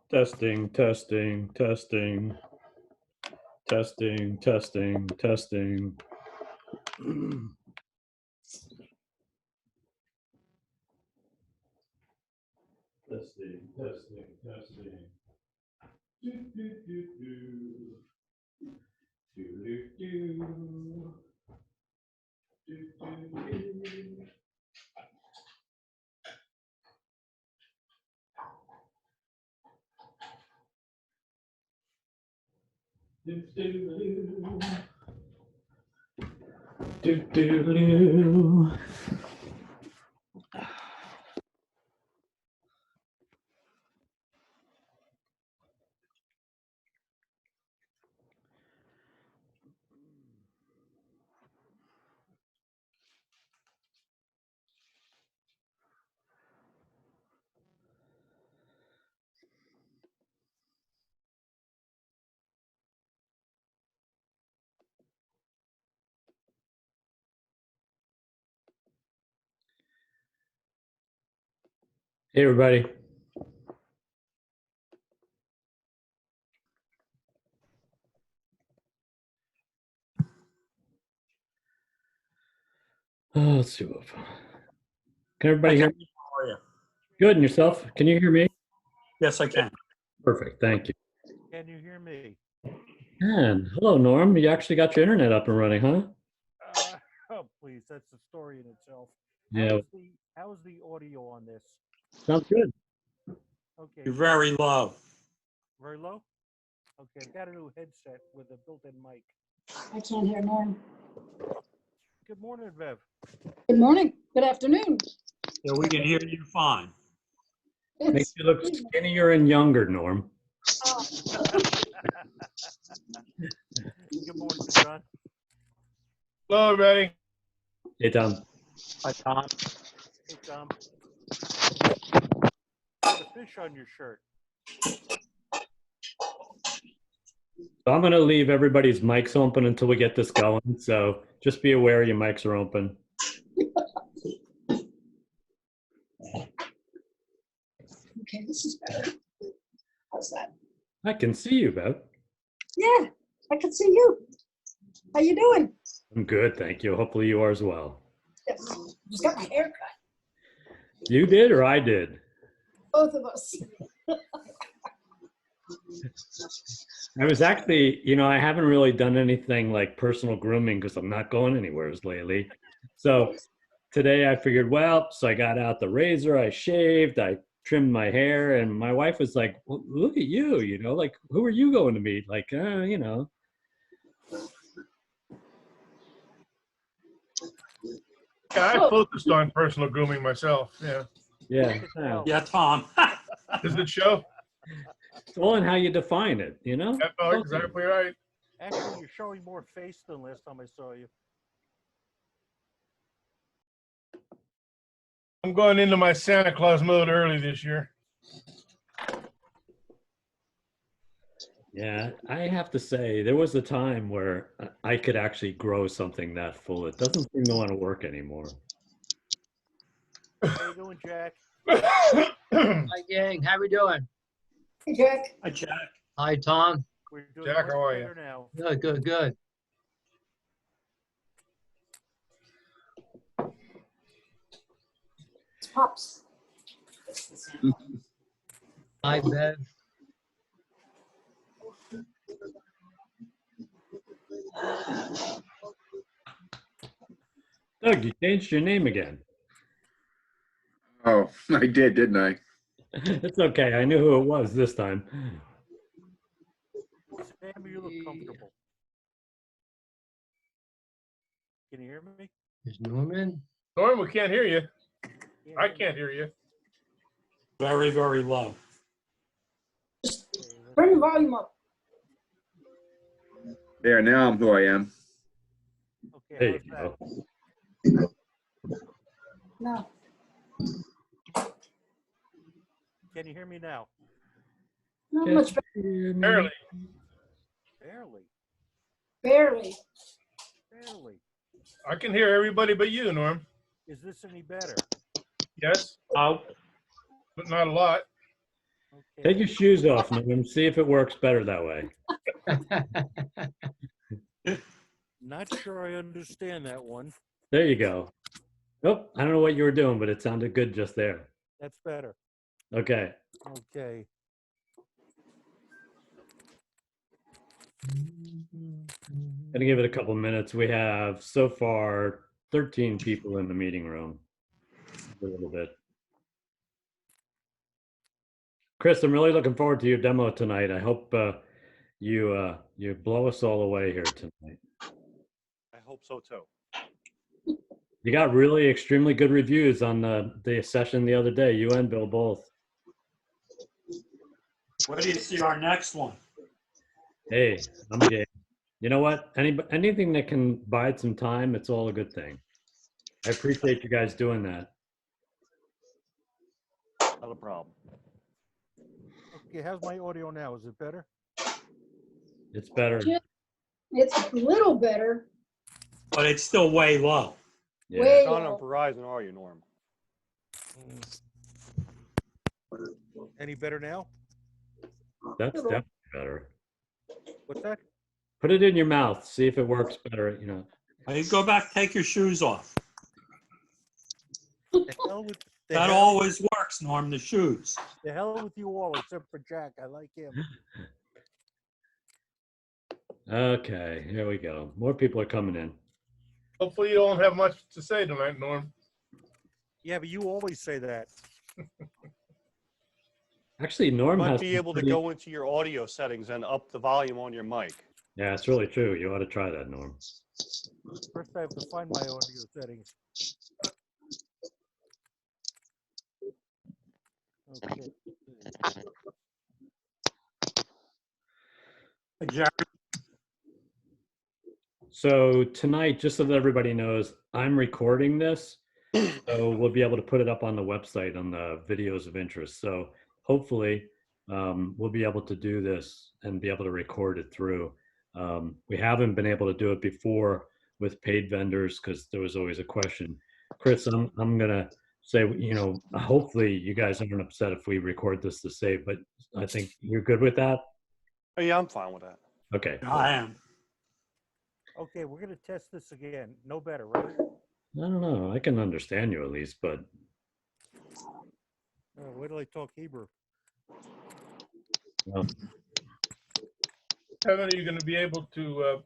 Testing, testing, testing, testing, testing, testing. Testing, testing, testing. Do, do, do, do. Do, do, do. Do, do, do. Do, do, do. Do, do, do. Hey, everybody. Let's see what. Can everybody hear me? How are you? Good, and yourself? Can you hear me? Yes, I can. Perfect, thank you. Can you hear me? And hello, Norm. You actually got your internet up and running, huh? Oh, please, that's the story in itself. Yeah. How is the audio on this? Sounds good. Okay. You're very low. Very low? Okay, I've got a new headset with a built-in mic. I can't hear Norm. Good morning, Bev. Good morning. Good afternoon. Yeah, we can hear you fine. Makes you look skinnier and younger, Norm. Oh, Good morning, John. Hello, everybody. Hey, Tom. Hi, Tom. Hey, Tom. Got a fish on your shirt. So I'm going to leave everybody's mics open until we get this going. So just be aware your mics are open. okay, this is better. How's that? I can see you, Bev. Yeah, I can see you. How you doing? I'm good, thank you. Hopefully you are as well. Yes. Just got my hair cut. You did or I did? Both of us. I was actually, I haven't really done anything like personal grooming because I'm not going anywhere lately. So today I figured, well, so I got out the razor, I shaved, I trimmed my hair, and my wife was like, well, look at you, like, who are you going to meet? Like, Yeah, I focused on personal grooming myself. Yeah. Yeah. Yeah, Tom. Does it show? It's all in how you define it, That's all exactly right. Actually, you're showing more face than last time I saw you. I'm going into my Santa Claus mode early this year. Yeah, I have to say, there was a time where I could actually grow something that full. It doesn't seem to want to work anymore. How you doing, Jack? Hi, gang. How we doing? Hey, Jack. Hi, Jack. Hi, Tom. We're doing Jack, much how are you? better now. Good, good, good. It's Pops. Hi, Bev. Doug, you changed your name again. Oh, I did, didn't I? It's okay. I knew who it was this time. Sam, you look comfortable. Can you hear me? Is Norman? Norm, we can't hear you. Yeah, I can't hear you. Very, very low. Turn the volume up. There, now I'm who I am. Okay, There you how's go. that? No. Can you hear me now? Not much better. Barely. Barely. Barely. Barely. I can hear everybody but you, Norm. Is this any better? Yes, Oh, but not a lot. Okay. Take your shoes off, Norm. See if it works better that way. Not sure I understand that one. There you go. Oh, I don't know what you were doing, but it sounded good just there. That's better. Okay. Okay. Gonna give it a couple minutes. We have so far 13 people in the meeting room. A little bit. Chris, I'm really looking forward to your demo tonight. I hope you blow us all away here tonight. I hope so too. You got really extremely good reviews on the session the other day. You and Bill both. Where do you see our next one? Hey, I'm game. You know what? Anything that can bide some time, it's all a good thing. I appreciate you guys doing that. Not a problem. Okay, how's my audio now? Is it better? It's better. It's a little better. But it's still way low. Yeah. Way Not on low. Verizon, are you, Norm? Any better now? That's definitely better. What's that? Put it in your mouth. See if it works better. You know. Hey, go back, take your shoes off. The hell with the That hell, always works, Norm, the shoes. the hell with you all, except for Jack. I like him. Okay, here we go. More people are coming in. Hopefully you don't have much to say tonight, Norm. Yeah, but you always say that. Actually, You Norm might has be some able to pretty- go into your audio settings and up the volume on your mic. Yeah, it's really true. You ought to try that, Norm. First, I have to find my audio settings. Okay. Hey, Jerry, So tonight, just so that everybody knows, I'm recording this, so we'll be able to put it up on the website on the videos of interest. So hopefully, we'll be able to do this and be able to record it through. We haven't been able to do it before with paid vendors because there was always a question. Chris, I'm gonna say, you know, hopefully you guys aren't upset if we record this to save, but I think you're good with that. Oh, yeah, I'm fine with that. Okay. I am. Okay, we're gonna test this again. No better, right? I don't know. I can understand you at least, but Wait till I talk Hebrew. well, Kevin, are you going to be able to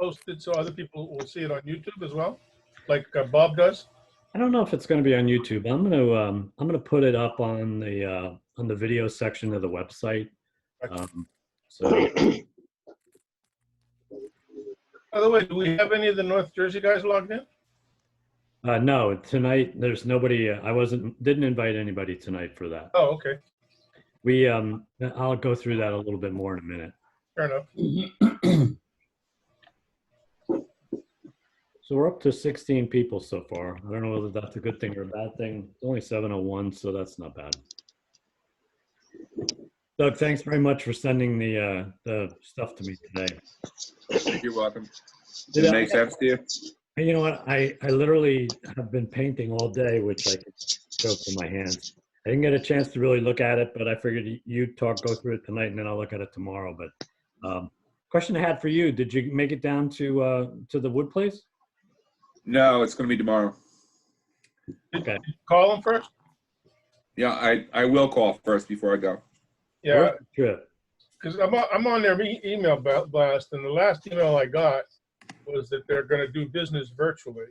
post it so other people will see it on YouTube as well, like Bob does? I don't know if it's going to be on YouTube. I'm gonna put it up on the video section of the website. So By the way, do we have any of the North Jersey guys logged in? no, tonight there's nobody. I didn't invite anybody tonight for that. Oh, okay, We I'll go through that a little bit more in a minute. fair enough. So we're up to 16 people so far. I don't know whether that's a good thing or a bad thing. It's only 7:01, so that's not bad. Doug, thanks very much for sending the stuff to me today. You're welcome. Did it make sense to you? You know what? I literally have been painting all day, which I could show from my hands. I didn't get a chance to really look at it, but I figured you'd go through it tonight, and then I'll look at it tomorrow. But question I had for you: did you make it down to the wood place? No, it's going to be tomorrow. Okay. Call them first. Yeah, I will call first before I go. Yeah, Where's the trip? because I'm on their email blast, and the last email I got was that they're going to do business virtually.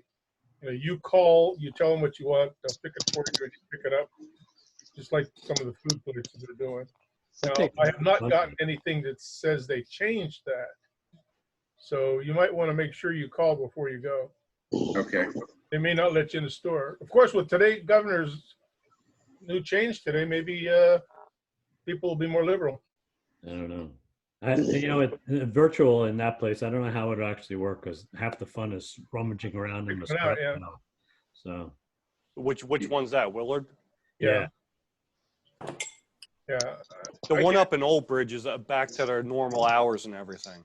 You know, you call, you tell them what you want, they'll pick it for you, and you pick it up, just like some of the food places are doing. Now, I have not gotten anything that says they changed that, so you might want to make sure you call before you go. Okay. They may not let you in the store. Of course, with today governor's new change today, maybe people will be more liberal. I don't know. You know, virtual in that place, I don't know how it would actually work because half the fun is rummaging around in the Figuring it out, spread. yeah. So Which one's that, Willard? yeah. Yeah. The I one get- up in Old Bridge is back to their normal hours and everything.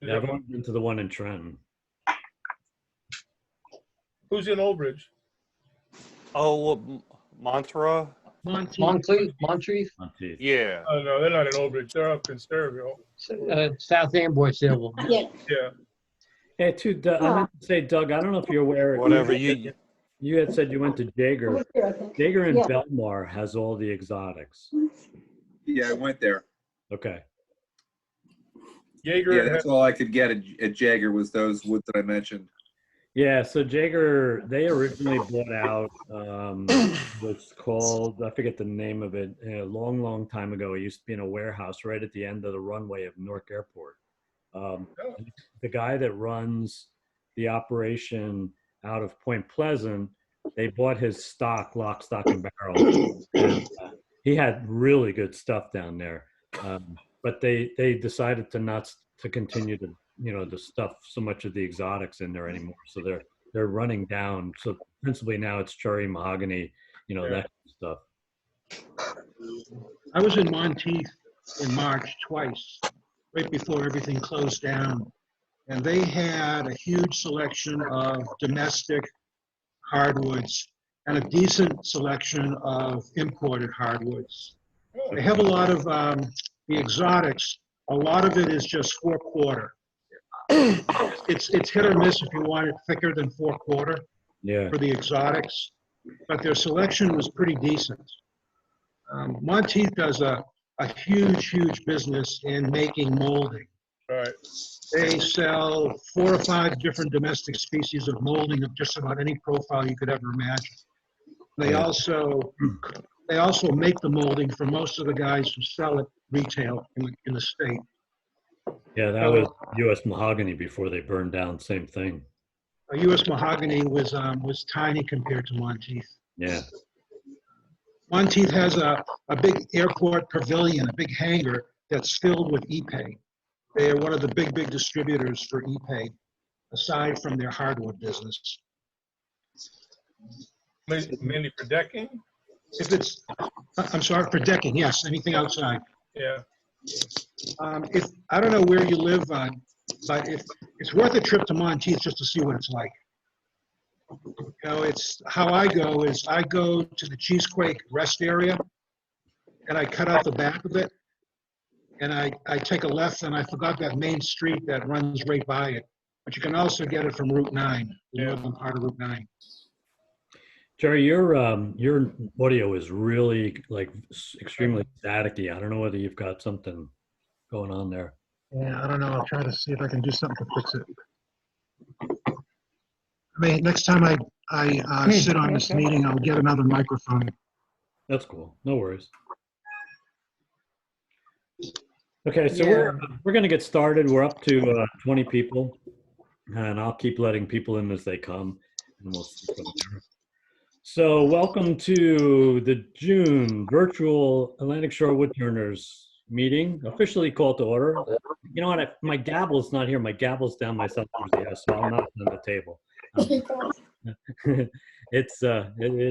Yeah, I've only been to the one in Trenton. Who's in Old Bridge? Oh, Montra? Monteith, Monteith, Monteith. Yeah. Oh, no, they're not in Old Bridge. They're up in Sterville. South Amboy Civil. Yeah. Yeah. Hey, too, Doug, I meant to say, Doug, I don't know if you're aware. Whatever you. You had said you went to Jaeger. Over here, I think. Jaeger in Yeah. Belmar has all the exotics. Yeah, I went there. Okay. Jaeger, Yeah, that's all I could get at Jagger was those woods that I mentioned. Yeah, so Jaeger, they originally bought out what's called, I forget the name of it, a long, long time ago. It used to be in a warehouse right at the end of the runway of Newark Airport. The guy that runs the operation out of Point Pleasant, they bought his stock, lock, stock, and barrel. And, he had really good stuff down there. But they decided to not to continue to to stuff so much of the exotics in there anymore. So they're running down. So principally now it's cherry, mahogany, that stuff. I was in Monteith in March twice, right before everything closed down. And they had a huge selection of domestic hardwoods and a decent selection of imported hardwoods. They have a lot of the exotics. A lot of it is just 4/4. It's hit or miss if you want it thicker than 4/4 Yeah. for the exotics, but their selection was pretty decent. Monteith does a huge business in making molding. right. They sell 4 or 5 different domestic species of molding of just about any profile you could ever imagine. They Yeah. also make the molding for most of the guys who sell it retail in the state. Yeah, that was U.S. Mahogany before they burned down. Same thing. U.S. Mahogany was tiny compared to Monteith. Yeah. Monteith has a big airport pavilion, a big hangar that's filled with Ipe. They are one of the big distributors for Ipe, aside from their hardwood business. Mainly for decking? I'm sorry, for decking, yes, anything outside. Yeah. I don't know where you live on, but it's worth a trip to Monteith just to see what it's like. It's how I go to the Cheesequake rest area, and I cut out the back of it, and I take a left, and I forgot that main street that runs right by it. But you can also get it from Route 9, the northern part of Route 9. Jerry, your audio is really extremely staticky. I don't know whether you've got something going on there. Yeah, I don't know. I'll try to see if I can do something to fix it. Next time I sit on this meeting, I'll get another microphone. That's cool. No worries. Okay, so we're going to get started. We're up to 20 people, and I'll keep letting people in as they come, and we'll see from there. So welcome to the June virtual Atlantic Shore Woodturners meeting, officially called to order. You know what? My gavel's not here. My gavel's down myself, so I'm not on the table. It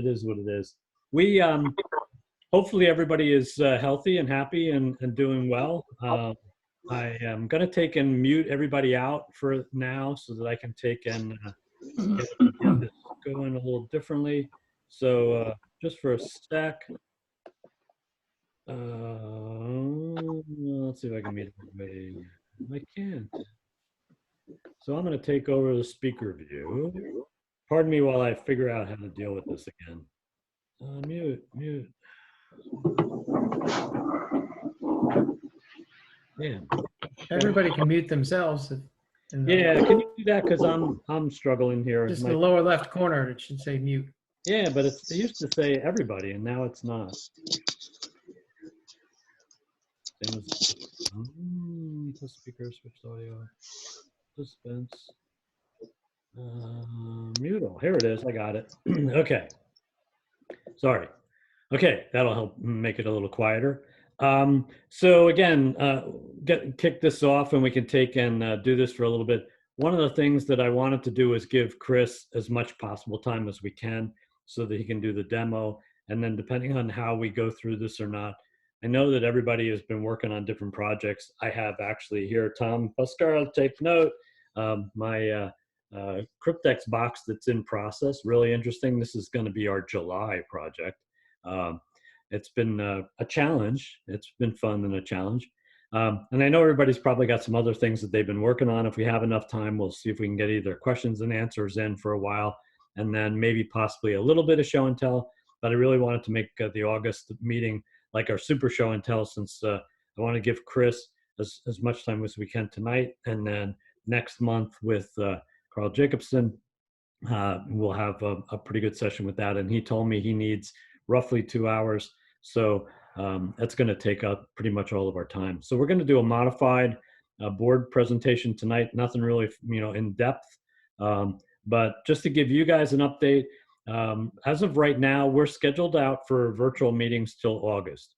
is what it is. We hopefully everybody is healthy and happy and doing well. I am going to take and mute everybody out for now so that I can take and get this going a little differently. So just for a sec, let's see if I can mute everybody. I can't. So I'm going to take over the speaker view. Pardon me while I figure out how to deal with this again. Mute. Yeah. Everybody can mute themselves. Yeah, can you do that? Because I'm struggling here. Just the lower left corner, it should say mute. Yeah, but it used to say everybody, and now it's not. Speaker, switch audio, dispense, mute all. Here it is. I got it. Okay. Sorry. Okay, that'll help make it a little quieter. So again, kick this off, and we can take and do this for a little bit. One of the things that I wanted to do is give Chris as much possible time as we can so that he can do the demo. And then depending on how we go through this or not, I know that everybody has been working on different projects. I have actually here, Tom Pascara, take note, my Cryptex box that's in process. Really interesting. This is going to be our July project. it's been a challenge. It's been fun and a challenge. And I know everybody's probably got some other things that they've been working on. If we have enough time, we'll see if we can get either questions and answers in for a while, and then maybe possibly a little bit of show and tell. But I really wanted to make the August meeting like our super show and tell, since I want to give Chris as much time as we can tonight. And then next month with Carl Jacobson, we'll have a pretty good session with that. And he told me he needs roughly 2 hours. So that's going to take up pretty much all of our time. So we're going to do a modified board presentation tonight. Nothing really, in depth, but just to give you guys an update. As of right now, we're scheduled out for virtual meetings till August.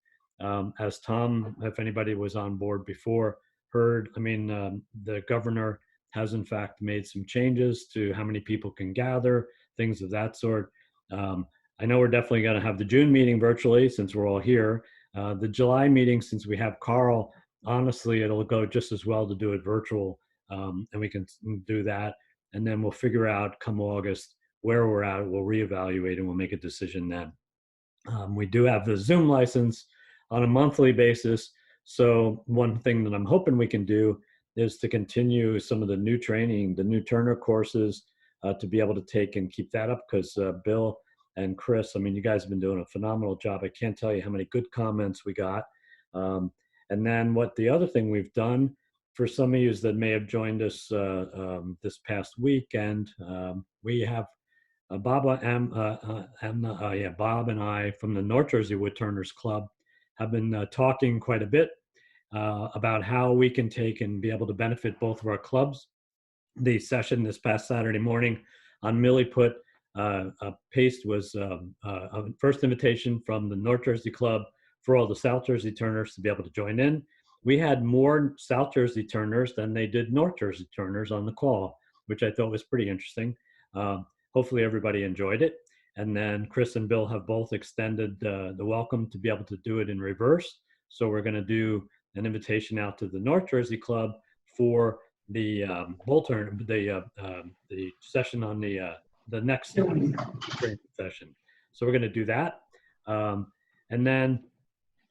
As Tom, if anybody was on board before, heard, the governor has in fact made some changes to how many people can gather, things of that sort. I know we're definitely going to have the June meeting virtually since we're all here. The July meeting, since we have Carl, honestly, it'll go just as well to do it virtual, and we can do that. And then we'll figure out come August where we're at. We'll reevaluate and we'll make a decision then. We do have the Zoom license on a monthly basis. So one thing that I'm hoping we can do is to continue some of the new training, the new Turner courses, to be able to take and keep that up, because Bill and Chris, you guys have been doing a phenomenal job. I can't tell you how many good comments we got. And then what the other thing we've done for some of you that may have joined us this past weekend, we have Bob and I from the North Jersey Woodturners Club have been talking quite a bit about how we can take and be able to benefit both of our clubs. The session this past Saturday morning on Milliput Paste was a first invitation from the North Jersey Club for all the South Jersey Turners to be able to join in. We had more South Jersey Turners than they did North Jersey Turners on the call, which I thought was pretty interesting. Hopefully everybody enjoyed it. And then Chris and Bill have both extended the welcome to be able to do it in reverse. So we're going to do an invitation out to the North Jersey Club for the bull turn, the session on the next training session. So we're going to do that, and then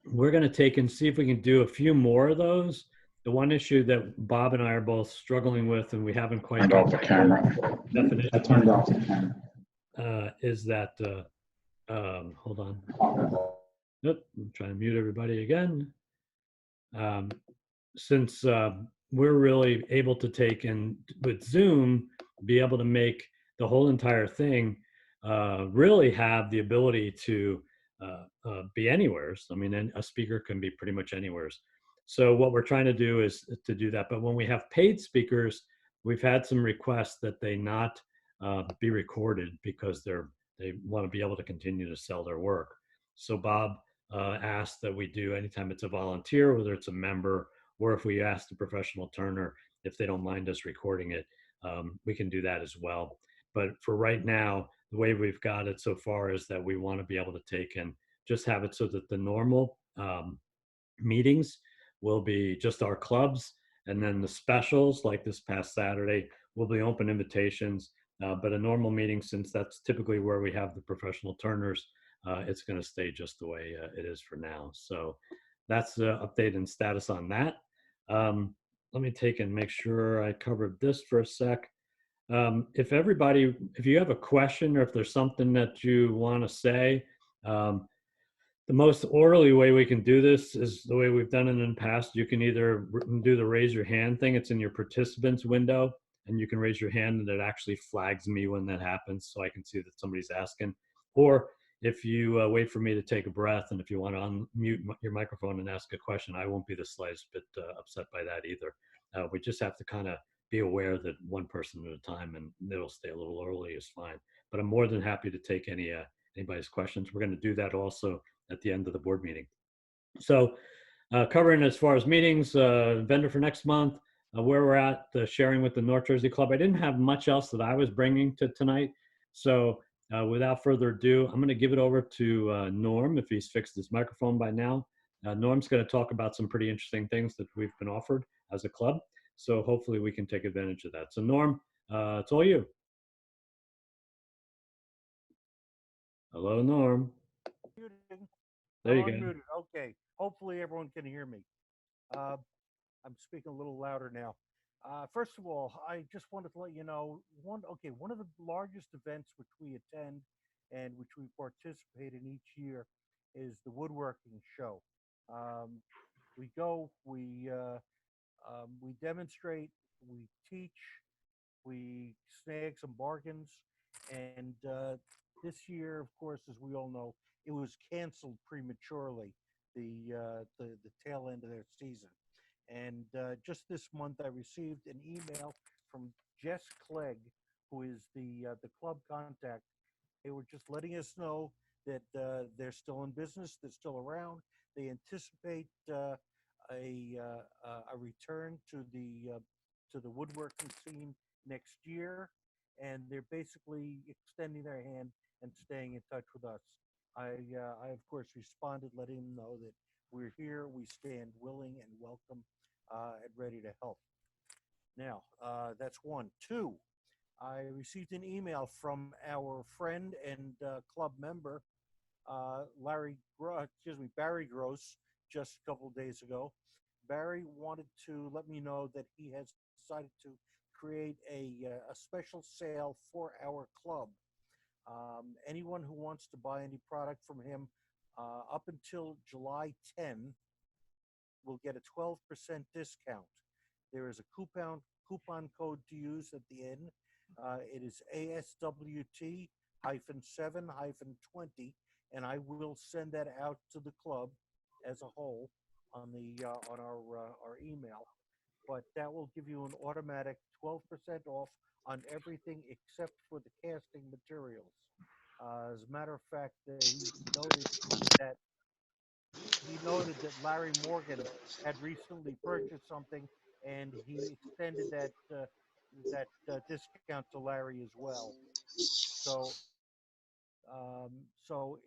we're going to take and see if we can do a few more of those. The one issue that Bob and I are both struggling with, and we haven't quite turned off the camera. I turned off the camera. Is that hold on. Nope, I'm trying to mute everybody again. Since we're really able to take and with Zoom be able to make the whole entire thing really have the ability to be anywhere. A speaker can be pretty much anywhere. So what we're trying to do is to do that. But when we have paid speakers, we've had some requests that they not be recorded because they want to be able to continue to sell their work. So Bob asked that we do, anytime it's a volunteer, whether it's a member, or if we ask the professional turner if they don't mind us recording it, we can do that as well. But for right now, the way we've got it so far is that we want to be able to take and just have it so that the normal meetings will be just our clubs, and then the specials like this past Saturday will be open invitations. But a normal meeting, since that's typically where we have the professional turners, it's going to stay just the way it is for now. So that's the update and status on that. Let me take and make sure I covered this for a sec. If you have a question or if there's something that you want to say, the most orderly way we can do this is the way we've done it in the past. You can either do the raise your hand thing. It's in your participants window, and you can raise your hand, and it actually flags me when that happens so I can see that somebody's asking. Or if you wait for me to take a breath, and if you want to unmute your microphone and ask a question, I won't be the slightest bit upset by that either. We just have to kind of be aware that one person at a time, and it'll stay a little early is fine. But I'm more than happy to take anybody's questions. We're going to do that also at the end of the board meeting. So covering as far as meetings, vendor for next month, where we're at, sharing with the North Jersey Club. I didn't have much else that I was bringing to tonight. So without further ado, I'm going to give it over to Norm, if he's fixed his microphone by now. Norm's going to talk about some pretty interesting things that we've been offered as a club. So hopefully we can take advantage of that. So Norm, it's all you. Hello, Norm. There you I'm go. unmuted. Okay. Hopefully everyone can hear me. Uh, I'm speaking a little louder now. First of all, I just wanted to let you know one of the largest events which we attend and which we participate in each year is the woodworking show. Um, we go, we demonstrate, we teach, we snag some bargains, and this year, of course, as we all know, it was canceled prematurely. The tail end of their season, and just this month, I received an email from Jess Clegg, who is the club contact. They were just letting us know that they're still in business, they're still around. They anticipate a return to the woodworking scene next year, and they're basically extending their hand and staying in touch with us. I of course responded, letting them know that we're here, we stand willing and welcome, and ready to help. Now, that's one. Two, I received an email from our friend and club member, Barry Gross, just a couple of days ago. Barry wanted to let me know that he has decided to create a special sale for our club. Anyone who wants to buy any product from him up until July 10 will get a 12% discount. There is a coupon code to use at the end. It is ASWT -7-20, and I will send that out to the club as a whole on our email. But that will give you an automatic 12% off on everything except for the casting materials. As a matter of fact, he noted that Larry Morgan had recently purchased something, and he extended that discount to Larry as well. So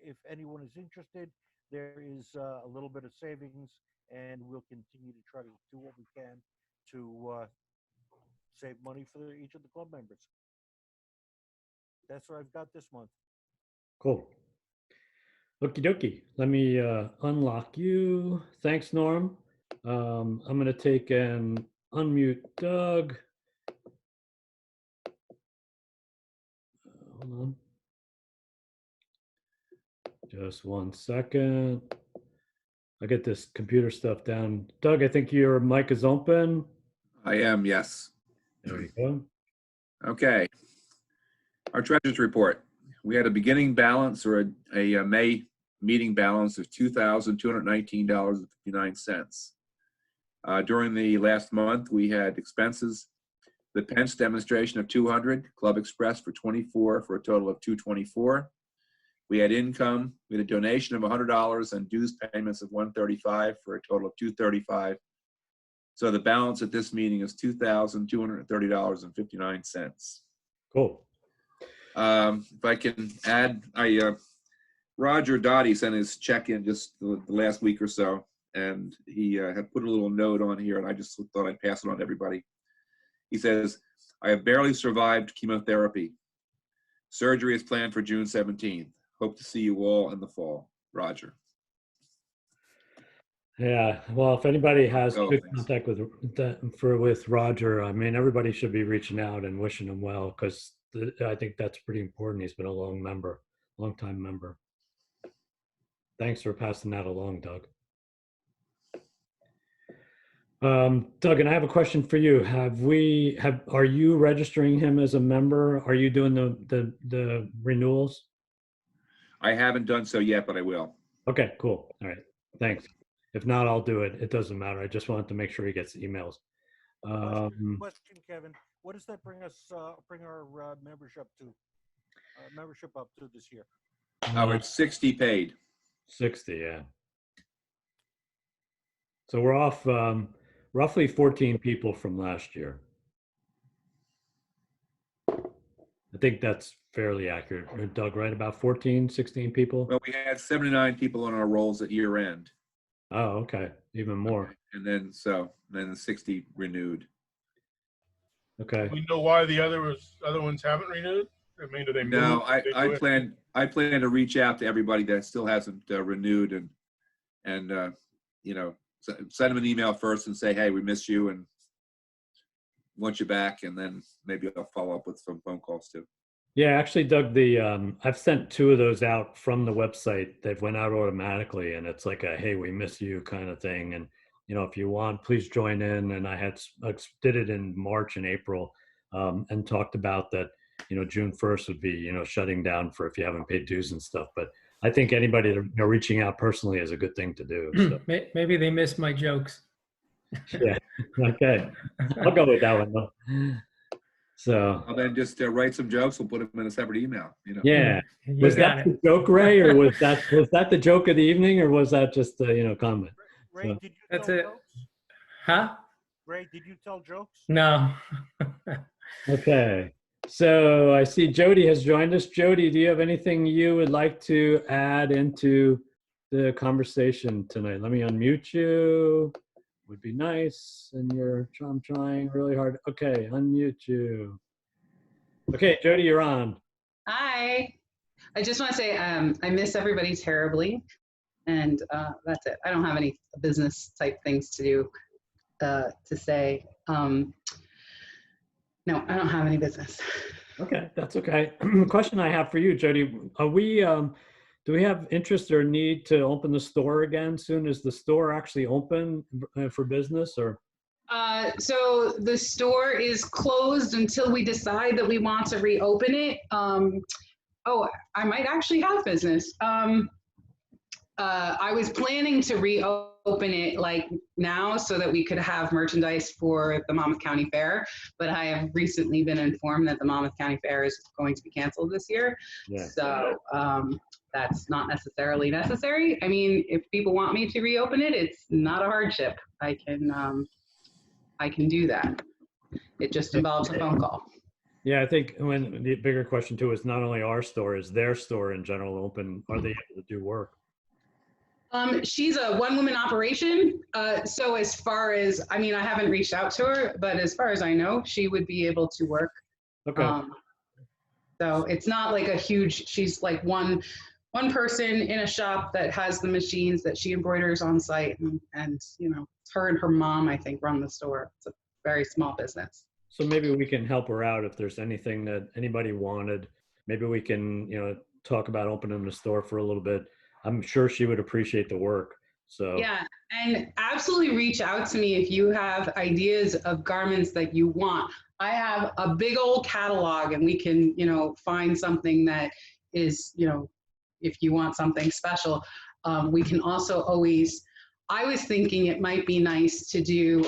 if anyone is interested, there is a little bit of savings, and we'll continue to try to do what we can to save money for each of the club members. That's what I've got this month. Cool. Okie dokie. Let me unlock you. Thanks, Norm. I'm going to take and unmute Doug. Hold on. Just 1 second. I'll get this computer stuff down. Doug, I think your mic is open. I am, yes. There you go. Okay. Our treasurer's report. We had a beginning balance, or a May meeting balance, of $2,219.59. During the last month, we had expenses: the Pence demonstration of 200, Club Express for 24, for a total of 224. We had income. We had a donation of $100 and dues payments of $135, for a total of $235. So the balance at this meeting is $2,230.59. Cool. If I can add, Roger Dottie sent his check in just the last week or so, and he had put a little note on here, and I just thought I'd pass it on to everybody. He says, "I have barely survived chemotherapy. Surgery is planned for June 17th. Hope to see you all in the fall. Roger." Yeah, well, if anybody has Oh, good thanks. contact with Roger, I mean, everybody should be reaching out and wishing him well, because I think that's pretty important. He's been a long time member. Thanks for passing that along, Doug. Doug, and I have a question for you. Are you registering him as a member? Are you doing the renewals? I haven't done so yet, but I will. Okay, cool. All right, thanks. If not, I'll do it. It doesn't matter. I just wanted to make sure he gets emails. Question, Kevin. What does that bring our membership up to this year? It's 60 paid. 60, yeah. So we're off roughly 14 people from last year. I think that's fairly accurate. Doug, right? About 14, 16 people? Well, we had 79 people on our rolls at year end. Oh, okay. Even more. Okay. And then the 60 renewed. Okay. We know why the other ones haven't renewed? I mean, do they move? No, I plan to reach out to everybody that still hasn't renewed, and and you know, send them an email first and say, hey, we miss you and want you back, and then maybe I'll follow up with some phone calls too. Yeah, actually, Doug, I've sent 2 of those out from the website. They've went out automatically, and it's like a "Hey, we miss you" kind of thing. And if you want, please join in. And I did it in March and April, and talked about that. June 1st would be shutting down for if you haven't paid dues and stuff. But I think anybody reaching out personally is a good thing to do. So. Maybe they missed my jokes. Yeah. Okay. I'll go with that one though. So. Well, then just write some jokes. We'll put them in a separate email. Yeah. You Was got that it. the joke, Ray, or was that the joke of the evening, or was that just comment? Ray, So. did you That's tell it. jokes? Huh? Ray, did you tell jokes? No. Okay. So I see Jody has joined us. Jody, do you have anything you would like to add into the conversation tonight? Let me unmute you. Would be nice. And I'm trying really hard. Okay, unmute you. Okay, Jody, you're on. Hi. I just want to say I miss everybody terribly, and that's it. I don't have any business type things to do to say. No, I don't have any business. Okay, that's okay. Question I have for you, Jody, are we do we have interest or need to open the store again soon? Is the store actually open for business, or? So the store is closed until we decide that we want to reopen it. Oh, I might actually have business. I was planning to reopen it like now so that we could have merchandise for the Monmouth County Fair, but I have recently been informed that the Monmouth County Fair is going to be canceled this year. Yeah. So that's not necessarily necessary. I mean, if people want me to reopen it, it's not a hardship. I can do that. It just involves a phone call. Yeah, I think when the bigger question too is not only our store, is their store in general open? Are they able to do work? She's a one-woman operation. So as far as, I mean, I haven't reached out to her, but as far as I know, she would be able to work. Okay. So it's not like a huge, she's like one person in a shop that has the machines that she embroiders on site, and her and her mom, I think, run the store. It's a very small business. So maybe we can help her out if there's anything that anybody wanted. Maybe we can, talk about opening the store for a little bit. I'm sure she would appreciate the work. So yeah, and absolutely reach out to me if you have ideas of garments that you want. I have a big old catalog, and we can, find something that is, if you want something special. We can also always, I was thinking it might be nice to do,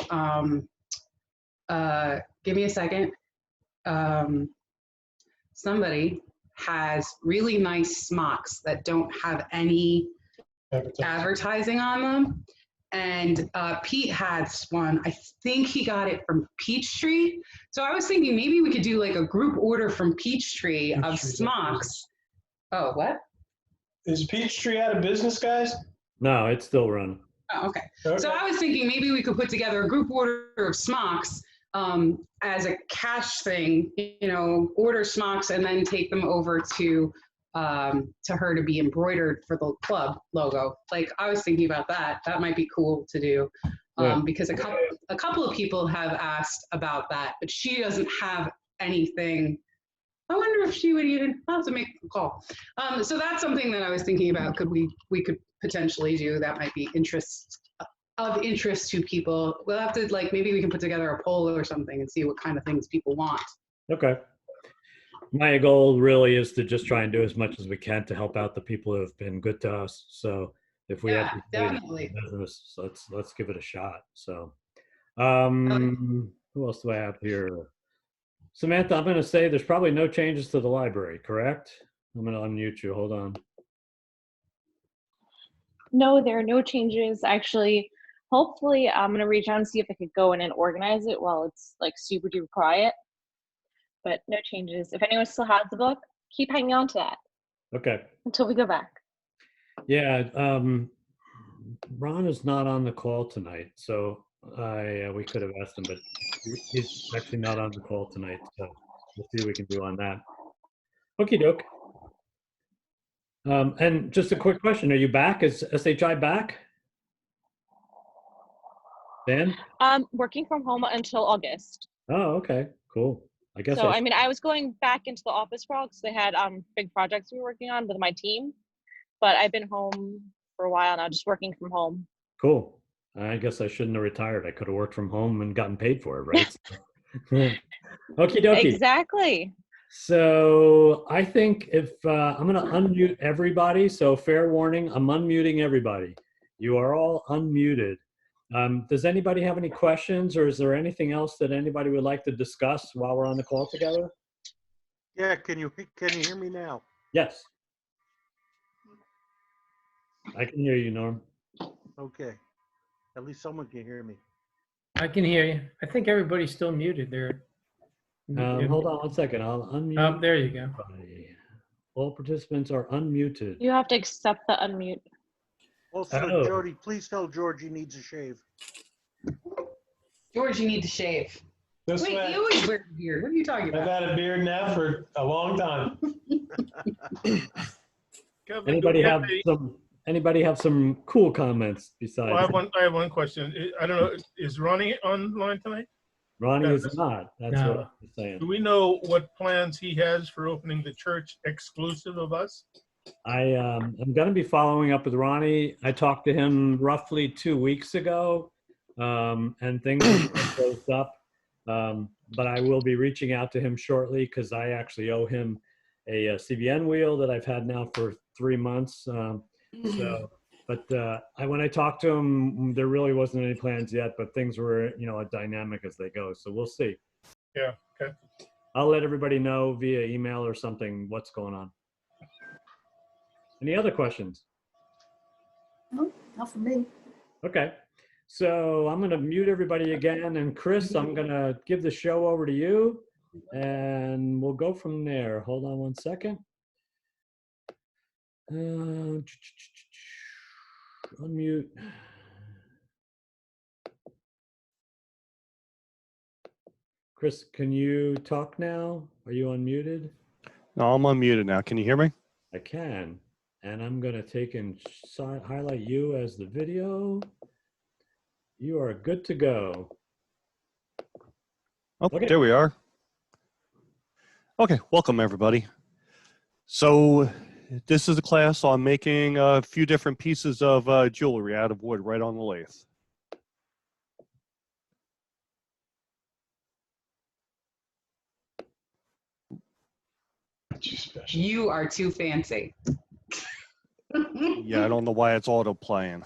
give me a second. Somebody has really nice smocks that don't have any advertising on them. And Pete had one. I think he got it from Peachtree. So I was thinking maybe we could do like a group order from Peachtree of smocks. Oh, what? Is Peachtree out of business, guys? No, it's still running. Oh, okay. So I was thinking maybe we could put together a group order of smocks as a cash thing, order smocks and then take them over to her to be embroidered for the club logo. Like, I was thinking about that. That might be cool to do because a couple of people have asked about that, but she doesn't have anything. I wonder if she would even, I'll have to make a call. So that's something that I was thinking about. We could potentially do that. Might be of interest to people. We'll have to, like, maybe we can put together a poll or something and see what kind of things people want. Okay. My goal really is to just try and do as much as we can to help out the people who have been good to us. So if we have definitely business, let's give it a shot. So who else do I have here? Samantha, I'm going to say there's probably no changes to the library, correct? I'm going to unmute you. Hold on. No, there are no changes. Actually, hopefully I'm going to reach out and see if I could go in and organize it while it's like super duper quiet. But no changes. If anyone still has the book, keep hanging on to that. Okay. Until we go back. Yeah. Ron is not on the call tonight, so we could have asked him, but he's actually not on the call tonight. So we'll see what we can do on that. Okie doke. And just a quick question: are you back? Is SHI back? Dan? Working from home until August. Oh, okay, cool. I guess So I mean, I was going back into the office for all because they had big projects we were working on with my team, but I've been home for a while now, just working from home. cool. I guess I shouldn't have retired. I could have worked from home and gotten paid for it, right? Okie dokie. Exactly. So I think if I'm going to unmute everybody. So fair warning, I'm unmuting everybody. You are all unmuted. Does anybody have any questions, or is there anything else that anybody would like to discuss while we're on the call together? Yeah, can you hear me now? Yes. I can hear you, Norm. Okay. At least someone can hear me. I can hear you. I think everybody's still muted there. Hold on one second. I'll unmute. Oh, there you go. everybody. All participants are unmuted. You have to accept the unmute. Also, Oh. Jody, please tell George he needs a shave. George, you need to shave. This Wait, way. you always wear a beard. What are you talking I've about? had a beard now for a long time. Anybody have some cool comments besides? Well, I have one question. I don't know, is Ronnie online tonight? Ronnie is not. That's No. what I'm saying. Do we know what plans he has for opening the church exclusive of us? I'm going to be following up with Ronnie. I talked to him roughly 2 weeks ago, and things are closed up. But I will be reaching out to him shortly because I actually owe him a CBN wheel that I've had now for 3 months. When I talked to him, there really wasn't any plans yet, but things were, dynamic as they go. So we'll see. Yeah, okay. I'll let everybody know via email or something what's going on. Any other questions? No, not for me. Okay. So I'm going to mute everybody again. And Chris, I'm going to give the show over to you and we'll go from there. Hold on one second. Unmute. Chris, can you talk now? Are you unmuted? No, I'm unmuted now. Can you hear me? I can. And I'm going to take and highlight you as the video. You are good to go. Oh, Okay. There we are. Okay, welcome everybody. So this is a class on making a few different pieces of jewelry out of wood right on the lathe. You are too fancy. Yeah, I don't know why it's auto playing.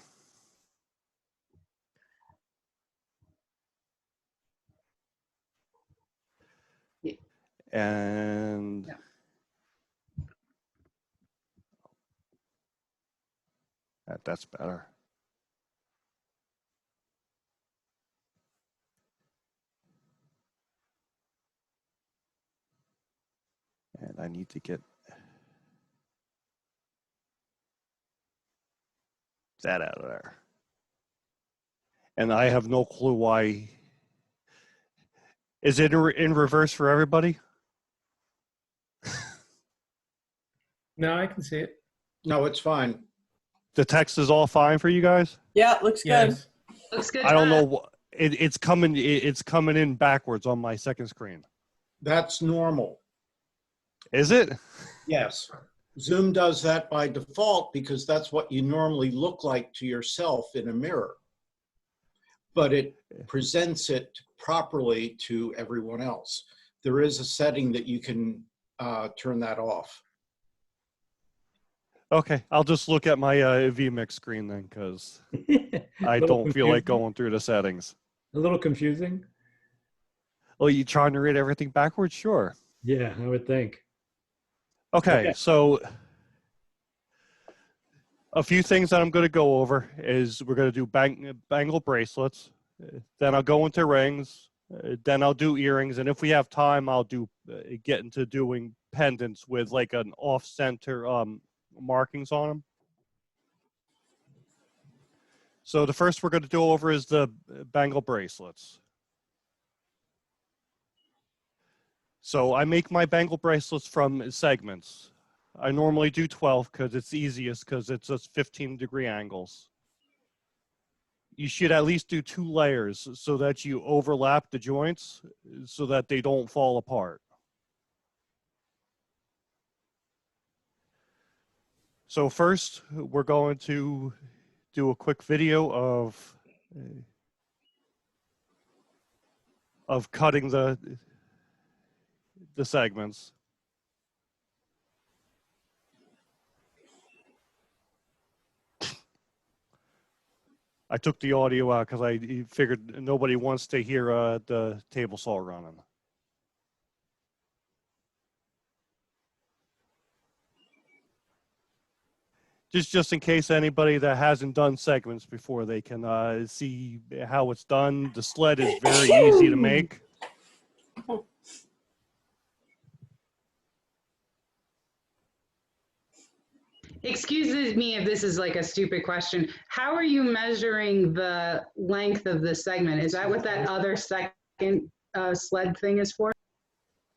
And that's better. And I need to get that out of there. And I have no clue why. Is it in reverse for everybody? No, I can see it. No, it's fine. The text is all fine for you guys? Yeah, it looks good. Yes. Looks good. I don't know. It's coming in backwards on my second screen. That's normal. Is it? Yes. Zoom does that by default because that's what you normally look like to yourself in a mirror. But it presents it properly to everyone else. There is a setting that you can turn that off. Okay, I'll just look at my vMix screen then, because I Little don't feel like confusing. going through the settings. A little confusing. Oh, you trying to read everything backwards? Sure. Yeah, I would think. Okay, so a few things that I'm going to go over is we're going to do bangle bracelets. Then I'll go into rings. Then I'll do earrings. And if we have time, I'll do get into doing pendants with like an off-center markings on them. So the first we're going to do over is the bangle bracelets. So I make my bangle bracelets from segments. I normally do 12 because it's easiest because it's just 15-degree angles. you should at least do 2 layers so that you overlap the joints so that they don't fall apart. So first, we're going to do a quick video of cutting the segments. I took the audio out because I figured nobody wants to hear the table saw running. Just in case anybody that hasn't done segments before, they can see how it's done. The sled is very easy to make. Excuse me if this is like a stupid question. How are you measuring the length of the segment? Is that what that other second sled thing is for?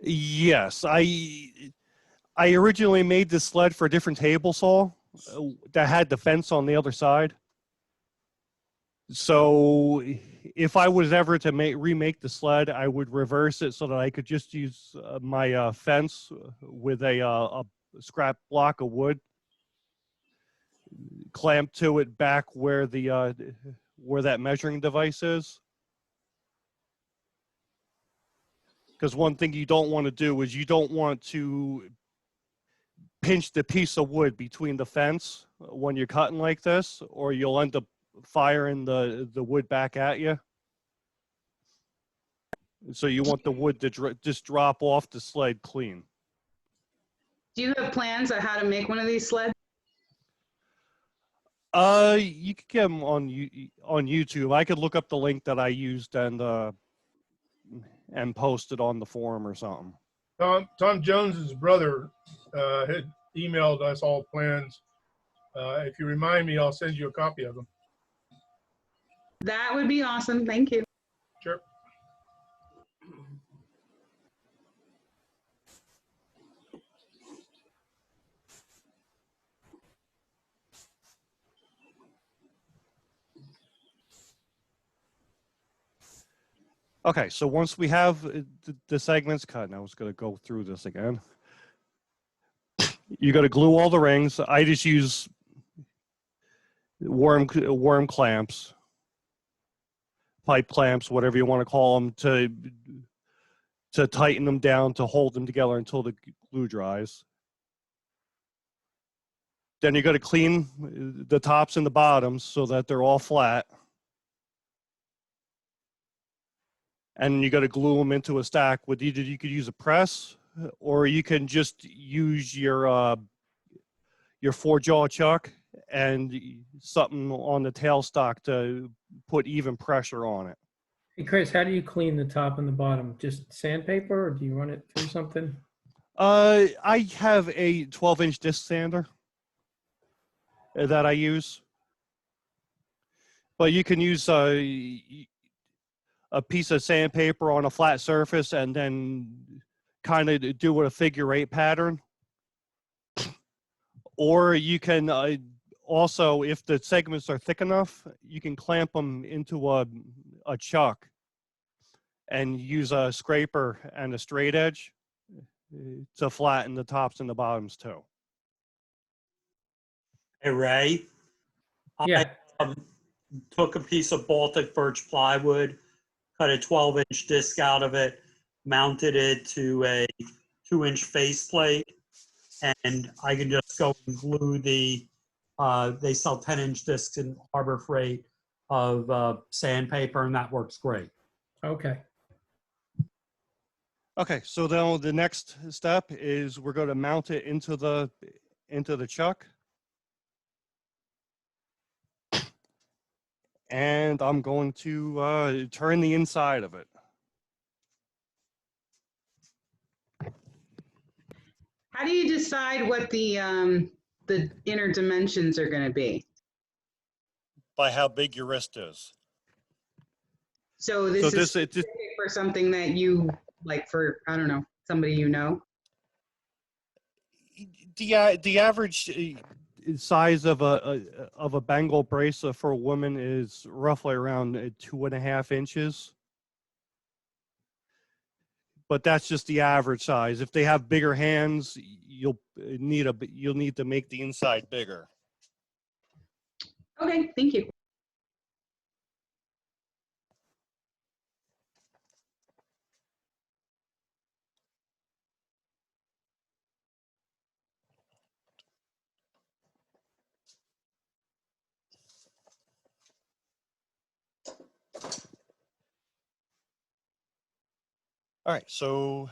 Yes, I originally made this sled for a different table saw that had the fence on the other side. So if I was ever to remake the sled, I would reverse it so that I could just use my fence with a scrap block of wood, clamp to it back where the where that measuring device is. Because one thing you don't want to do is you don't want to pinch the piece of wood between the fence when you're cutting like this, or you'll end up firing the wood back at you. So you want the wood to just drop off the sled clean. Do you have plans on how to make one of these sleds? You could get them on YouTube. I could look up the link that I used and post it on the forum or something. Tom Jones's brother had emailed us all plans. If you remind me, I'll send you a copy of them. That would be awesome. Thank you. Sure. Okay, so once we have the segments cut, now I was going to go through this again. You got to glue all the rings. I just use worm clamps, pipe clamps, whatever you want to call them, to tighten them down, to hold them together until the glue dries. Then you got to clean the tops and the bottoms so that they're all flat. And you got to glue them into a stack with either you could use a press or you can just use your 4-jaw chuck and something on the tailstock to put even pressure on it. Hey, Chris, how do you clean the top and the bottom? Just sandpaper, or do you run it through something? I have a 12-inch disc sander that I use. But you can use a piece of sandpaper on a flat surface and then kind of do a figure-8 pattern. Or you can also, if the segments are thick enough, you can clamp them into a chuck and use a scraper and a straight edge to flatten the tops and the bottoms too. Hey, Ray. Yeah. I took a piece of Baltic birch plywood, cut a 12-inch disc out of it, mounted it to a 2-inch faceplate, and I can just go and glue the, they sell 10-inch discs in Harbor Freight of sandpaper, and that works great. Okay. Okay, so then the next step is we're going to mount it into the chuck. And I'm going to turn the inside of it. How do you decide what the inner dimensions are going to be? By how big your wrist is. So this is specific for something that you like for, I don't know, somebody you know? The average size of a Bengal bracelet for a woman is roughly around 2.5 inches. But that's just the average size. If they have bigger hands, you'll need to make the inside bigger. Okay, thank you. All right, so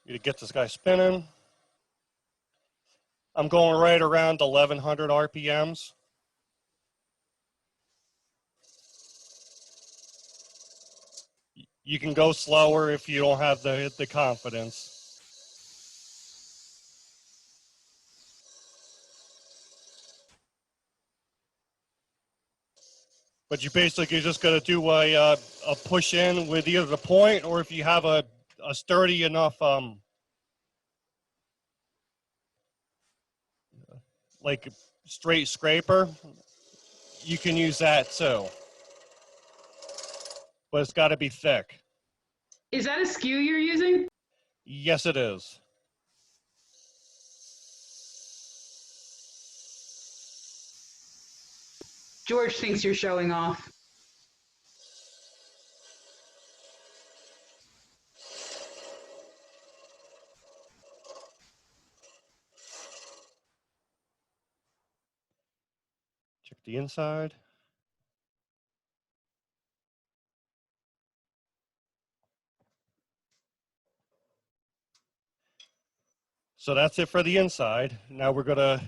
you get this guy spinning. I'm going right around 1100 RPMs. You can go slower if you don't have the confidence. But you basically just got to do a push in with either the point, or if you have a sturdy enough like straight scraper, you can use that too. But it's got to be thick. Is that a skew you're using? Yes, it is. George thinks you're showing off. Check the inside. So that's it for the inside. Now we're gonna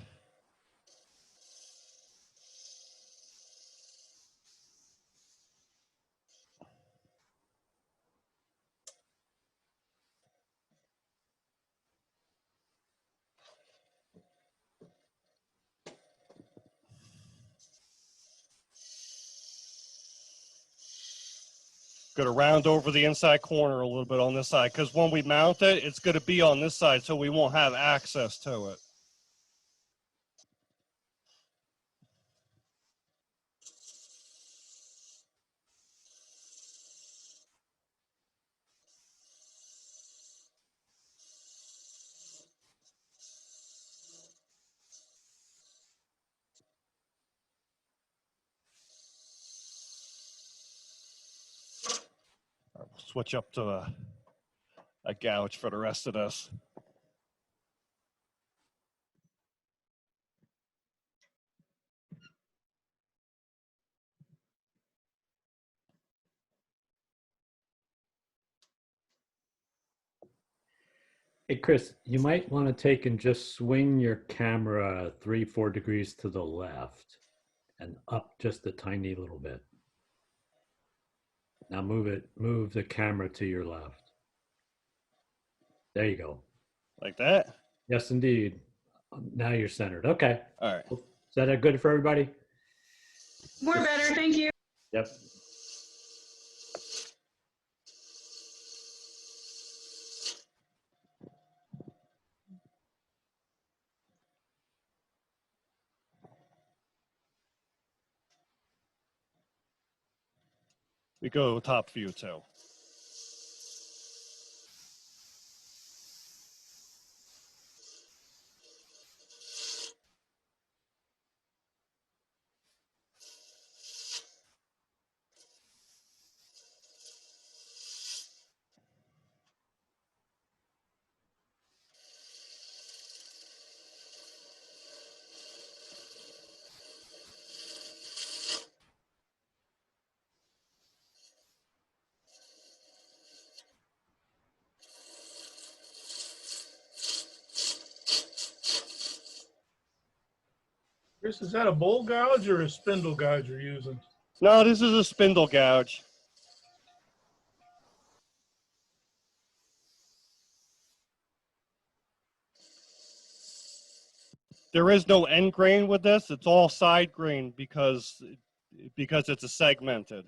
round over the inside corner a little bit on this side, because when we mount it, it's going to be on this side, so we won't have access to it. We'll switch up to a gouge for the rest of this. Hey, Chris, you might want to take and just swing your camera 3-4 degrees to the left and up just a tiny little bit. Now move the camera to your left. There you go. Like that? Yes, indeed. Now you're centered. Okay. All right. Is that good for everybody? More better, thank you. Yep. We go top view too. Chris, is that a bowl gouge or a spindle gouge you're using? No, this is a spindle gouge. There is no end grain with this. It's all side grain because it's a segmented.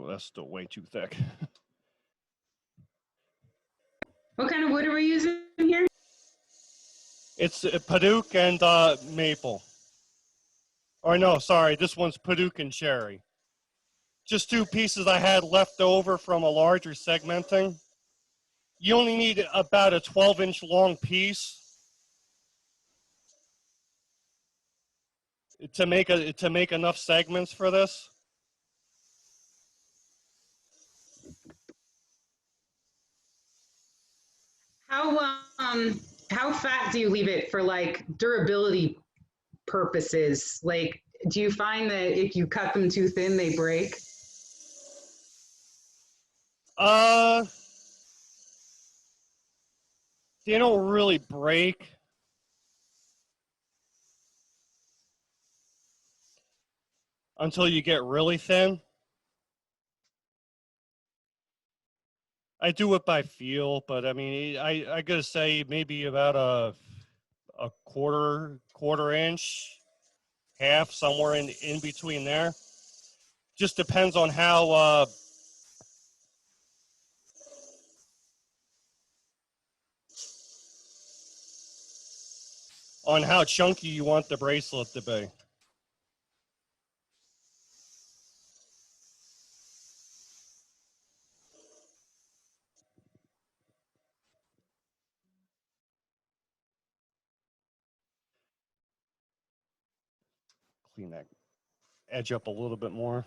that's still way too thick. What kind of wood are we using here? It's Paduke and maple. Or no, sorry, this one's Paduke and cherry. Just two pieces I had left over from a larger segmenting. You only need about a 12-inch long piece to make enough segments for this. How fat do you leave it for like durability purposes? Like, do you find that if you cut them too thin, they break? They don't really break. Until you get really thin. I do it by feel, but I mean, I gotta say maybe about a quarter inch, half, somewhere in between there. Just depends on how chunky you want the bracelet to be. Clean that edge up a little bit more.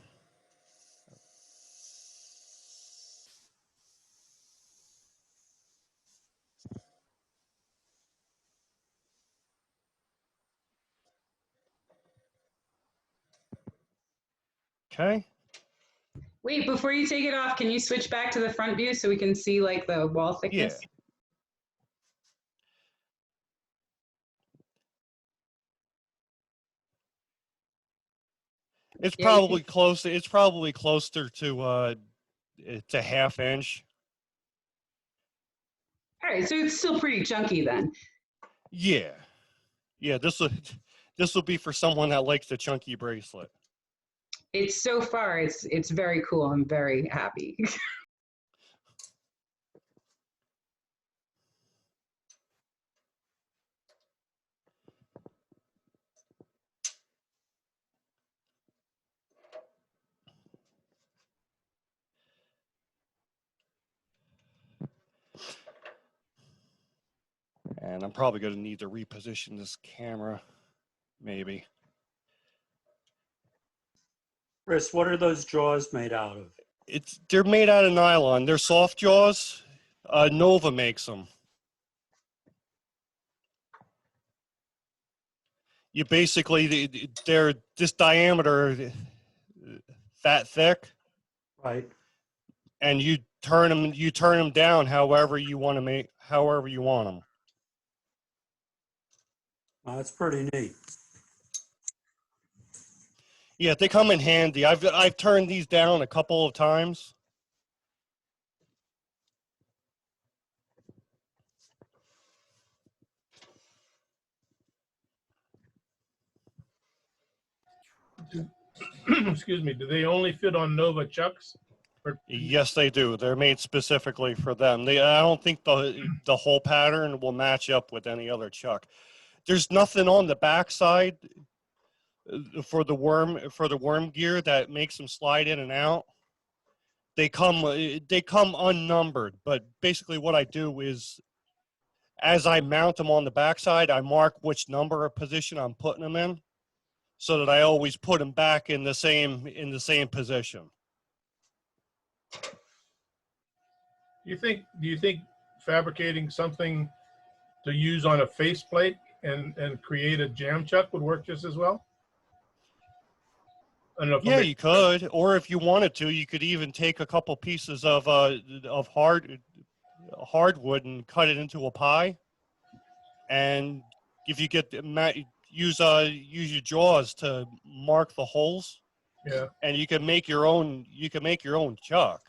Okay. Wait, before you take it off, can you switch back to the front view so we can see like the wall thickness? Yeah. It's probably close. It's probably closer to half inch. All right, so it's still pretty chunky then. Yeah, yeah. This will be for someone that likes the chunky bracelet. It's so far, it's very cool. I'm very happy. And I'm probably going to need to reposition this camera, maybe. Chris, what are those jaws made out of? They're made out of nylon. They're soft jaws. Nova makes them. You basically, they're this diameter, that thick. Right. And you turn them down however you want them. Oh, that's pretty neat. Yeah, they come in handy. I've turned these down a couple of times. Excuse me. Do they only fit on Nova Chucks? Yes, they do. They're made specifically for them. I don't think the whole pattern will match up with any other chuck. There's nothing on the backside for the worm gear that makes them slide in and out. They come unnumbered, but basically what I do is, as I mount them on the backside, I mark which number or position I'm putting them in, so that I always put them back in the same position. Do you think fabricating something to use on a faceplate and create a jam chuck would work just as well? I don't know if Yeah, you could, or if you wanted to, you could even take a couple pieces of hardwood and cut it into a pie. And if you use your jaws to mark the holes. Yeah. And you can make your own. You can make your own chuck,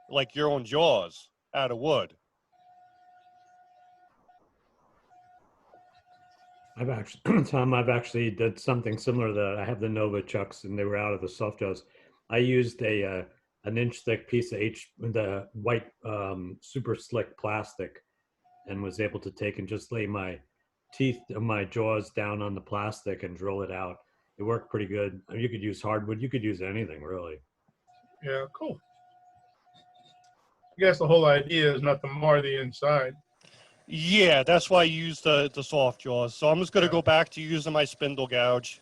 like your own jaws out of wood. Tom, I've actually did something similar to that. I have the Nova chucks, and they were out of the soft jaws. I used a an inch thick piece of the white super slick plastic, and was able to take and just lay my teeth and my jaws down on the plastic and drill it out. It worked pretty good. I mean, you could use hardwood. You could use anything really. Yeah, cool. I guess the whole idea is not to mar the inside. Yeah, that's why I use the soft jaws. So I'm just going to go back to using my spindle gouge.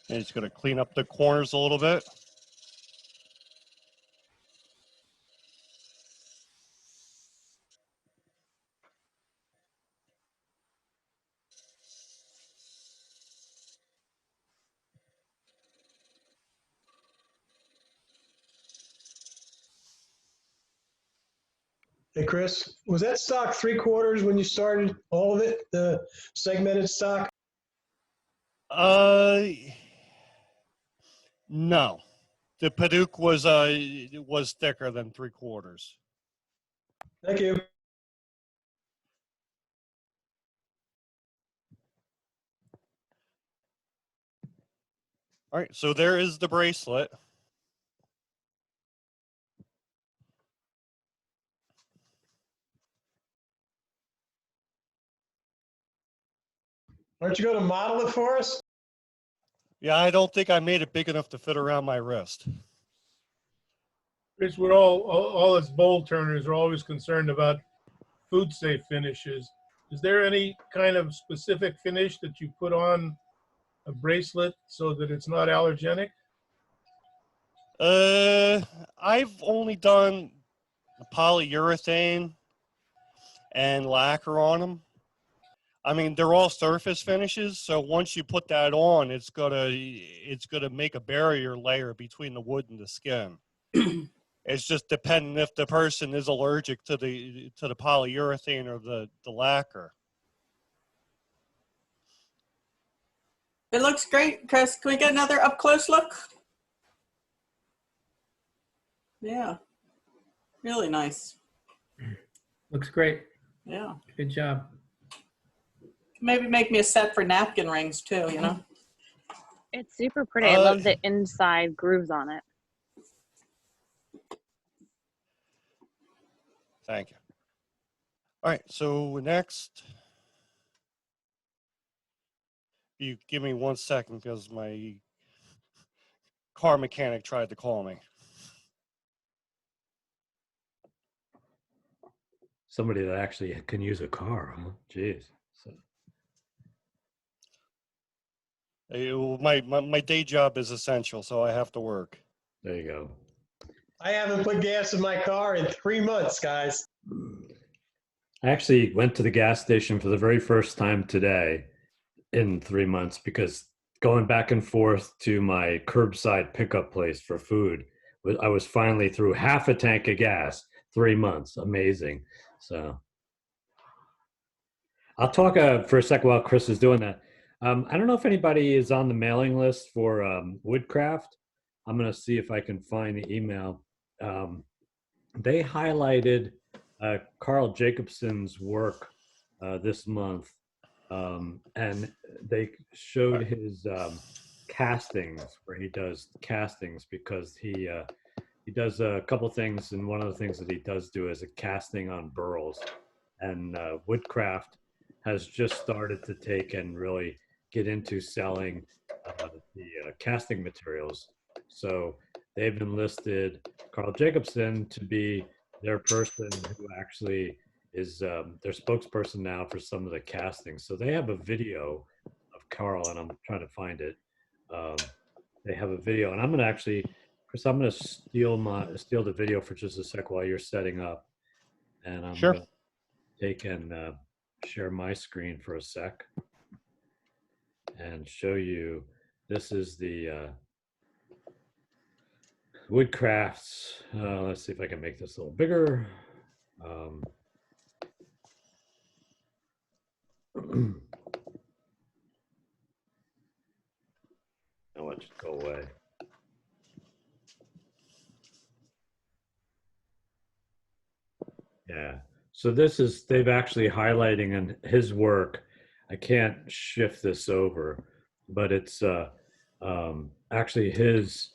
And it's going to clean up the corners a little bit. Hey, Chris, was that stock 3/4 when you started all of it, the segmented stock? No. The Paduke was thicker than 3/4. Thank you. All right, so there is the bracelet. Aren't you going to model it for us? Yeah, I don't think I made it big enough to fit around my wrist. Chris, we're all us bowl turners are always concerned about food safe finishes. Is there any kind of specific finish that you put on a bracelet so that it's not allergenic? I've only done polyurethane and lacquer on them. I mean, they're all surface finishes, so once you put that on, it's gonna make a barrier layer between the wood and the skin. It's just depending if the person is allergic to the polyurethane or the lacquer. It looks great, Chris. Can we get another up close look? Yeah, really nice. Looks great. Yeah. Good job. Maybe make me a set for napkin rings too, you know? It's super pretty. I love the inside grooves on it. Thank you. All right, so next, you give me 1 second because my car mechanic tried to call me. Somebody that actually can use a car, huh? Jeez. So. My day job is essential, so I have to work. There you go. I haven't put gas in my car in 3 months, guys. I actually went to the gas station for the very first time today in 3 months because going back and forth to my curbside pickup place for food, I was finally through half a tank of gas. 3 months. Amazing. So I'll talk for a second while Chris is doing that. I don't know if anybody is on the mailing list for Woodcraft. I'm going to see if I can find the email. They highlighted Carl Jacobson's work this month, and they showed his castings, where he does castings because he does a couple things, and one of the things that he does do is a casting on burls. And Woodcraft has just started to take and really get into selling the casting materials. So they've enlisted Carl Jacobson to be their person who actually is their spokesperson now for some of the castings. So they have a video of Carl, and I'm trying to find it. They have a video, and I'm going to actually, Chris, I'm going to steal the video for just a sec while you're setting up, and I'm Sure. going to take and share my screen for a sec and show you. This is the Woodcrafts. Let's see if I can make this a little bigger. I'll let it go away. Yeah. So this is, they've actually highlighting in his work. I can't shift this over, but it's actually his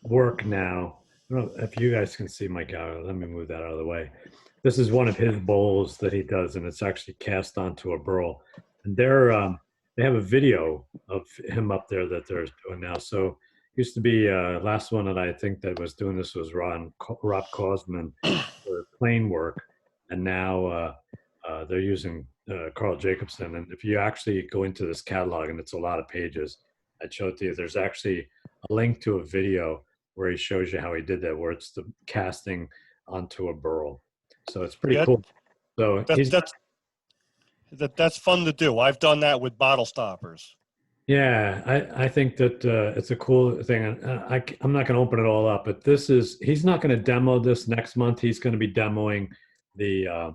work now. I don't know if you guys can see my guy. Let me move that out of the way. This is one of his bowls that he does, and it's actually cast onto a burl. And they have a video of him up there that they're doing now. So used to be last one that I think that was doing this was Rob Cosman for plane work, and now they're using Carl Jacobson. And if you actually go into this catalog, and it's a lot of pages, I'd show it to you. There's actually a link to a video where he shows you how he did that, where it's the casting onto a burl. So it's pretty cool. So that's fun to do. I've done that with bottle stoppers. Yeah, I think that it's a cool thing. I'm not going to open it all up, but he's not going to demo this next month. He's going to be demoing the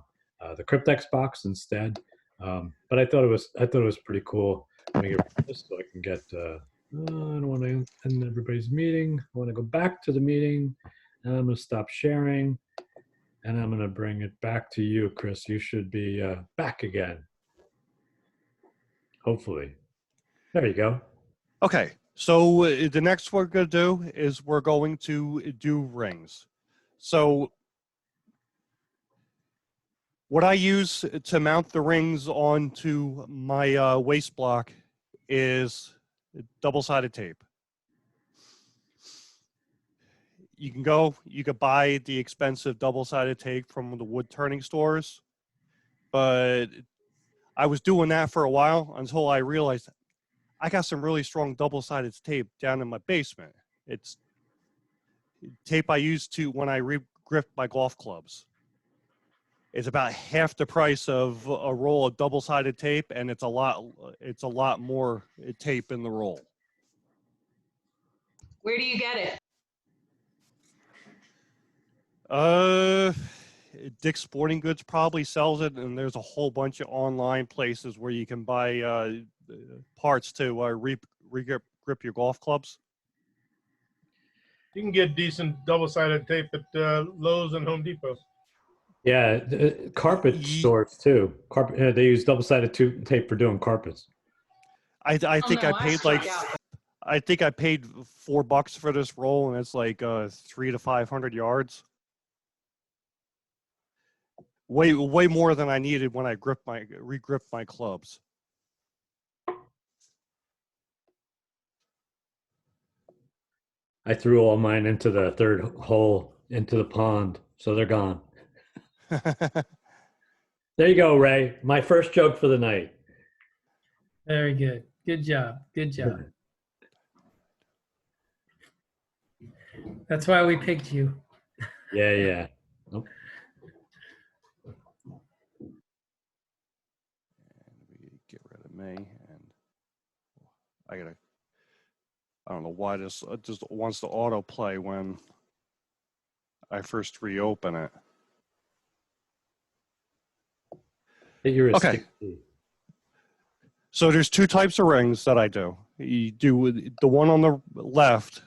Cryptex box instead. But I thought it was pretty cool. Let me get rid of this so I can get. I don't want to end everybody's meeting. I want to go back to the meeting, and I'm going to stop sharing, and I'm going to bring it back to you, Chris. You should be back again, hopefully. There you go. Okay, so the next we're going to do is we're going to do rings. So What I use to mount the rings onto my waist block is double-sided tape. You can buy the expensive double-sided tape from the wood turning stores, but I was doing that for a while until I realized I got some really strong double-sided tape down in my basement. It's tape I use to when I grip my golf clubs. It's about half the price of a roll of double-sided tape, and it's a lot more tape in the roll. Where do you get it? Dick's Sporting Goods probably sells it, and there's a whole bunch of online places where you can buy parts to grip your golf clubs. You can get decent double-sided tape at Lowe's and Home Depot. Yeah, carpet stores too. Carpet, they use double-sided tape for doing carpets. I think I paid I think I paid $4 for this roll, and it's like 300 to 500 yards. Way more than I needed when I re-gripped my clubs. I threw all mine into the third hole into the pond, so they're gone. There you go, Ray. My first joke for the night. Very good. Good job. Good job. That's why we picked you. Yeah, yeah. Nope. Get rid of me, and I don't know why this just wants to autoplay when I first reopen it. Okay. So there's two types of rings that I do. You do the one on the left.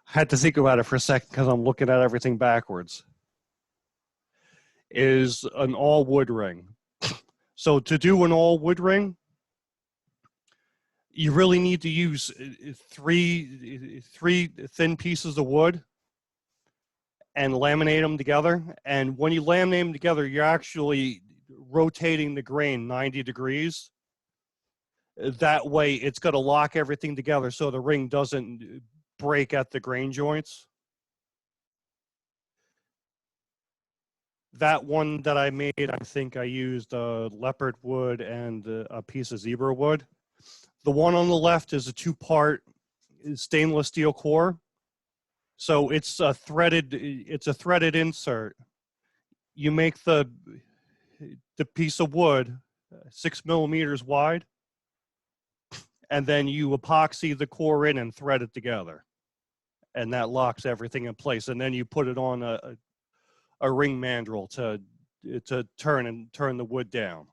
I had to think about it for a second because I'm looking at everything backwards. Is an all wood ring. So to do an all wood ring, you really need to use three thin pieces of wood and laminate them together. And when you laminate them together, you're actually rotating the grain 90 degrees. That way it's going to lock everything together so the ring doesn't break at the grain joints. That one that I made, I think I used leopard wood and a piece of zebra wood. The one on the left is a two-part stainless steel core. So it's a threaded insert. You make the piece of wood 6 millimeters wide, and then you epoxy the core in and thread it together. And that locks everything in place. And then you put it on a ring mandrel to turn the wood down.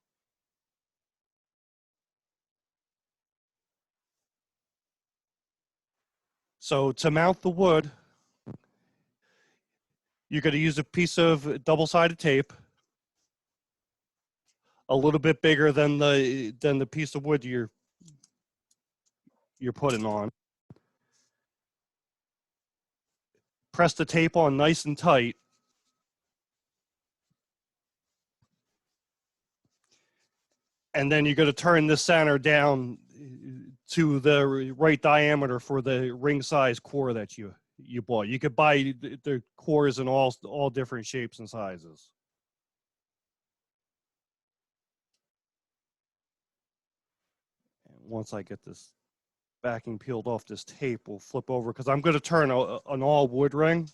So to mount the wood, you're going to use a piece of double-sided tape, a little bit bigger than the piece of wood you're putting on. Press the tape on nice and tight. And then you're going to turn the center down to the right diameter for the ring size core that you bought. You could buy the cores in all different shapes and sizes. And once I get this backing peeled off this tape, we'll flip over because I'm going to turn an all wood ring.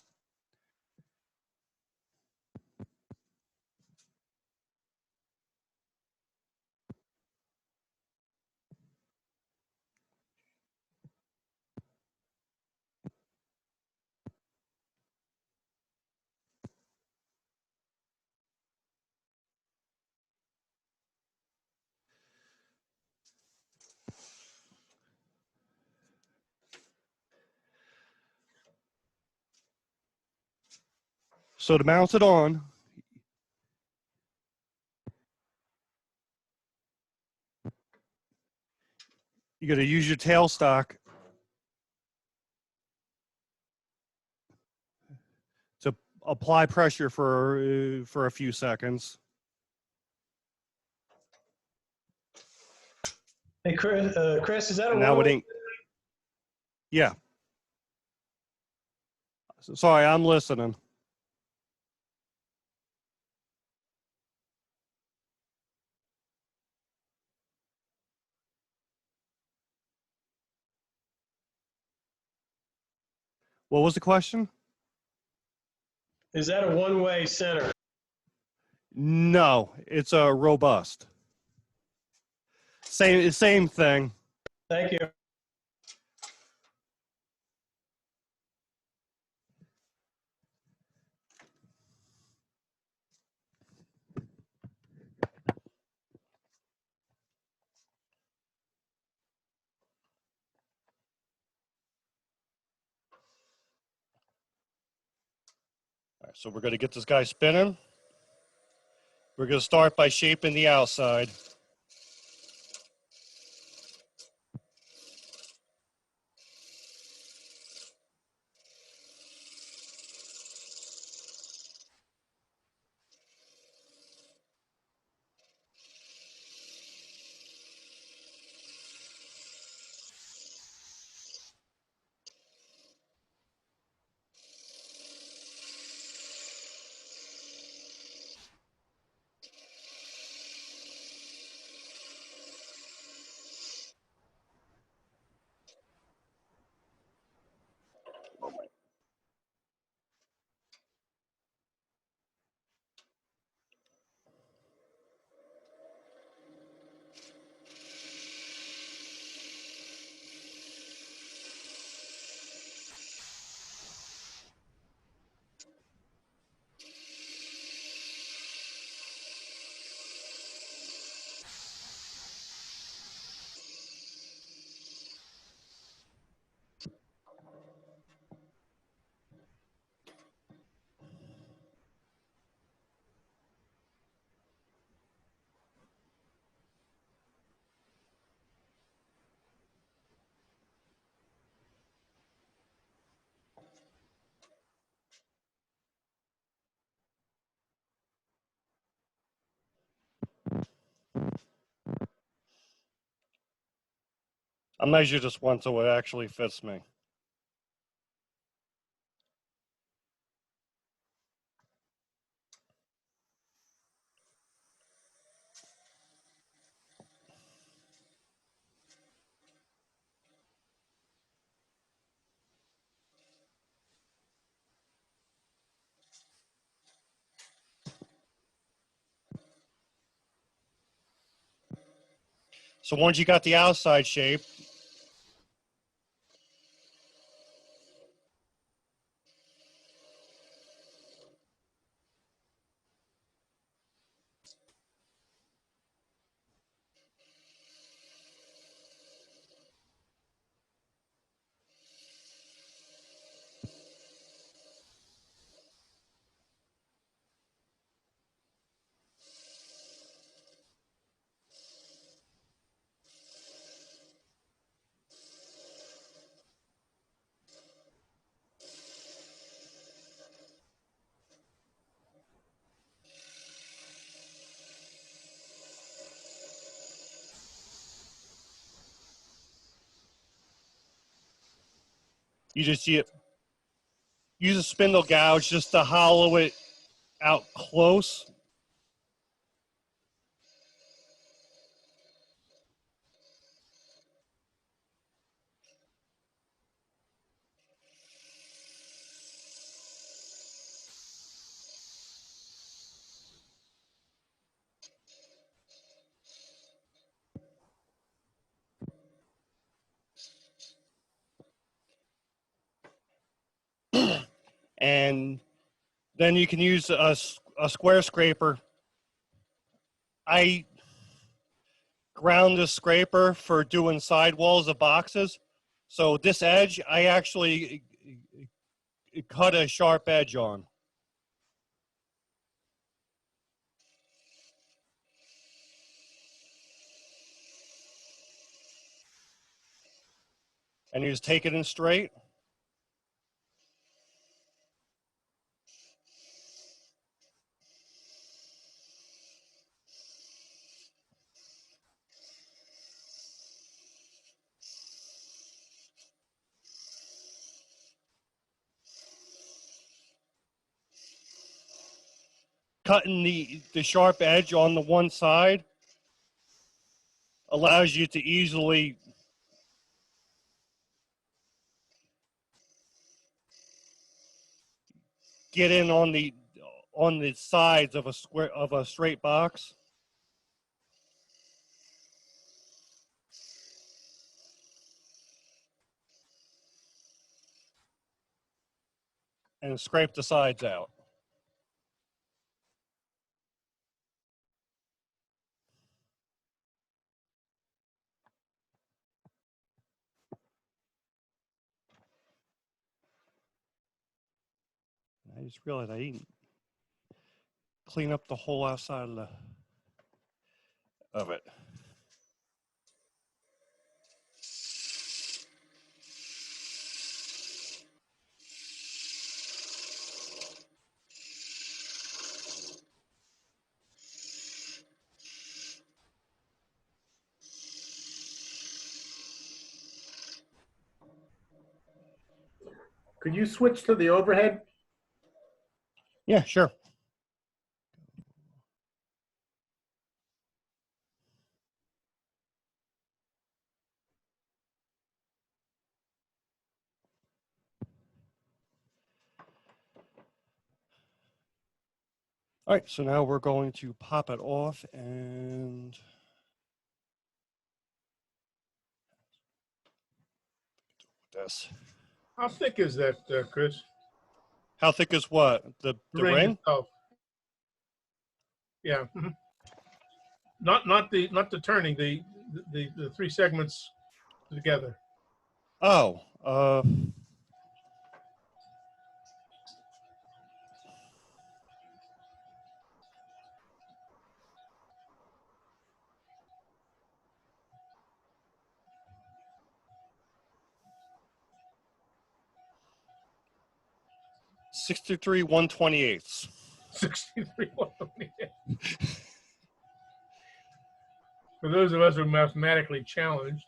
So to mount it on, you're going to use your tailstock to apply pressure for a few seconds. Hey, Chris, is that a And now it one-way? ain't. Yeah. Sorry, I'm listening. What was the question? Is that a one-way center? No, it's a robust. Same thing. Thank you. All right, so we're going to get this guy spinning. We're going to start by shaping the outside. I'll measure this one so it actually fits me. So once you got the outside shape, you just use a spindle gouge just to hollow it out close. And then you can use a square scraper. I ground this scraper for doing sidewalls of boxes. So this edge, I actually cut a sharp edge on. And you just take it in straight. cutting the sharp edge on the one side allows you to easily get in on the sides of a straight box. And scrape the sides out. I just realized I didn't clean up the whole outside of it. Could you switch to the overhead? Yeah, sure. All right, so now we're going to pop it off and this. How thick is that, Chris? How thick is what? The ring? itself. Yeah. Mhm. Not the turning, the three segments together. Oh, 63 1/28. 63 128. For those of us who are mathematically challenged,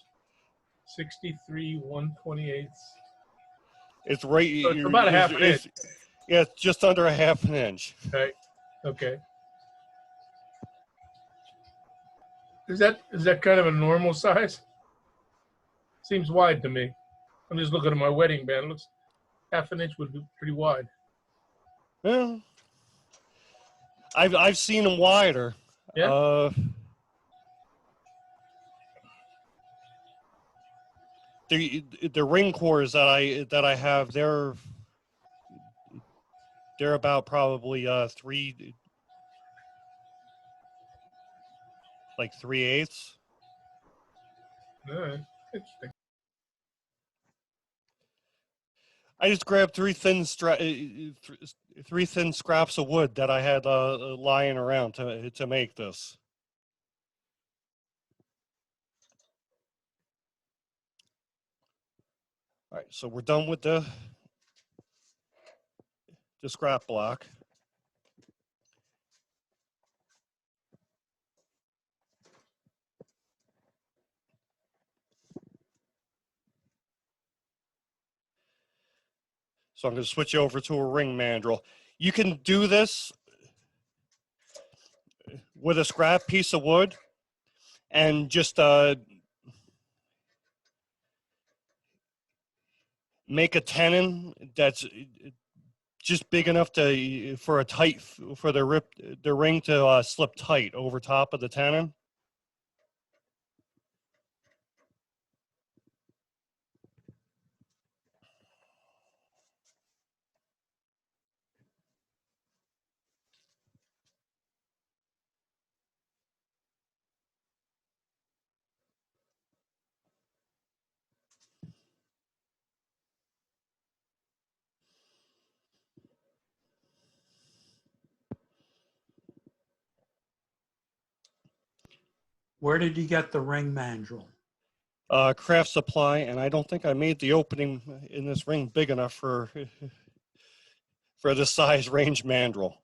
63 1/28. It's right. So it's about a half an inch. Yeah, it's just under a half an inch. Right. Okay. Is that kind of a normal size? Seems wide to me. I'm just looking at my wedding band. It looks half an inch would be pretty wide. Well, I've seen them wider. Yeah. The ring cores that I have, they're about probably 3 3/8. All right. Interesting. I just grabbed three thin scraps of wood that I had lying around to make this. All right, so we're done with the scrap block. So I'm going to switch over to a ring mandrel. You can do this with a scrap piece of wood and just make a tenon that's just big enough for the ring to slip tight over top of the tenon. Where did you get the ring mandrel? Craft Supply, and I don't think I made the opening in this ring big enough for this size range mandrel.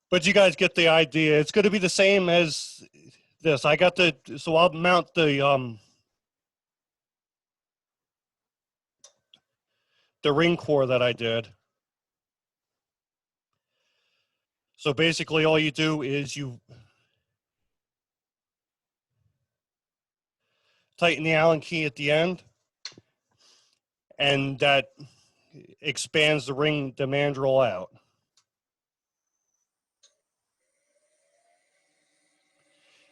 But you guys get the idea. It's going to be the same as this. So I'll mount the ring core that I did. So basically all you do is you tighten the Allen key at the end, and that expands the ring, the mandrel out.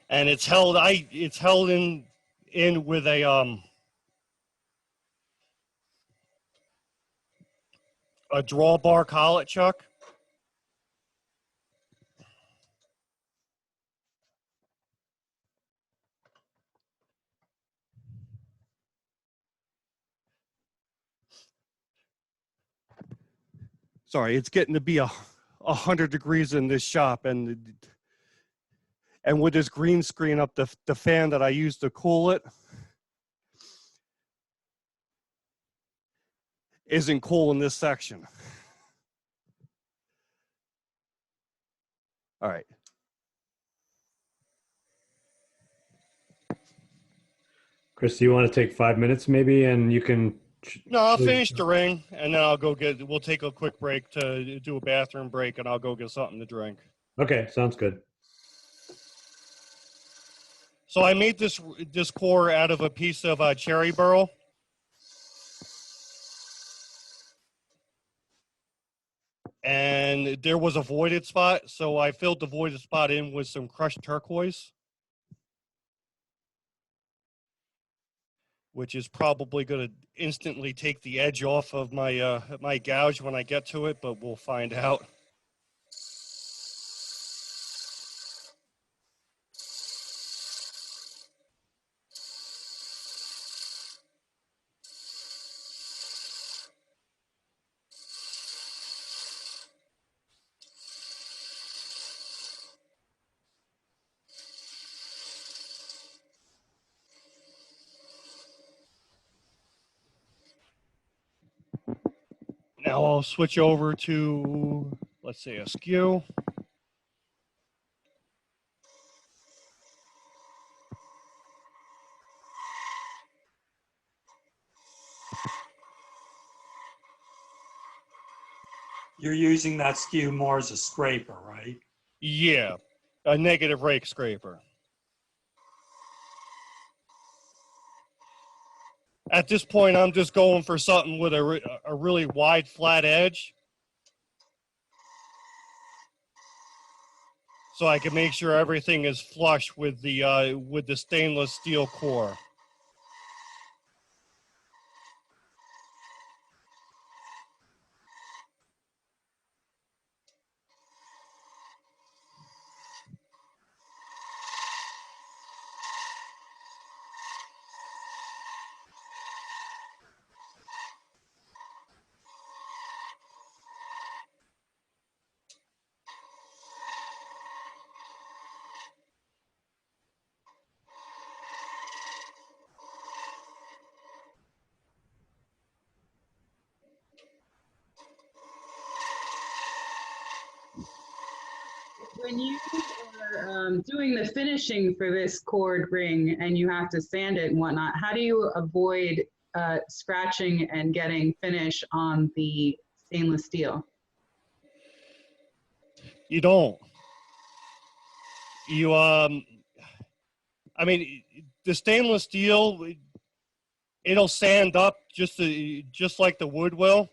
And it's held in with a drawbar collet chuck. Sorry, it's getting to be 100 degrees in this shop, and with this green screen up, the fan that I use to cool it isn't cool in this section. All right. Chris, do you want to take 5 minutes maybe, and you can? No, I'll finish the ring, and then I'll go we'll take a quick break to do a bathroom break, and I'll go get something to drink. Okay, sounds good. So I made this core out of a piece of cherry burl. And there was a voided spot, so I filled the voided spot in with some crushed turquoise, which is probably going to instantly take the edge off of my my gouge when I get to it, but we'll find out. Now I'll switch over to, let's say, a skew. You're using that skew more as a scraper, right? Yeah, a negative rake scraper. At this point, I'm just going for something with a really wide, flat edge, so I can make sure everything is flush with the stainless steel core. When you are doing the finishing for this cord ring and you have to sand it and whatnot, how do you avoid scratching and getting finish on the stainless steel? You don't. You I mean, the stainless steel, it'll sand up just like the wood will.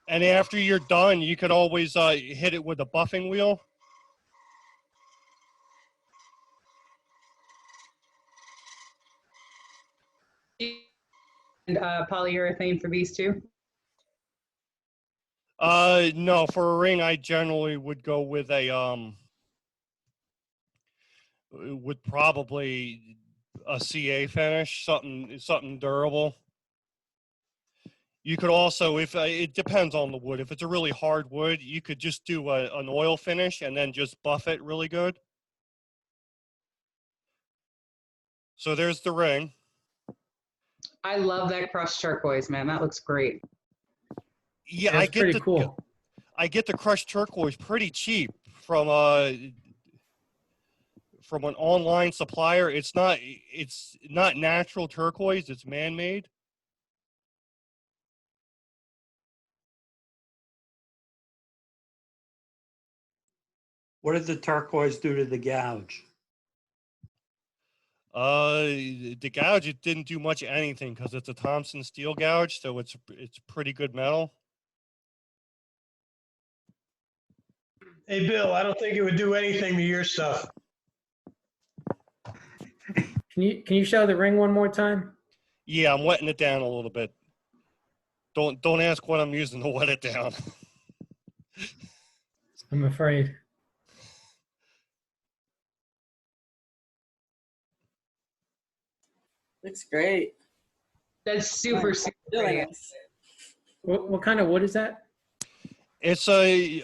And after you're done, you could always hit it with a buffing wheel. And polyurethane for these two? No, for a ring, I generally would go with with probably a CA finish, something durable. You could also, if it depends on the wood. If it's a really hard wood, you could just do an oil finish and then just buff it really good. So there's the ring. I love that crushed turquoise, man. That looks great. Yeah, That's pretty cool. I get the crushed turquoise pretty cheap from an online supplier. It's not natural turquoise. It's man-made. What did the turquoise do to the gouge? The gouge, it didn't do much of anything because it's a Thompson steel gouge, so it's pretty good metal. Hey, Bill, I don't think it would do anything to your stuff. Can you show the ring one more time? Yeah, I'm wetting it down a little bit. Don't ask what I'm using to wet it down. I'm afraid. Looks great. That's super, super Really great. nice. What kind of wood is that? It's a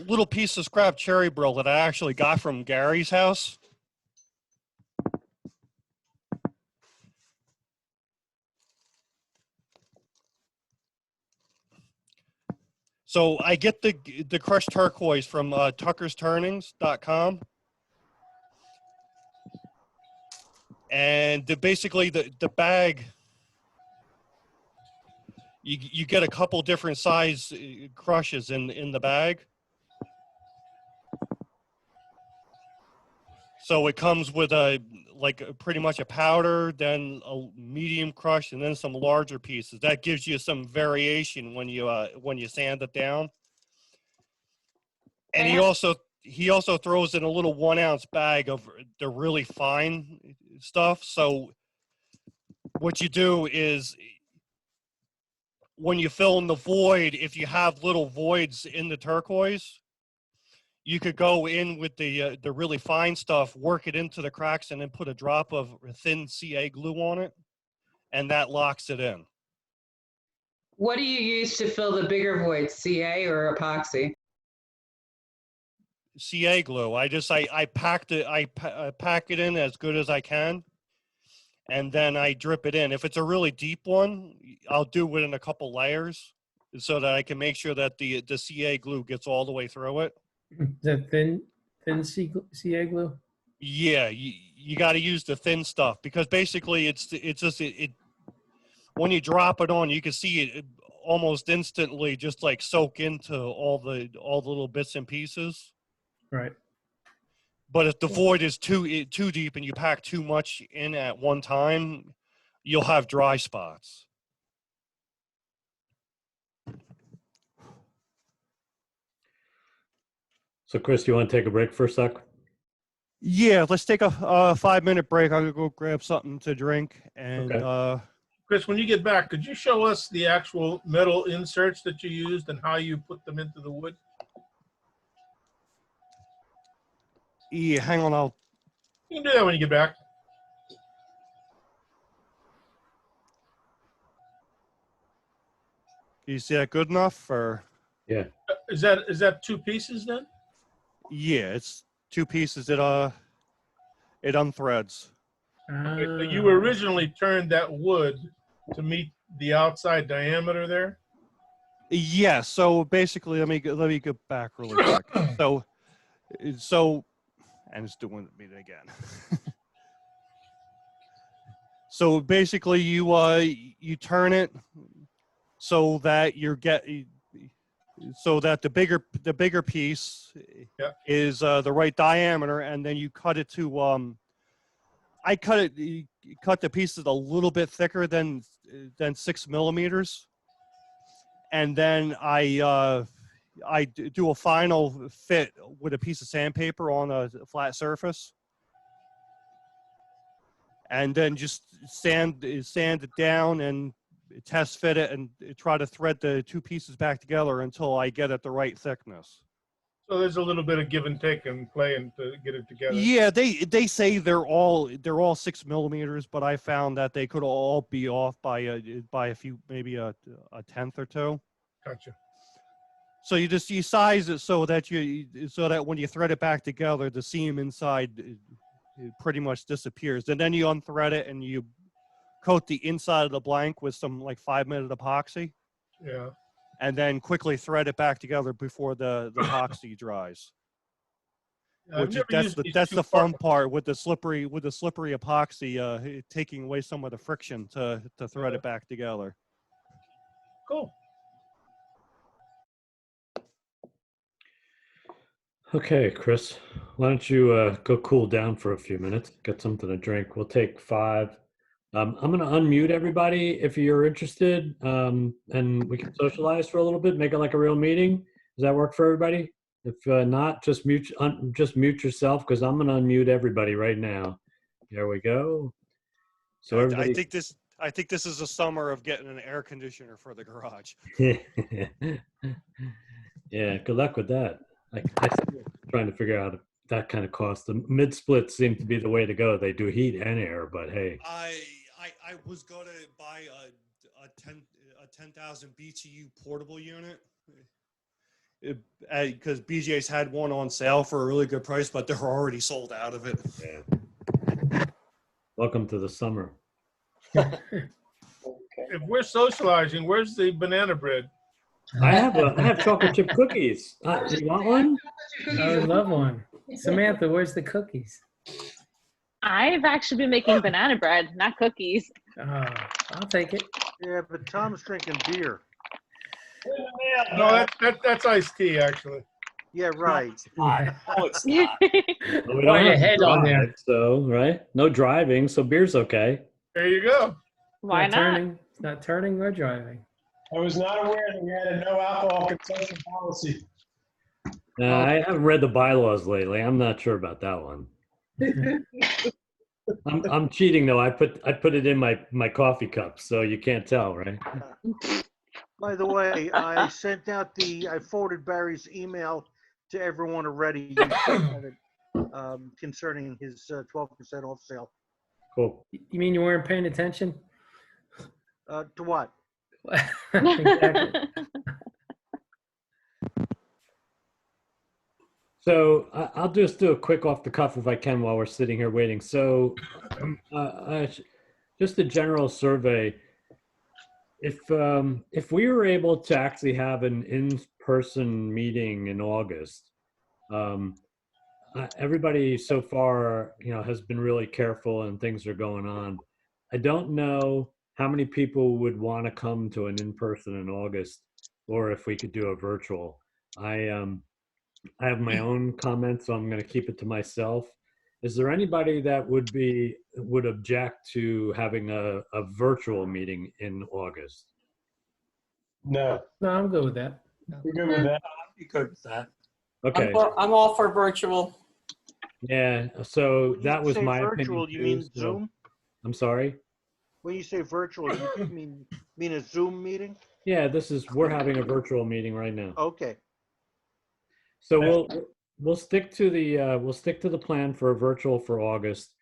little piece of scrap cherry brill that I actually got from Gary's house. So I get the crushed turquoise from tuckersturnings.com. And basically the bag, you get a couple different size crushes in the bag. So it comes with pretty much a powder, then a medium crush, and then some larger pieces. That gives you some variation when you sand it down. And he also throws in a little 1 ounce bag of the really fine stuff. So what you do is when you fill in the void, if you have little voids in the turquoise, you could go in with the really fine stuff, work it into the cracks, and then put a drop of thin CA glue on it, and that locks it in. What do you use to fill the bigger voids, CA or epoxy? CA glue. I pack it in as good as I can, and then I drip it in. If it's a really deep one, I'll do it in a couple layers so that I can make sure that the CA glue gets all the way through it. The thin CA glue? Yeah, you got to use the thin stuff because basically it's just when you drop it on, you can see it almost instantly just like soak into all the little bits and pieces. Right. But if the void is too deep and you pack too much in at one time, you'll have dry spots. So, Chris, you want to take a break for a sec? Yeah, let's take a 5-minute break. I'm gonna go grab something to drink. And Okay. Chris, when you get back, could you show us the actual metal inserts that you used and how you put them into the wood? Yeah, hang on. You can do that when you get back. You see that good enough? Or yeah, is that 2 pieces then? Yeah, it's 2 pieces. It unthreads. Okay, so you originally turned that wood to meet the outside diameter there? Yeah. So basically, let me go back really quick. So, and it's doing it again. So basically, you turn it so that the bigger piece is the right diameter, and then you cut it to I cut the pieces a little bit thicker than 6 millimeters, and then I do a final fit with a piece of sandpaper on a flat surface, and then just sand it down and test fit it and try to thread the 2 pieces back together until I get it the right thickness. So there's a little bit of give and take and playing to get it together. Yeah, they say they're all 6 millimeters, but I found that they could all be off by a few, maybe a tenth or two. Gotcha. So you size it so that when you thread it back together, the seam inside it pretty much disappears, and then you unthread it and you coat the inside of the blank with some like 5-minute epoxy. Yeah. And then quickly thread it back together before the epoxy dries. That's the fun part with the slippery epoxy, taking away some of the friction to thread it back together. Cool. Okay, Chris, why don't you go cool down for a few minutes, get something to drink. We'll take 5. I'm going to unmute everybody if you're interested, and we can socialize for a little bit, make it like a real meeting. Does that work for everybody? If not, just mute yourself because I'm going to unmute everybody right now. There we go. So I everybody. think this is a summer of getting an air conditioner for the garage. Yeah, good luck with that. I still trying to figure out if that kind of cost. The mid splits seem to be the way to go. They do heat and air, but hey. I was going to buy a 10,000 BTU portable unit because BJ's had one on sale for a really good price, but they're already sold out of it. Yeah. Welcome to the summer. If we're socializing, where's the banana bread? I have chocolate chip cookies. You want one? I would love one. Samantha, where's the cookies? I've actually been making banana bread, not cookies. I'll take it. Yeah, but Tom's drinking beer. No, that's iced tea, actually. Yeah, right. Yeah. Oh, it's not. Well, we Why don't your have to head on drive, there? so right? No driving, so beer's okay. There you go. Why not? Turning. It's not turning or driving. I was not aware that we had a no alcohol consumption policy. I haven't read the bylaws lately. I'm not sure about that one. I'm cheating though. I put it in my coffee cup, so you can't tell, right? By the way, I forwarded Barry's email to everyone already. You should have it, concerning his 12% off sale. Cool. You mean you weren't paying attention? To what? Exactly. So I'll just do a quick off the cuff if I can while we're sitting here waiting. So just a general survey. If we were able to actually have an in-person meeting in August, everybody so far, has been really careful and things are going on. I don't know how many people would want to come to an in-person in August, or if we could do a virtual. I have my own comments, so I'm going to keep it to myself. Is there anybody that would object to having a virtual meeting in August? No, No, I'm good with that. we're good with that. I'd be good with that. Okay. I'm all for virtual. Yeah. So When you that was say my virtual, opinion. you mean too, so- Zoom? I'm sorry. When you say virtual, you mean a Zoom meeting? Yeah, we're having a virtual meeting right now. Okay. So we'll stick to the plan for a virtual for August.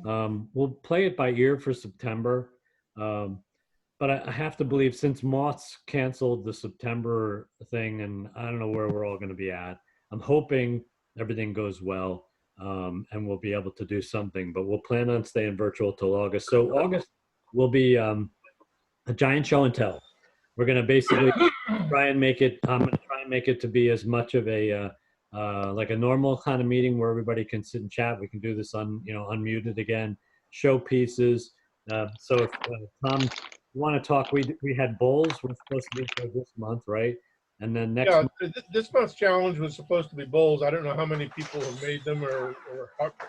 We'll play it by ear for September. But I have to believe since Mott's canceled the September thing, and I don't know where we're all going to be at. I'm hoping everything goes well, and we'll be able to do something. But we'll plan on staying virtual till August. So August will be a giant show and tell. We're going to basically try and make it. I'm going to try and make it to be as much of a like a normal kind of meeting where everybody can sit and chat. We can do this unmuted again. Show pieces. So if Tom, you want to talk? We had bowls. We're supposed to be for this month, right? And then next. Yeah, month, this month's challenge was supposed to be bowls. I don't know how many people have made them or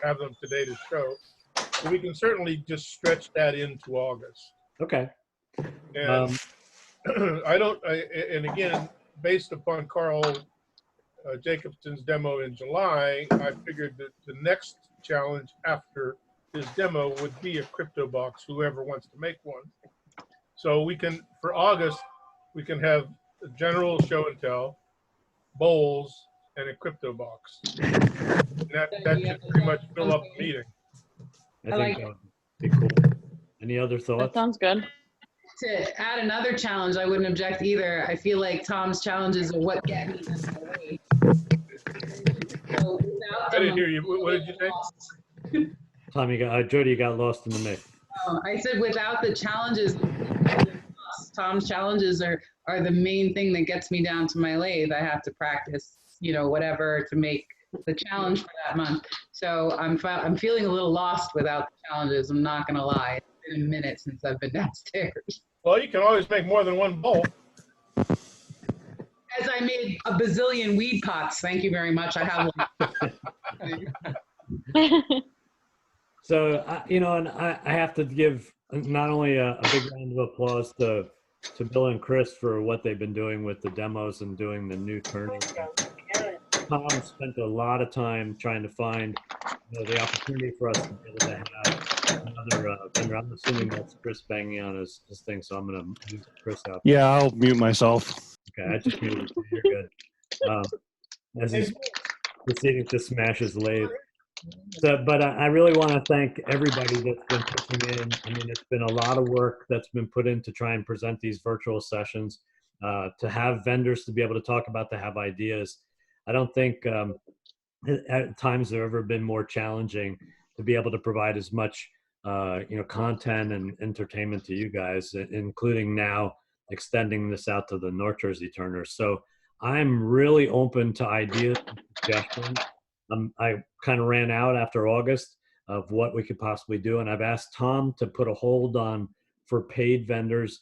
have them today to show. But we can certainly just stretch that into August. Okay. And and again, based upon Carl Jacobson's demo in July, I figured that the next challenge after his demo would be a crypto box, whoever wants to make one. So we can, for August, we can have a general show and tell, bowls, and a crypto box. And that should pretty much fill up the meeting. I think that would be cool. Any other That thoughts? sounds good. To add another challenge, I wouldn't object either. I feel like Tom's challenges are what get me this way. So without I didn't them, hear you. What did you say? Tom, Jody, you got lost in the mix. I said without the challenges, Tom's challenges are the main thing that gets me down to my lathe. I have to practice, whatever to make the challenge for that month. So I'm feeling a little lost without the challenges. I'm not gonna lie. It's been a minute since I've been downstairs. Well, you can always make more than one bowl. As I I made a bazillion weed pots. Thank you very much. I have one. So, and I have to give not only a big round of applause to Bill and Chris for what they've been doing with the demos and doing the new turning. Tom spent a lot of time trying to find the opportunity for us to be able to have another vendor. I'm assuming that's Chris banging on his thing, so I'm going to mute Chris out. Yeah, I'll mute myself. Okay, I just muted you. You're good. As he's proceeding to smash his lathe. So, but I really want to thank everybody that's been pitching in. I mean, it's been a lot of work that's been put in to try and present these virtual sessions, to have vendors to be able to talk about, to have ideas. I don't think at times there have ever been more challenging to be able to provide as much, content and entertainment to you guys, including now extending this out to the North Jersey Turners. So I'm really open to ideas and suggestions. I kind of ran out after August of what we could possibly do. And I've asked Tom to put a hold on for paid vendors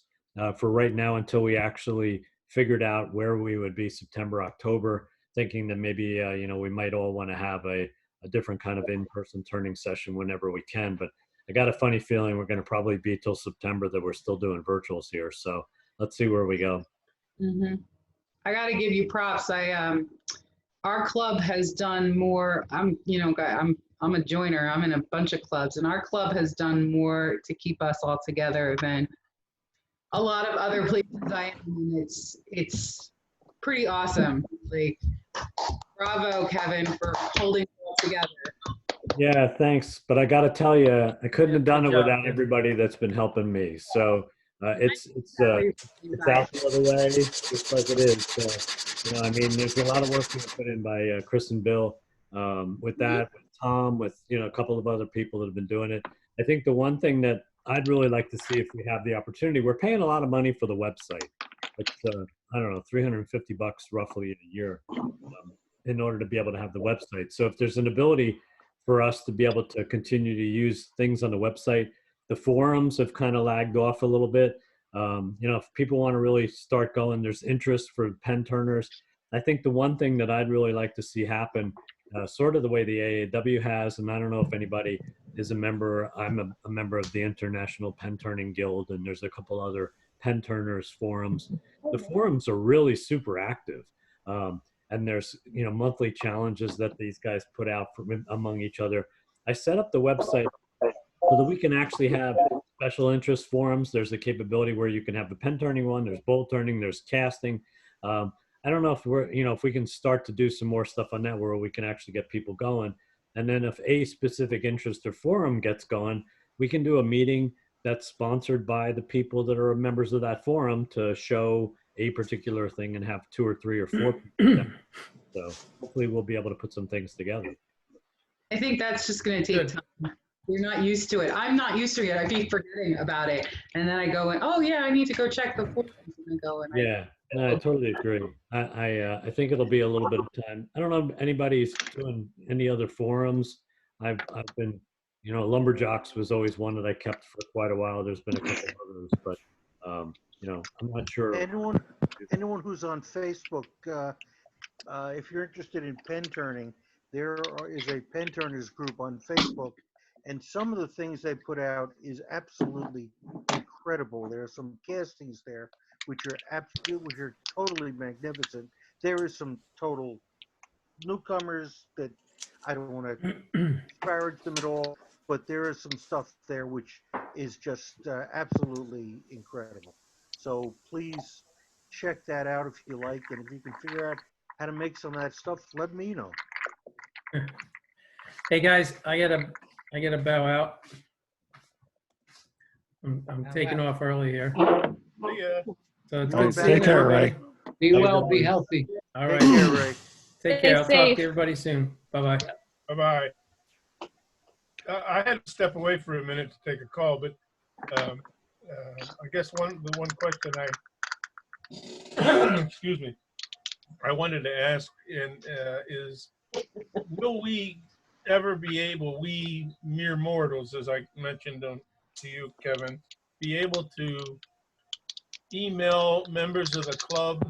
for right now until we actually figured out where we would be September, October, thinking that maybe, we might all want to have a different kind of in-person turning session whenever we can. But I got a funny feeling we're going to probably be till September that we're still doing virtuals here. So let's see where we go. Mm-hmm. I got to give you props. Our club has done more. I'm a joiner. I'm in a bunch of clubs, and our club has done more to keep us all together than a lot of other places I am. And it's pretty awesome. Like, bravo, Kevin, for holding it all together. Yeah, thanks. But I got to tell you, I couldn't have done it without everybody that's been helping me. So it's out the other way, just like it is. So, there's a lot of work being put in by Chris and Bill with that, with Tom, with, a couple of other people that have been doing it. I think the one thing that I'd really like to see if we have the opportunity, we're paying a lot of money for the website. It's, I don't know, $350 roughly a year in order to be able to have the website. So if there's an ability for us to be able to continue to use things on the website, the forums have kind of lagged off a little bit. If people want to really start going, there's interest for pen turners. I think the one thing that I'd really like to see happen, sort of the way the AAW has, and I don't know if anybody is a member, I'm a member of the International Pen Turning Guild, and there's a couple other pen turners forums. The forums are really super active. And there's, monthly challenges that these guys put out among each other. I set up the website so that we can actually have special interest forums. There's a capability where you can have the pen turning one, there's bolt turning, there's casting. I don't know if if we can start to do some more stuff on that where we can actually get people going. And then if a specific interest or forum gets going, we can do a meeting that's sponsored by the people that are members of that forum to show a particular thing and have 2 or 3 or 4 people. So hopefully we'll be able to put some things together. I think that's just going to take time. You're not used to it. I'm not used to it yet. I keep forgetting about it. And then I go, oh yeah, I need to go check the forums. And I go and yeah, no, I totally agree. I think it'll be a little bit of time. I don't know if anybody's doing any other forums. I've been, Lumberjocks was always one that I kept for quite a while. There's been a couple others, but I'm not sure. Anyone who's on Facebook, if you're interested in pen turning, there is a pen turners group on Facebook, and some of the things they put out is absolutely incredible. There are some castings there which are totally magnificent. There is some total newcomers that I don't want to disparage them at all, but there is some stuff there which is just absolutely incredible. So please check that out if you like, and if you can figure out how to make some of that stuff, let me know. Hey guys, I gotta bow out. I'm taking off early here. Yeah. So it's All right, good seeing take care, everybody. Ray. Be well, be healthy. All right. Take care, Ray. Take Stay care. I'll talk safe. to everybody soon. Bye-bye. Bye-bye. I had to step away for a minute to take a call, but I guess the one question excuse me, I wanted to ask is, will we ever be able, we mere mortals, as I mentioned to you, Kevin, be able to email members of the club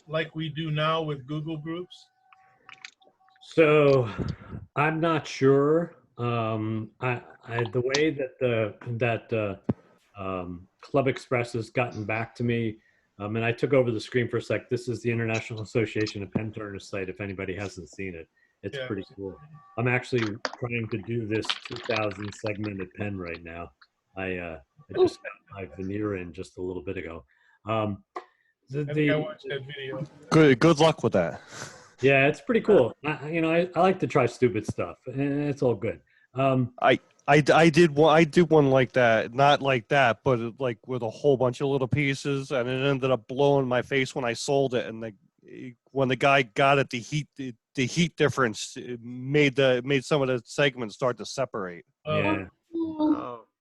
like we do now with Google Groups? So I'm not sure. The way that Club Express has gotten back to me, and I took over the screen for a sec. This is the International Association of Pen Turners site. If anybody hasn't seen it, it's Yeah. pretty cool. I'm actually trying to do this 2000 segmented pen right now. I just got my veneer in just a little bit ago. I think I watched that video. Good luck with that. Yeah, it's pretty cool. I like to try stupid stuff, and it's all good. I did one like that, not like that, but like with a whole bunch of little pieces, and it ended up blowing my face when I sold it. And when the guy got it, the heat difference made some of the segments start to separate. Yeah.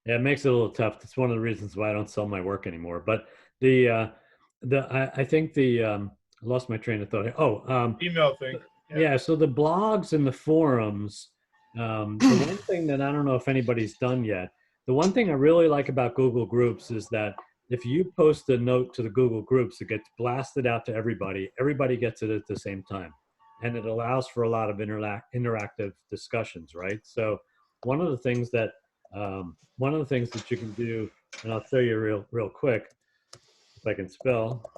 Yeah, it makes it a little tough. That's one of the reasons why I don't sell my work anymore. But I think I lost my train of thought. Email thing. Yeah. So the blogs and the forums. The one thing that I don't know if anybody's done yet, the one thing I really like about Google Groups is that if you post a note to the Google Groups, it gets blasted out to everybody. Everybody gets it at the same time, and it allows for a lot of interactive discussions, right? So one of the things that you can do, and I'll show you real quick if I can spell.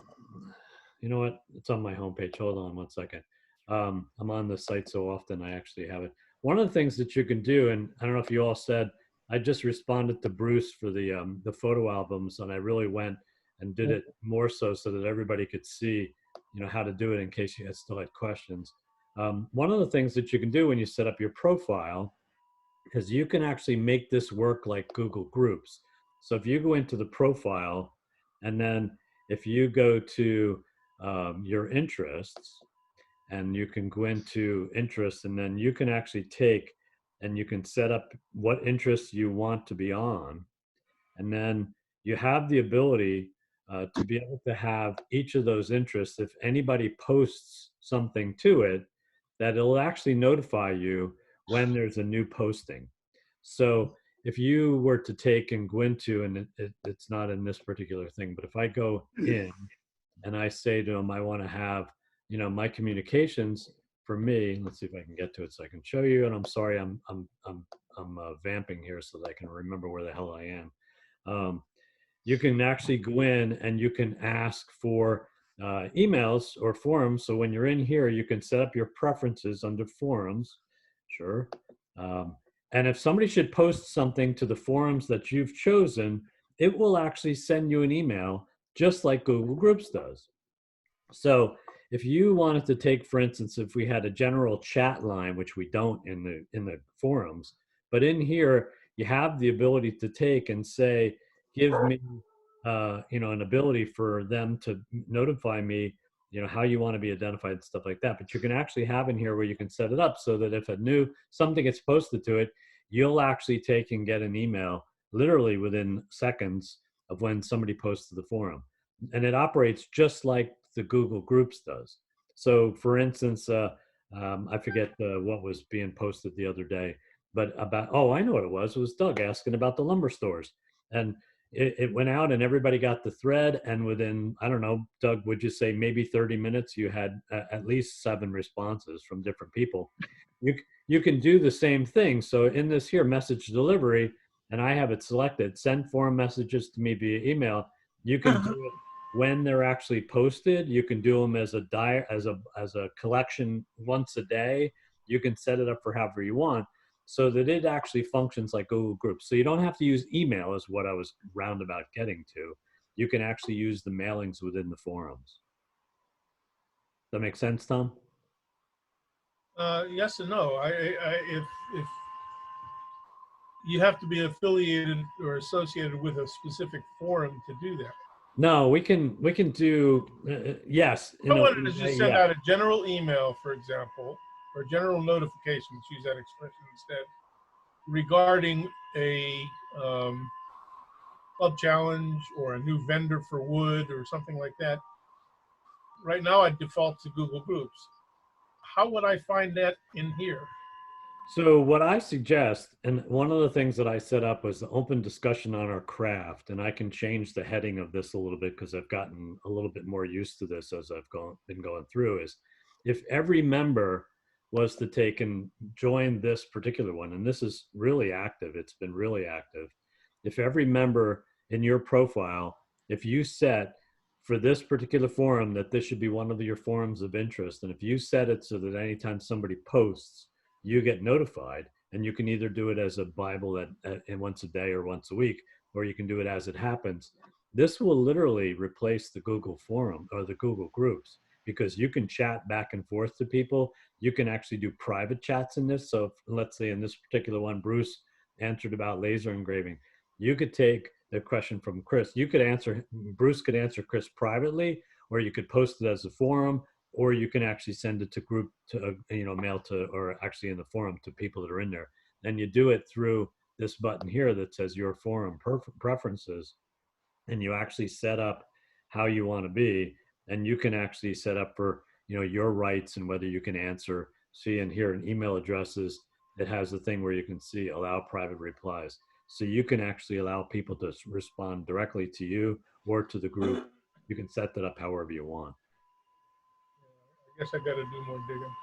You know what? It's on my homepage. Hold on one second. I'm on the site so often I actually have it. One of the things that you can do, and I don't know if you all said, I just responded to Bruce for the photo albums, and I really went and did it more so that everybody could see, how to do it in case you guys still had questions. One of the things that you can do when you set up your profile is you can actually make this work like Google Groups. So if you go into the profile, and then if you go to your interests, and you can go into interests, and then you can actually take and you can set up what interests you want to be on. And then you have the ability to be able to have each of those interests, if anybody posts something to it, that it'll actually notify you when there's a new posting. So if you were to take and go into, and it's not in this particular thing, but if I go in and I say to them, I want to have, my communications for me. Let's see if I can get to it so I can show you. And I'm sorry, I'm vamping here so that I can remember where the hell I am. You can actually go in and you can ask for emails or forums. So when you're in here, you can set up your preferences under forums. Sure. And if somebody should post something to the forums that you've chosen, it will actually send you an email just like Google Groups does. So if you wanted to take, for instance, if we had a general chat line, which we don't in the forums, but in here you have the ability to take and say, give me, an ability for them to notify me, how you want to be identified and stuff like that. But you can actually have in here where you can set it up so that if something gets posted to it, you'll actually take and get an email literally within seconds of when somebody posts to the forum. And it operates just like the Google Groups does. So for instance, I forget what was being posted the other day, but I know what it was Doug asking about the lumber stores. And it went out and everybody got the thread, and within, I don't know, Doug, would you say maybe 30 minutes, you had at least 7 responses from different people. You can do the same thing. So in this here message delivery, and I have it selected, send forum messages to me via email. You can do it when they're actually posted. You can do them as a collection once a day. You can set it up for however you want, so that it actually functions like Google Groups. So you don't have to use email, is what I was roundabout getting to. You can actually use the mailings within the forums. Does that make sense, Tom? Yes and no. If you have to be affiliated or associated with a specific forum to do that. No, we can do yes. I wanted to just send out a general email, for example, or general notification, let's use that expression instead, regarding a club challenge or a new vendor for wood or something like that. Right now I default to Google Groups. How would I find that in here? So what I suggest, and one of the things that I set up was the open discussion on our craft, and I can change the heading of this a little bit because I've gotten a little bit more used to this as been going through, is if every member was to take and join this particular one, and this is really active, it's been really active. If every member in your profile, if you set for this particular forum that this should be one of your forums of interest, and if you set it so that anytime somebody posts, you get notified, and you can either do it as a Bible that once a day or once a week, or you can do it as it happens. This will literally replace the Google forum or the Google groups, because you can chat back and forth to people. You can actually do private chats in this. So if, let's say in this particular one, Bruce answered about laser engraving. You could take the question from Chris. You could answer, Bruce could answer Chris privately, or you could post it as a forum, or you can actually send it to group to mail to, or actually in the forum to people that are in there. And you do it through this button here that says your forum preferences, and you actually set up how you want to be, and you can actually set up for your rights and whether you can answer. See, and here in email addresses, it has the thing where you can see allow private replies, so you can actually allow people to respond directly to you or to the group. You can set that up however you want. I guess I got to do more digging.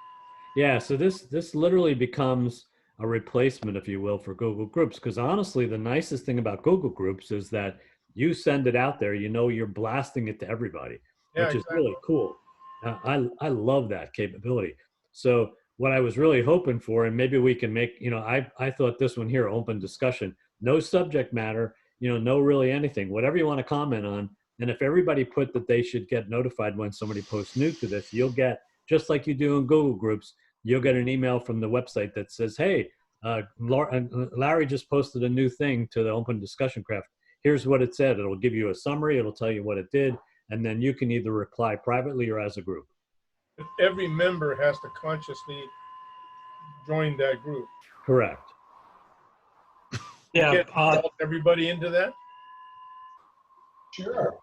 Yeah, so this literally becomes a replacement, if you will, for Google Groups. Because honestly, the nicest thing about Google Groups is that you send it out there, you're blasting it to everybody, Yeah, which is exactly. really cool. I love that capability. So what I was really hoping for, and maybe we can make, I thought this one here, open discussion, no subject matter, no really anything, whatever you want to comment on. And if everybody put that they should get notified when somebody posts new to this, you'll get, just like you do in Google Groups, you'll get an email from the website that says, hey, Larry just posted a new thing to the open discussion craft. Here's what it said. It'll give you a summary. It'll tell you what it did. And then you can either reply privately or as a group. Every member has to consciously join that group. Correct. Yeah. You can't vault everybody into that? Sure.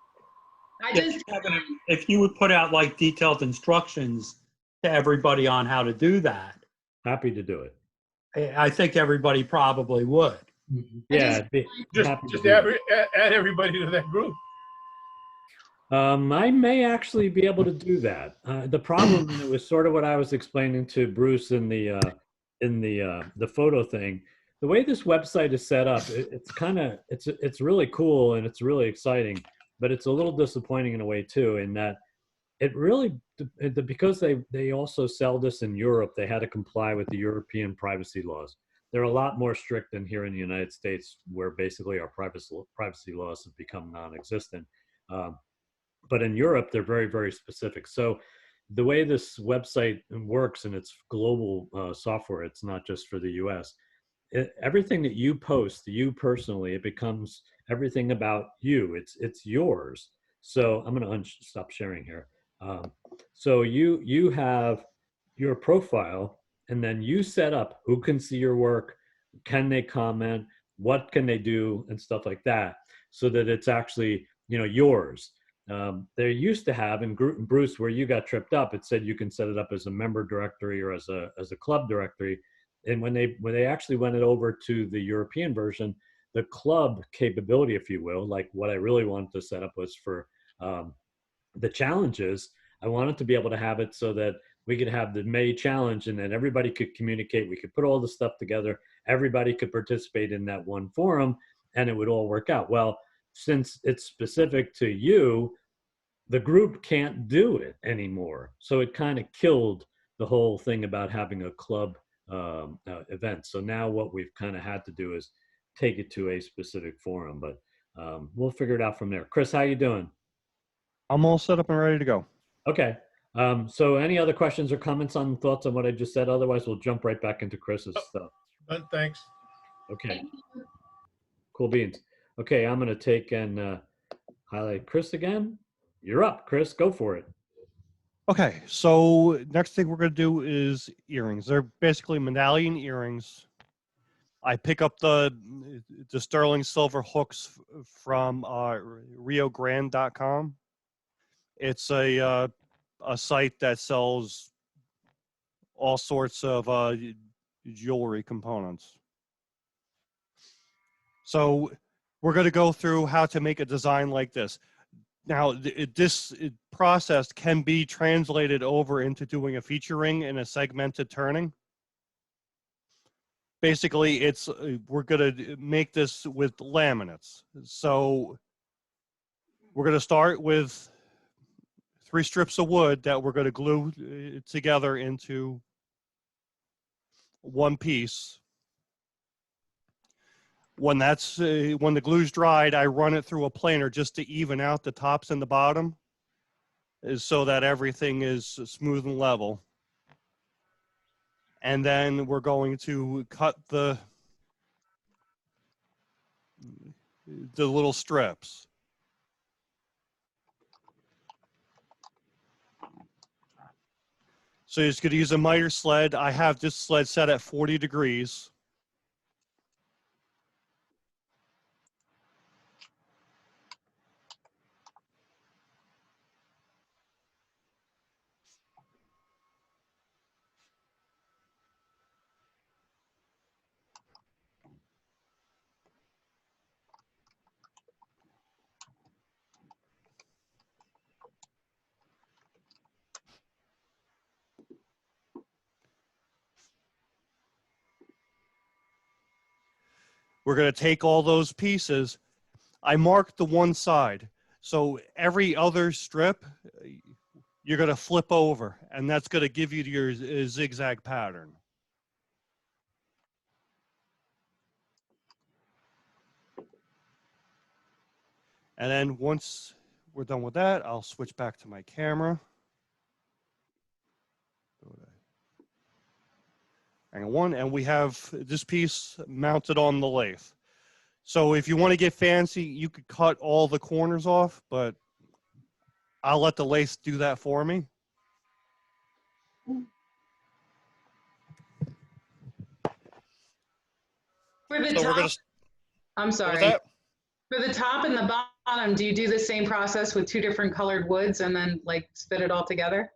Kevin, if you would put out like detailed instructions to everybody on how to do that. Happy to do it. I think everybody probably would. Yeah. Just add everybody to that group. I may actually be able to do that. The problem, and it was sort of what I was explaining to Bruce in the photo thing. The way this website is set up, it's really cool and it's really exciting, but it's a little disappointing in a way too, in that it really, because they also sell this in Europe, they had to comply with the European privacy laws. They're a lot more strict than here in the United States, where basically our privacy laws have become non-existent. But in Europe, they're very, very specific. So the way this website works, and it's global software, it's not just for the US, everything that you post, you personally, it becomes everything about you. It's yours. So I'm going to stop sharing here. So you have your profile, and then you set up who can see your work, can they comment, what can they do, and stuff like that, so that it's actually yours. They used to have in Bruce, where you got tripped up, it said you can set it up as a member directory or as a club directory. And when they actually went it over to the European version, the club capability, if you will, like what I really wanted to set up was for the challenges. I wanted to be able to have it so that we could have the May challenge, and then everybody could communicate. We could put all the stuff together. Everybody could participate in that one forum, and it would all work out. Well, since it's specific to you, the group can't do it anymore. So it kind of killed the whole thing about having a club event. So now what we've kind of had to do is take it to a specific forum, but we'll figure it out from there. Chris, how you doing? I'm all set up and ready to go. Okay. So any other questions or comments on thoughts on what I just said? Otherwise, we'll jump right back into Chris's stuff. Thanks. Okay. Cool beans. Okay, I'm going to take and highlight Chris again. You're up, Chris. Go for it. Okay, so next thing we're going to do is earrings. They're basically medallion earrings. I pick up the sterling silver hooks from riogrande.com. It's a site that sells all sorts of jewelry components. So we're going to go through how to make a design like this. Now, this process can be translated over into doing a feature ring and a segmented turning. Basically, we're going to make this with laminates. So we're going to start with 3 strips of wood that we're going to glue together into one piece. When the glue's dried, I run it through a planer just to even out the tops and the bottom, so that everything is smooth and level. And then we're going to cut the little strips. So you're just going to use a miter sled. I have this sled set at 40 degrees. We're going to take all those pieces. I marked the one side. So every other strip, you're going to flip over, and that's going to give you your zigzag pattern. And then once we're done with that, I'll switch back to my camera. And we have this piece mounted on the lathe. So if you want to get fancy, you could cut all the corners off, but I'll let the lathe do that for me. For the So we're top, gonna, I'm sorry. that? For the top and the bottom, do you do the same process with 2 different colored woods and then like spit it all together?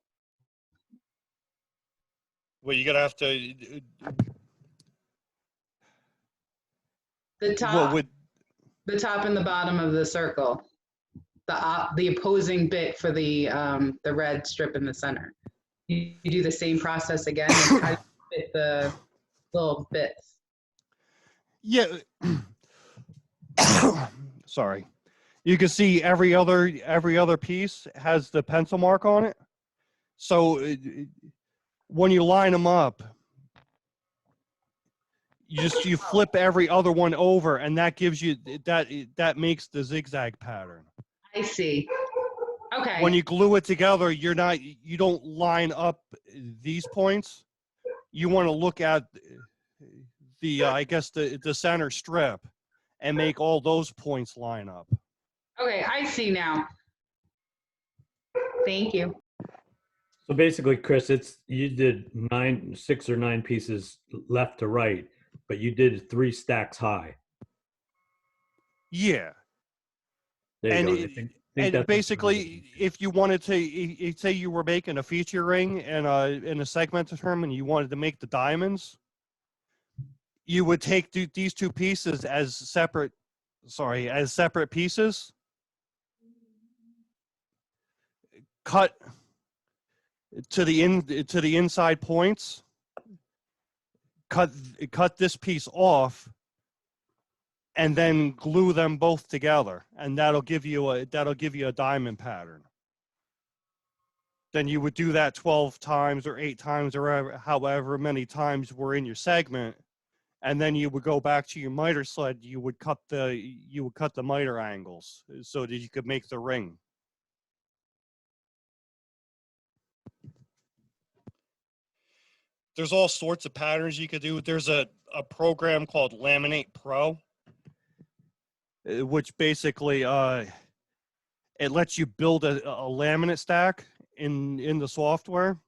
Well, you're gonna have to. The top, the top and the bottom of the circle, the opposing bit for the red strip in the center. You do the same process again and try to fit the little bits. Yeah. Sorry. You can see every other piece has the pencil mark on it. So when you line them up, you flip every other one over, and that gives you that makes the zigzag pattern. I see. Okay. When you glue it together, you don't line up these points. You want to look at the I guess the center strip and make all those points line up. Okay, I see now. Thank you. So basically, Chris, you did 6 or 9 pieces left to right, but you did 3 stacks high. Yeah. There you go. And basically, if you wanted to, say you were making a feature ring and a segmented term, and you wanted to make the diamonds, you would take these 2 pieces as separate pieces, cut to the inside points, cut this piece off, and then glue them both together, and that'll give you a diamond pattern. Then you would do that 12 times or 8 times or however many times were in your segment, and then you would go back to your miter sled. You would cut the miter angles so that you could make the ring. There's all sorts of patterns you could do. There's a program called Laminate Pro, which basically it lets you build a laminate stack in the software,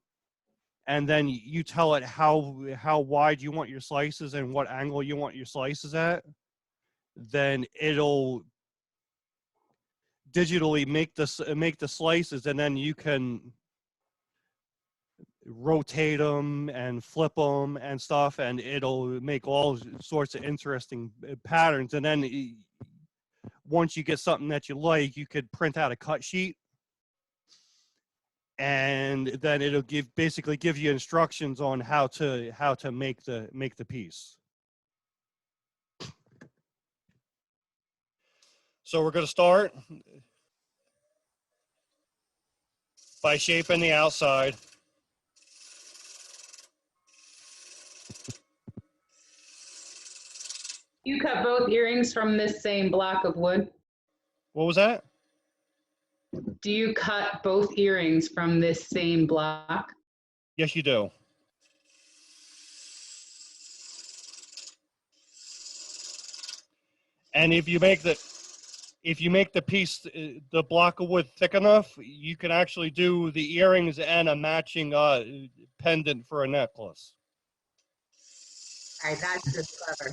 and then you tell it how wide you want your slices and what angle you want your slices at. Then it'll digitally make the slices, and then you can rotate them and flip them and stuff, and it'll make all sorts of interesting patterns. And then once you get something that you like, you could print out a cut sheet, and then it'll basically give you instructions on how to make the piece. So we're going to start by shaping the outside. You cut both earrings from this same block of wood? What was that? Do you cut both earrings from this same block? Yes, you do. And if you make the piece, the block of wood thick enough, you can actually do the earrings and a matching pendant for a necklace. All right, that's just clever.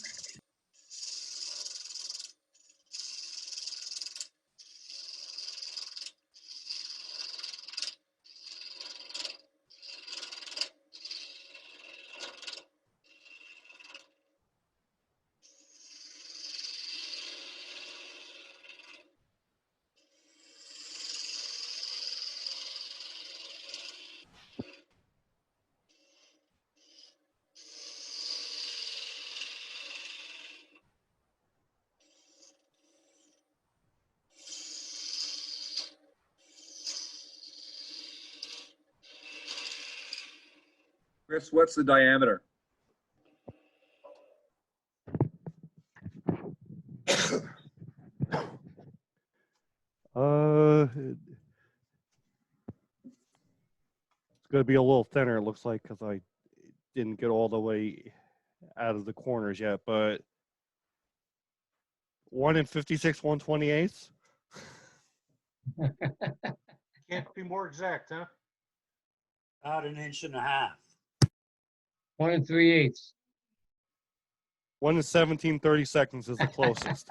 Chris, what's the diameter? It's going to be a little thinner, it looks like, because I didn't get all the way out of the corners yet, but 1 56 1/28. Can't be more exact, huh? About 1.5 inches. 1 3/8. 1 17/32 is the closest.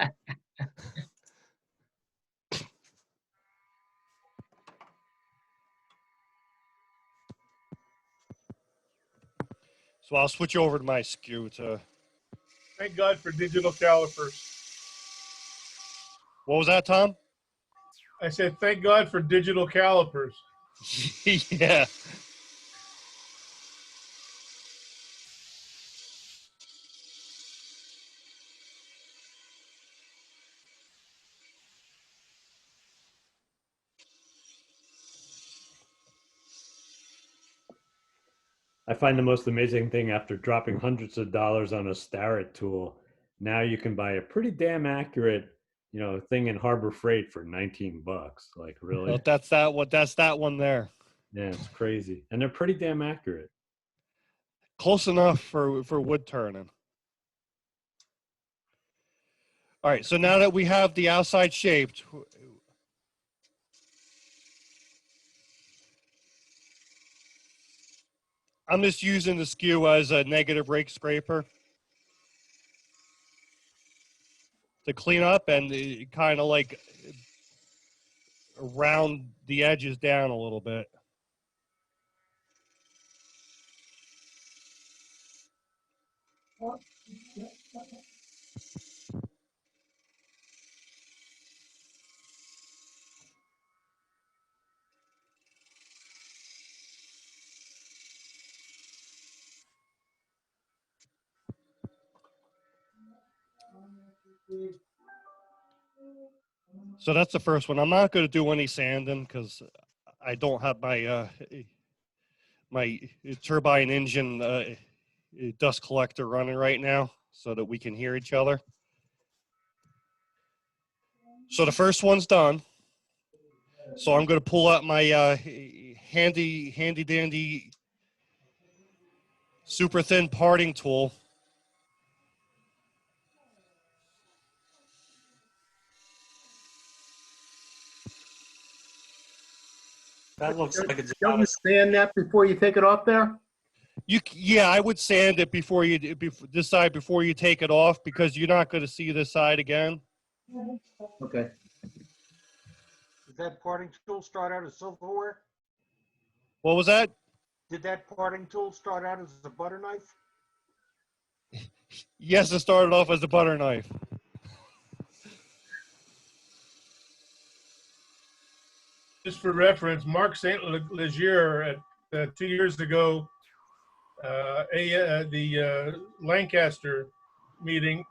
So I'll switch over to my skew to. Thank God for digital calipers. What was that, Tom? I said, thank God for digital calipers. Yeah. I find the most amazing thing after dropping hundreds of dollars on a Starrett tool, now you can buy a pretty damn accurate, thing in Harbor Freight for $19. Like, really? Well, that's that one there. Yeah, it's crazy. And they're pretty damn accurate. Close enough for wood turning. All right, so now that we have the outside shaped, I'm just using the skew as a negative rake scraper to clean up and kind of like round the edges down a little bit. So that's the first one. I'm not going to do any sanding because I don't have my my turbine engine dust collector running right now so that we can hear each other. So the first one's done. So I'm going to pull out my handy dandy super thin parting tool. That looks like it's Don't you sand that before you take it off there? Yeah, I would sand it before you this side before you take it off because you're not going to see this side again. Okay. Did that parting tool start out as silverware? What was that? Did that parting tool start out as a butter knife? Yes, it started off as a butter knife. Just for reference, Mark St. Leger, 2 years ago, the Lancaster meeting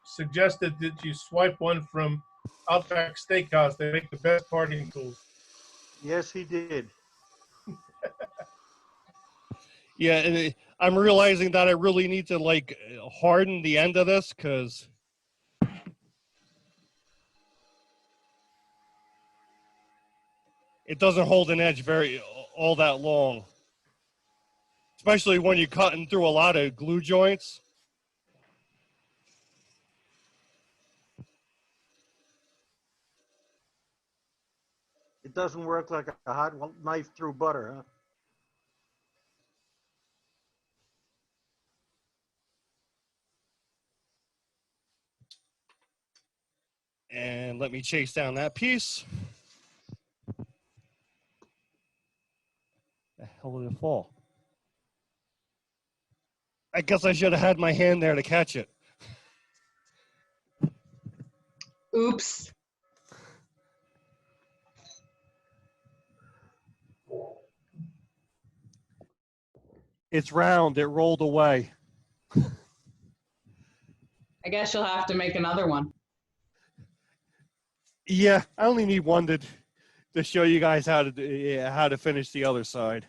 suggested that you swipe one from Outback Steakhouse. They make the best parting tools. Yes, he did. Yeah, and I'm realizing that I really need to like harden the end of this because it doesn't hold an edge all that long, especially when you're cutting through a lot of glue joints. It doesn't work like a hot knife through butter, huh? And let me chase down that piece. The hell did it fall? I guess I should have had my hand there to catch it. Oops. It's round. It rolled away. I guess you'll have to make another one. Yeah, I only need one to show you guys how to finish the other side.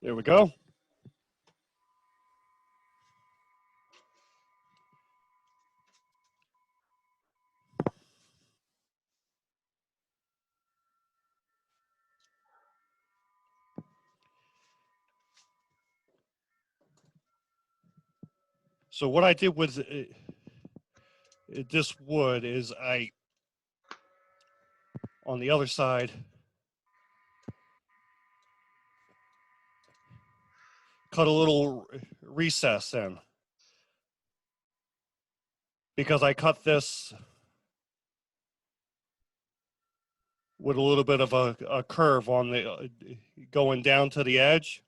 There we go. So what I did with this wood is on the other side, cut a little recess in because I cut this with a little bit of a curve on the going down to the edge.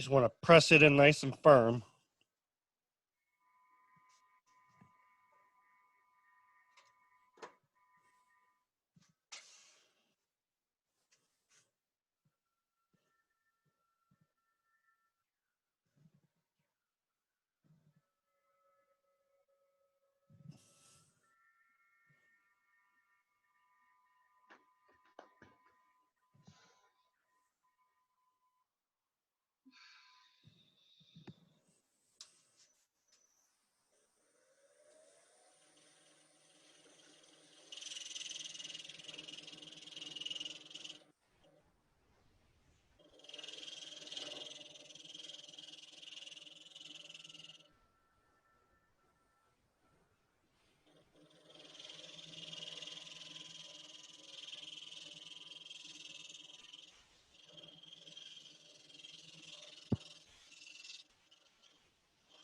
just want to press it in nice and firm.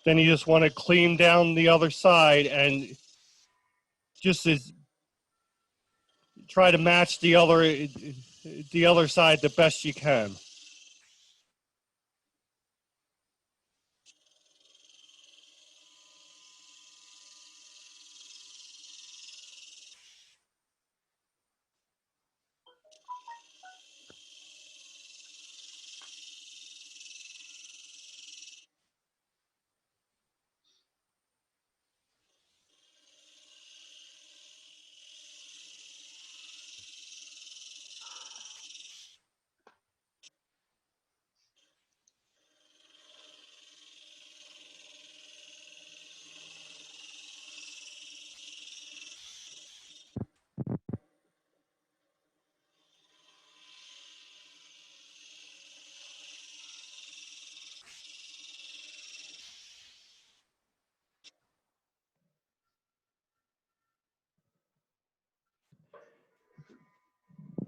Then you just want to clean down the other side and just try to match the other side the best you can.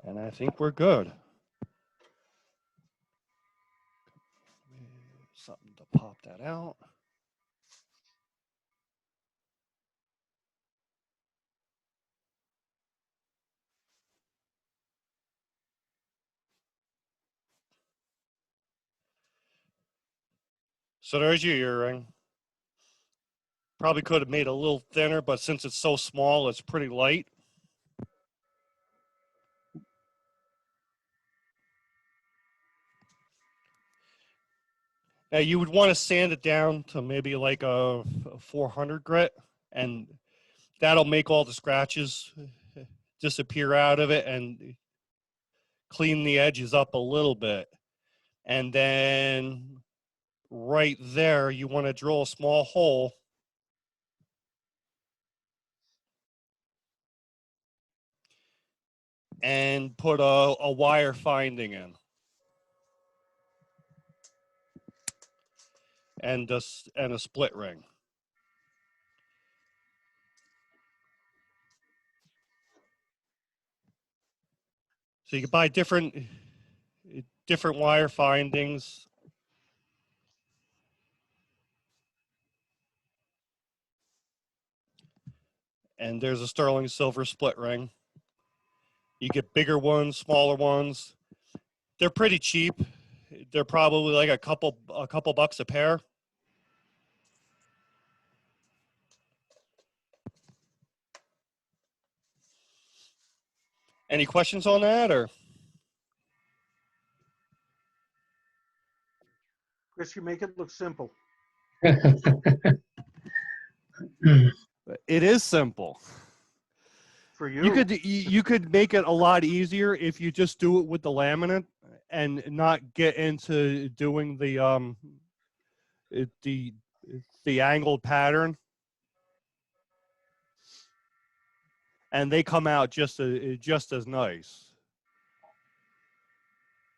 And I think we're good. Something to pop that out. So there's your earring. Probably could have made it a little thinner, but since it's so small, it's pretty light. Now you would want to sand it down to maybe like a 400 grit, and that'll make all the scratches disappear out of it and clean the edges up a little bit. And then right there, you want to drill a small hole and put a wire finding in. And a split ring. So you can buy different wire findings. And there's a sterling silver split ring. You get bigger ones, smaller ones. They're pretty cheap. They're probably like a couple bucks a pair. Any questions on that, or? Chris, you make it look simple. It is simple. For you. You could make it a lot easier if you just do it with the laminate and not get into doing the angled pattern. And they come out just as nice.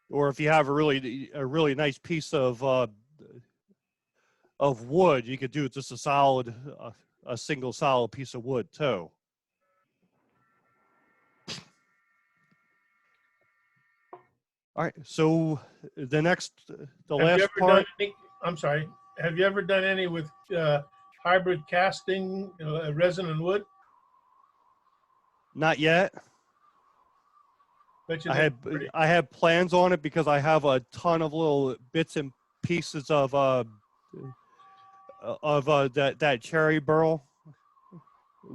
Or if you have a really nice piece of wood, you could do just a single solid piece of wood too. All right, so the last part. I'm sorry. Have you ever done any with hybrid casting, resin and wood? Not yet. I have plans on it because I have a ton of little bits and pieces of that cherry burl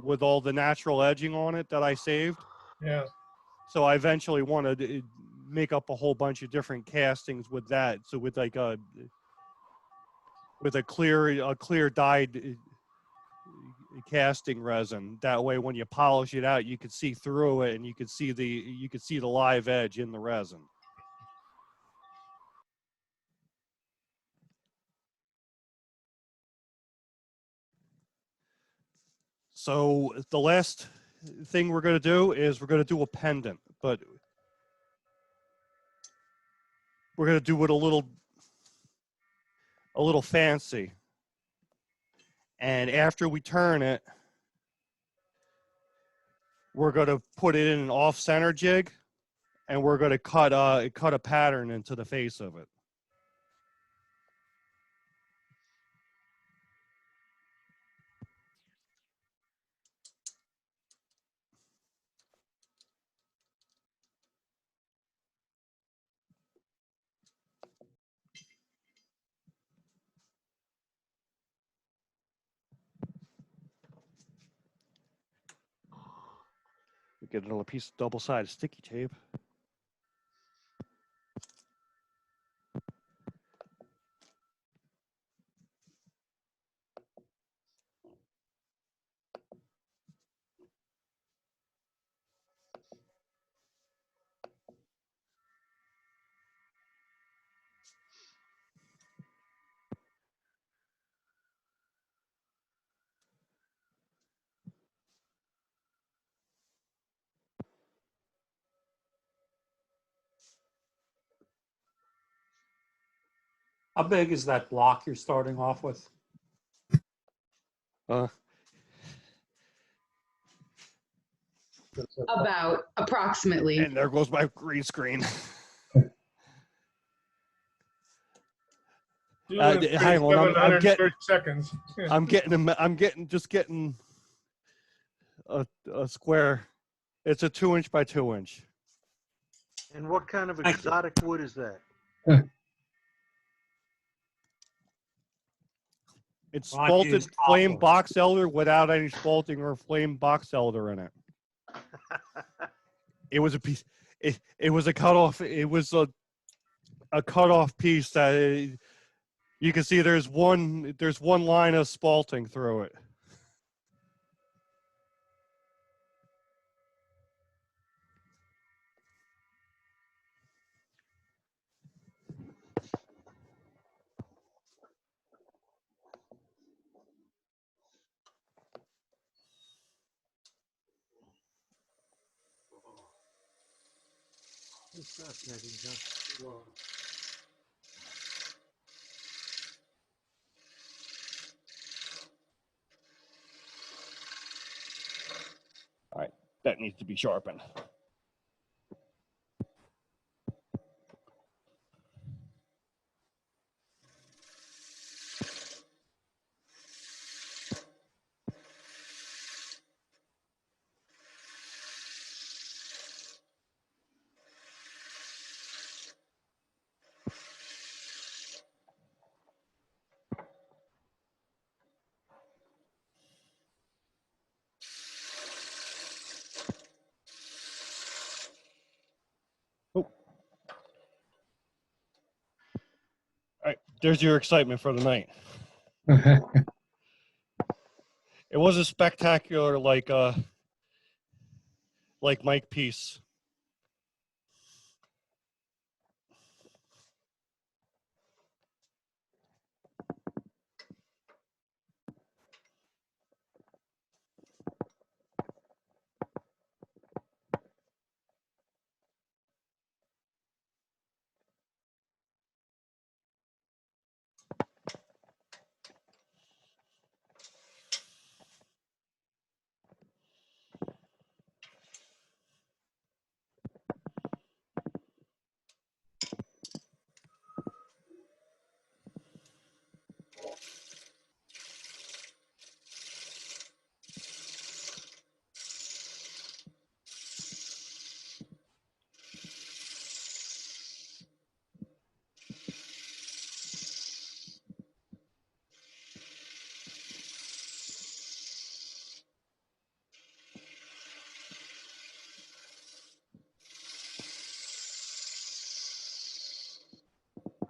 with all the natural edging on it that I saved. Yeah. So I eventually want to make up a whole bunch of different castings with that. So with like a clear dyed casting resin. That way, when you polish it out, you could see through it, and you could see the live edge in the resin. So the last thing we're going to do is we're going to do a pendant, but we're going to do it a little fancy. And after we turn it, we're going to put it in an off-center jig, and we're going to cut a pattern into the face of it. Get another piece of double-sided sticky tape. How big is that block you're starting off with? About approximately. And there goes my green screen. Hang on, I'm getting seconds. I'm getting a square. It's a 2-inch by 2-inch. And what kind of exotic wood is that? It's Well, I've spalted used flame poplar. box elder without any spalting or flame box elder in it. It was a piece. It was a cutoff. It was a cutoff piece that you can see. There's one line of spalting through it. It's fascinating, huh? Wow. All right, that needs to be sharpened. All right, there's your excitement for the night. It wasn't spectacular like Mike Peace.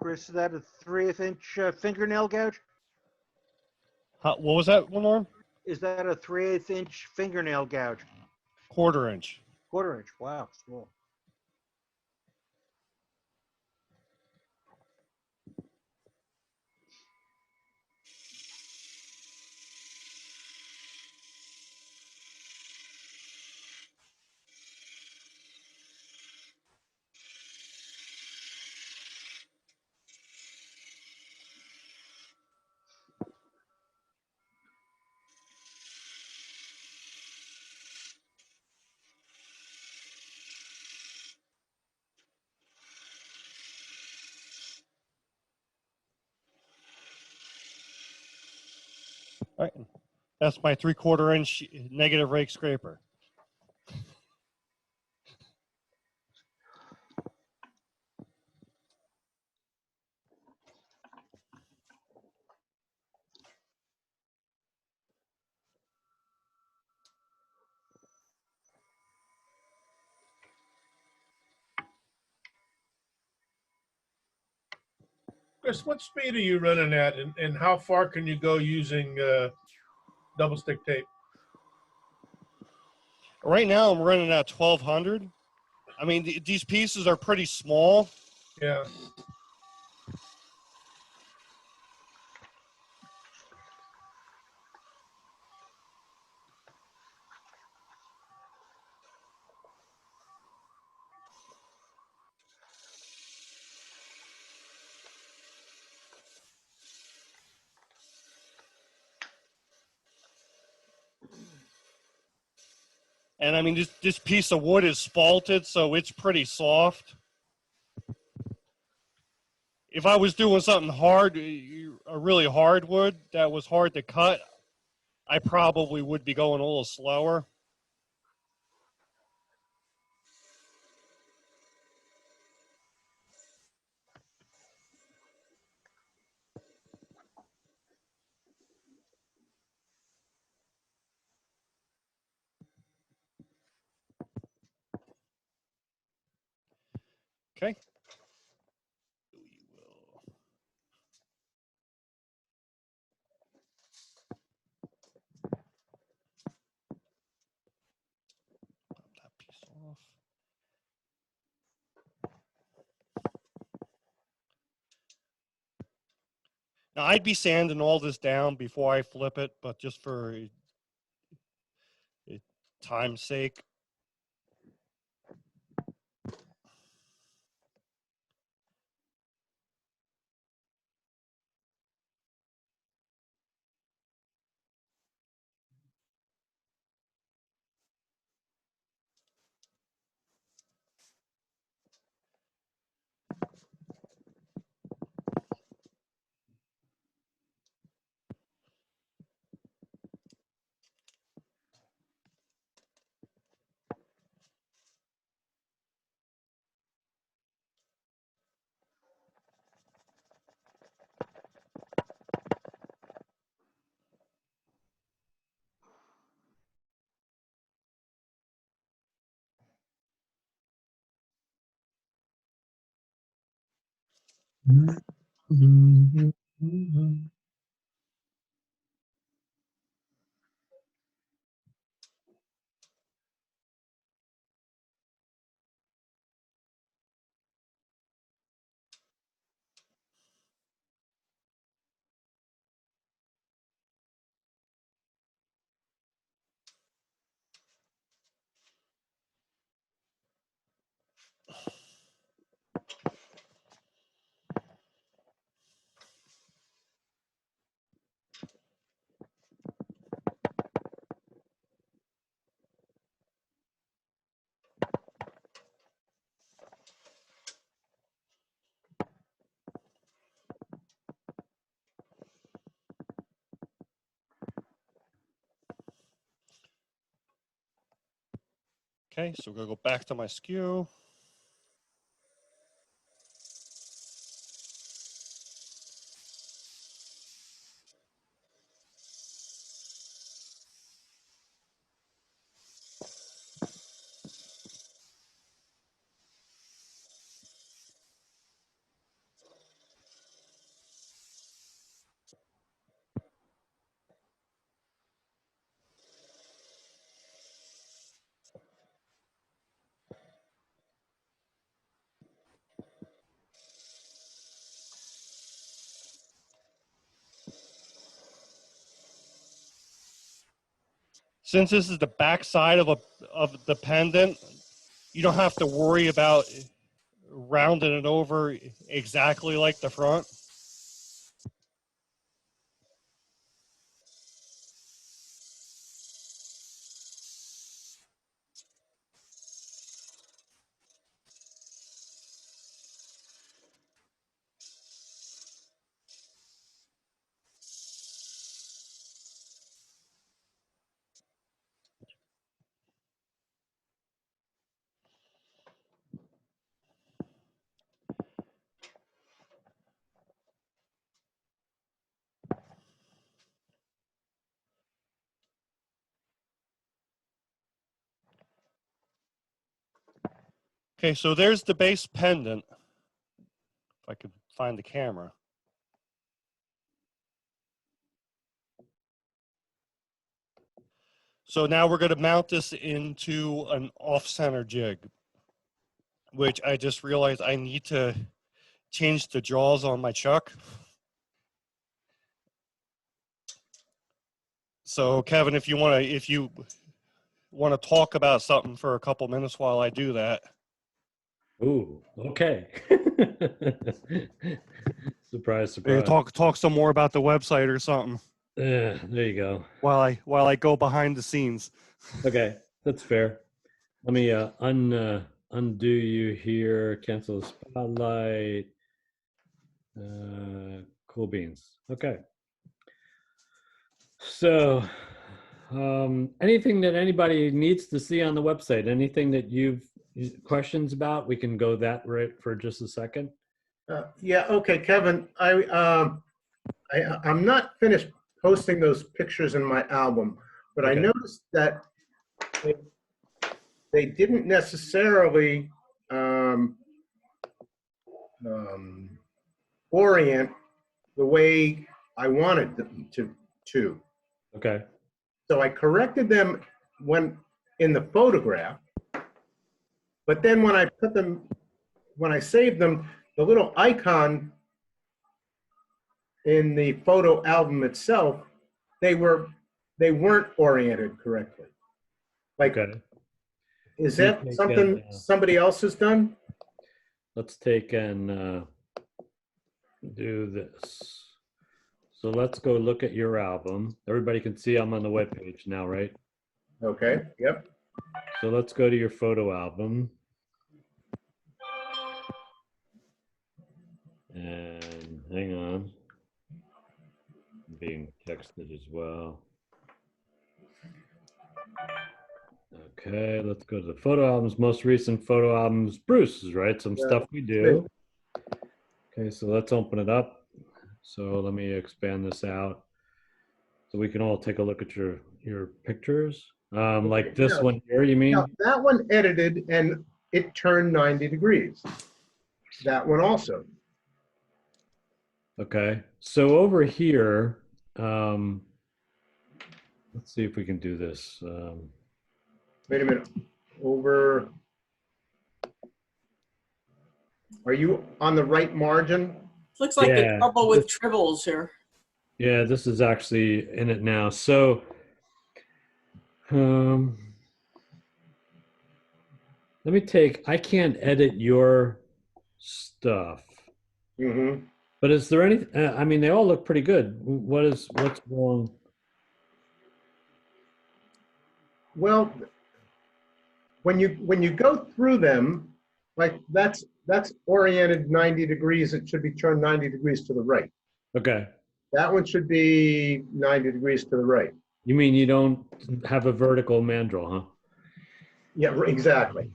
Chris, is that a 3/8 inch fingernail gouge? What was that, Norm? Is that a 3/8 inch fingernail gouge? 1/4 inch. 1/4 inch. Wow, small. All right. That's my 3/4 inch negative rake scraper. Chris, what speed are you running at, and how far can you go using double stick tape? Right now, I'm running at 1200. I mean, these pieces are pretty small. Yeah. And I mean, this piece of wood is spalted, so it's pretty soft. If I was doing something hard, a really hard wood that was hard to cut, I probably would be going a little slower. Okay. That piece off. Now, I'd be sanding all this down before I flip it, but just for time's sake. Okay, so we're going to go back to my skew. since this is the back side of the pendant, you don't have to worry about rounding it over exactly like the front. Okay, so there's the base pendant. If I could find the camera. So now we're going to mount this into an off-center jig, which I just realized I need to change the jaws on my chuck. So Kevin, if you want to talk about something for a couple minutes while I do that. Ooh, okay. Surprise, Maybe surprise. talk some more about the website or something. Yeah, there you go. While I go behind the scenes. Okay, that's fair. Let me undo you here. Cancel the spotlight. Cool beans. Okay. So, anything that anybody needs to see on the website? Anything that you've questions about? We can go that right for just a second. Yeah, okay, Kevin, I'm not finished posting those pictures in my album, but I Okay. noticed that they didn't necessarily orient the way I wanted them to. Okay. So I corrected them when in the photograph, but then when I saved them, the little icon in the photo album itself, they weren't oriented correctly. Like, Okay. is You that take something somebody else has done? Let's take and do this. So let's go look at your album. Everybody can see I'm on the webpage now, right? Okay, yep. So let's go to your photo album. And hang on. I'm being texted as well. Okay, let's go to the photo albums. Most recent photo albums, Bruce's, right? Some stuff we do. Okay, so let's open it up. So let me expand this out so we can all take a look at your pictures. Like this Now- one here, you mean? Now, that one edited and it turned 90 degrees. That one also. Okay, so over here, let's see if we can do this. Wait a minute. Over. Are you on the right margin? Looks like Yeah. a trouble with tribbles here. Yeah, this is actually in it now. So, let me I can't edit your stuff. Mm-hmm. But is there any, I mean, they all look pretty good. What's wrong? Well, when you go through them, like that's oriented 90 degrees. It should be turned 90 degrees to the right. Okay. That one should be 90 degrees to the right. You mean you don't have a vertical mandrel, huh? Yeah, exactly.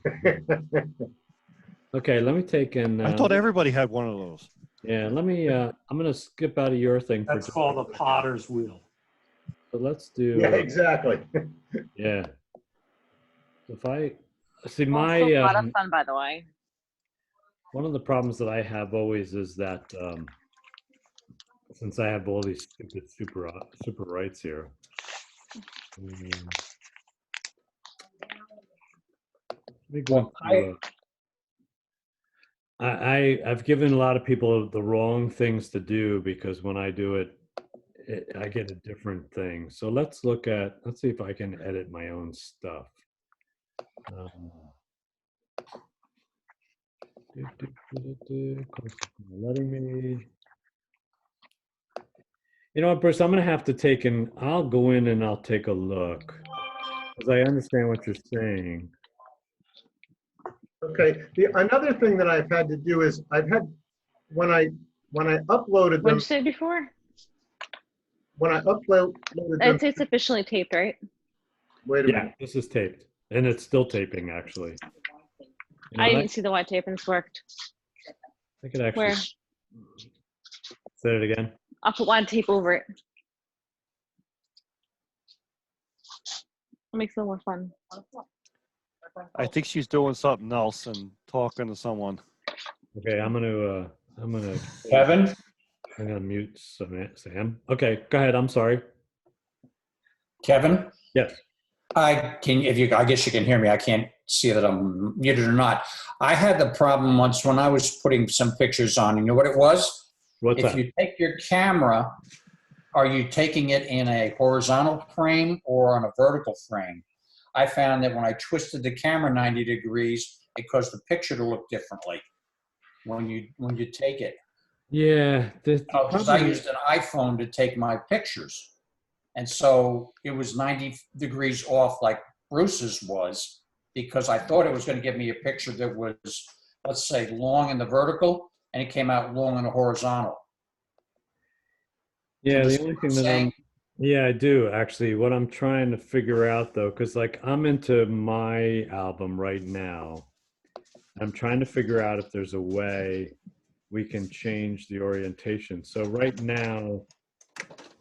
Okay, let me take and. I thought everybody had one of those. Yeah, let me, I'm going to skip out of your thing. That's called a potter's wheel. So let's do. Yeah, exactly. Yeah. If I see Also my. a lot of fun, by the way. One of the problems that I have always is that since I have all these stupid super rights here. I've given a lot of people the wrong things to do because when I do it I get a different thing. So let's see if I can edit my own stuff. Letting me. You know what, Bruce? I'm gonna have to take and I'll go in and I'll take a look because I understand what you're saying. Okay. Another thing that I've had to do is when I uploaded What'd them you say before? when I uploaded them. I'd say it's officially taped, right? Wait a Yeah, minute. this is taped and it's still taping actually. You know, I and didn't see the white tape and it's worked. I could actually Where? say it again. I'll put white tape over it. It makes it more fun. I think she's doing something else and talking to someone. Okay, I'm gonna Kevin? I'm gonna mute Sam. Okay, go ahead. I'm sorry. Kevin? Yes. I guess you can hear me. I can't see that I'm muted or not. I had the problem once when I was putting some pictures on. You know what it was? What's if that? you take your camera, are you taking it in a horizontal frame or on a vertical frame? I found that when I twisted the camera 90 degrees, it caused the picture to look differently when you take it. Yeah. Because I used an iPhone to take my pictures. And so it was 90 degrees off like Bruce's was, because I thought it was going to give me a picture that was, let's say, long in the vertical, and it came out long in the horizontal. Yeah, the only thing that yeah, I do actually. What I'm trying to figure out though, because like I'm into my album right now. I'm trying to figure out if there's a way we can change the orientation. So right now,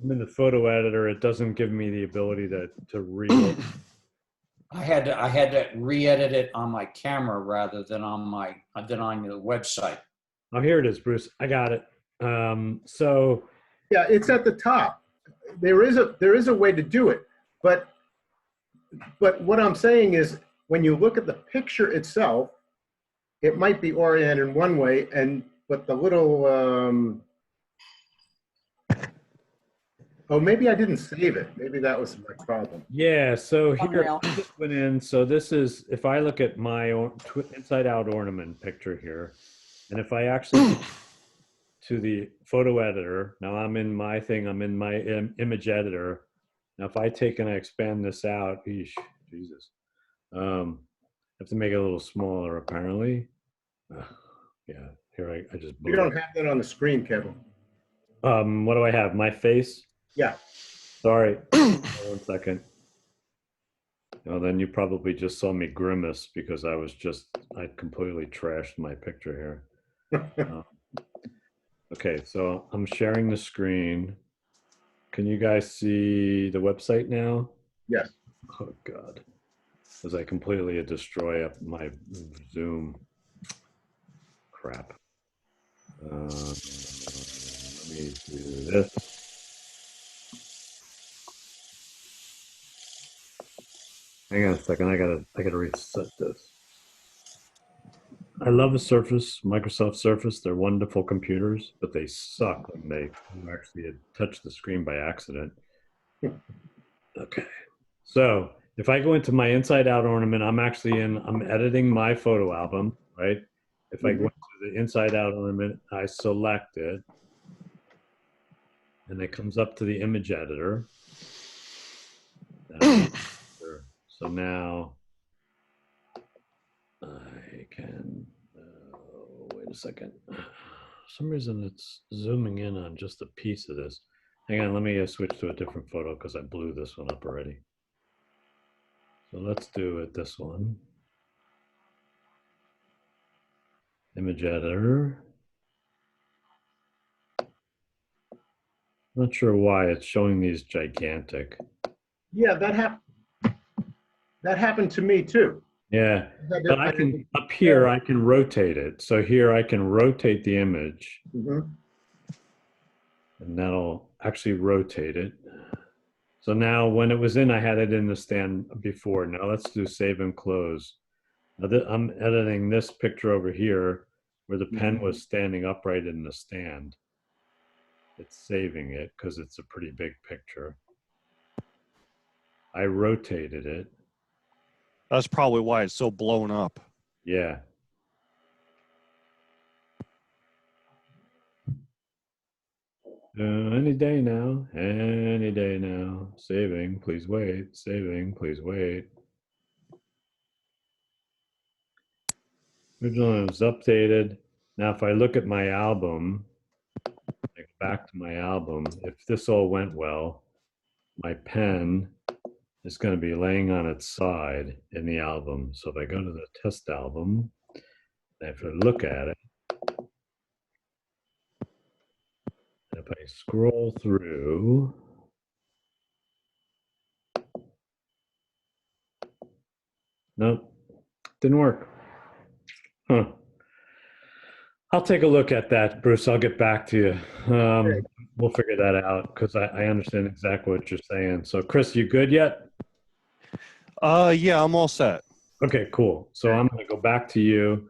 I'm in the photo editor. It doesn't give me the ability to read. I had to re-edit it on my camera rather than on the website. Oh, here it is, Bruce. I got it. So yeah, it's at the top. There is a way to do it, but what I'm saying is when you look at the picture itself, it might be oriented in one way, but the little oh, maybe I didn't save it. Maybe that was my problem. yeah, so here I just went in. So this is, if I look at my inside out ornament picture here, and if I actually to the photo editor, now I'm in my thing, I'm in my image editor. Now if I take and I expand this out, Jesus, I have to make it a little smaller apparently. Yeah, here I just blew You don't it. have that on the screen, Kevin. What do I have? My face? Yeah. Sorry. 1 second. Well, then you probably just saw me grimace because I completely trashed my picture here. Okay, so I'm sharing the screen. Can you guys see the website now? Yes. Oh, God. Because I completely destroy my Zoom. Crap. Let me do this. Hang on a second. I gotta reset this. I love the Surface, Microsoft Surface. They're wonderful computers, but they suck when you actually touch the screen by accident. Okay. So if I go into my inside out ornament, I'm editing my photo album, right? If I go into the inside out ornament, I select it and it comes up to the image editor. So now I can, wait a second. For some reason it's zooming in on just a piece of this. Hang on, let me switch to a different photo because I blew this one up already. So let's do it this one. Image editor. Not sure why it's showing these gigantic. Yeah, that happened to me too. Yeah, but I can, up here, I can rotate it. So here I can rotate the image. Mm-hmm. And that'll actually rotate it. So now when it was in, I had it in the stand before. Now let's do save and close. Now I'm editing this picture over here where the pen was standing upright in the stand. it's saving it because it's a pretty big picture. I rotated it. That's probably why it's so blown up. Yeah. Any day now, any day now. Saving, please wait. Saving, please wait. Originally it was updated. Now if I look at my album, like back to my album, if this all went well, my pen is going to be laying on its side in the album. So if I go to the test album, and if I look at it, if I scroll through, nope, didn't work. Huh. I'll take a look at that, Bruce. I'll get back to you. We'll figure that out because I understand exactly what you're saying. So, Chris, you good yet? Yeah, I'm all set. Okay, cool. So I'm going to go back to you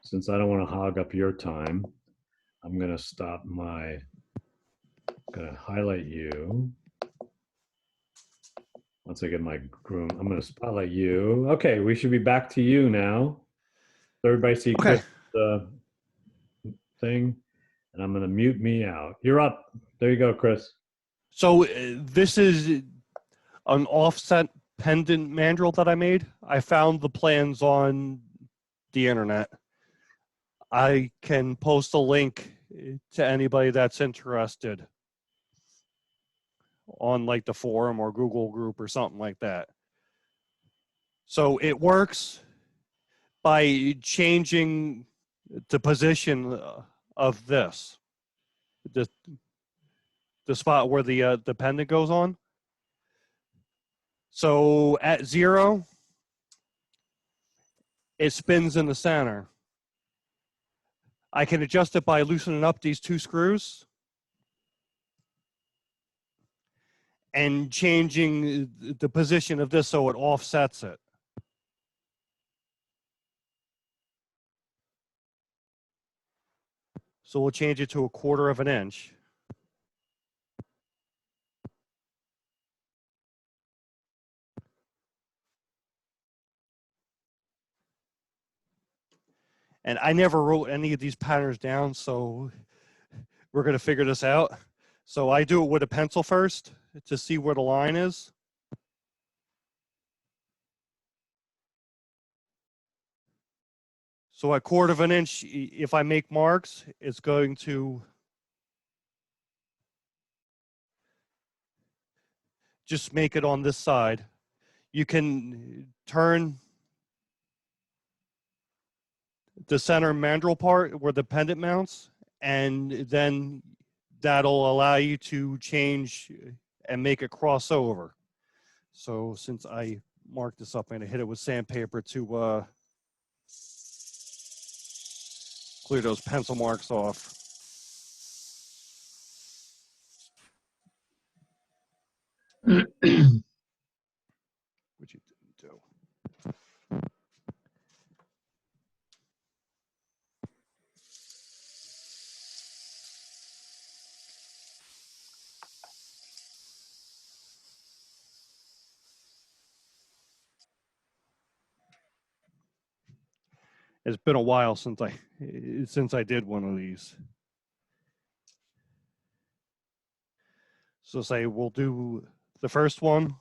since I don't want to hog up your time. I'm going to stop my, going to highlight you. Once I get my groom, I'm going to spotlight you. Okay, we should be back to you now. Everybody see Chris' thing? And I'm going to mute me out. You're up. There you go, Chris. So this is an offset pendant mandrel that I made. I found the plans on the internet. I can post a link to anybody that's interested on like the forum or Google group or something like that. So it works by changing the position of this, the spot where the pendant goes on. So at 0, it spins in the center. I can adjust it by loosening up these 2 screws and changing the position of this so it offsets it. So we'll change it to 1/4 of an inch. And I never wrote any of these patterns down, so we're going to figure this out. So I do it with a pencil first to see where the line is. So at 1/4 of an inch, if I make marks, it's going to just make it on this side. You can turn the center mandrel part where the pendant mounts, and then that'll allow you to change and make it cross over. So since I marked this up, I'm gonna hit it with sandpaper to clear those pencil marks off. Which you didn't do. It's been a while since I did one of these. So say we'll do the first one.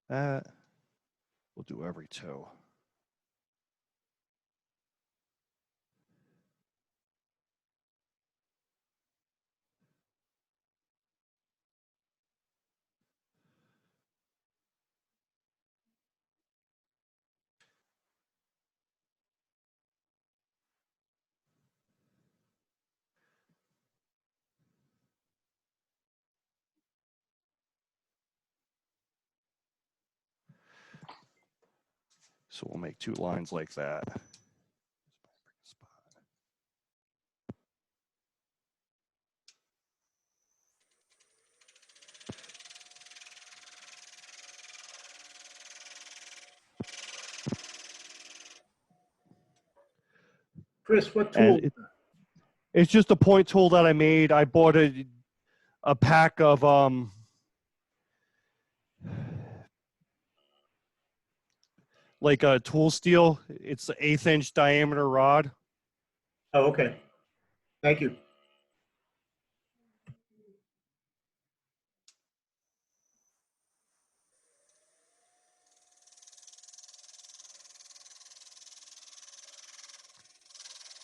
We'll do every 2. So we'll make 2 lines like that. Chris, what tool? And it's just a point tool that I made. I bought a pack of like a tool steel. It's an 1/8 inch diameter rod. Oh, okay. Thank you.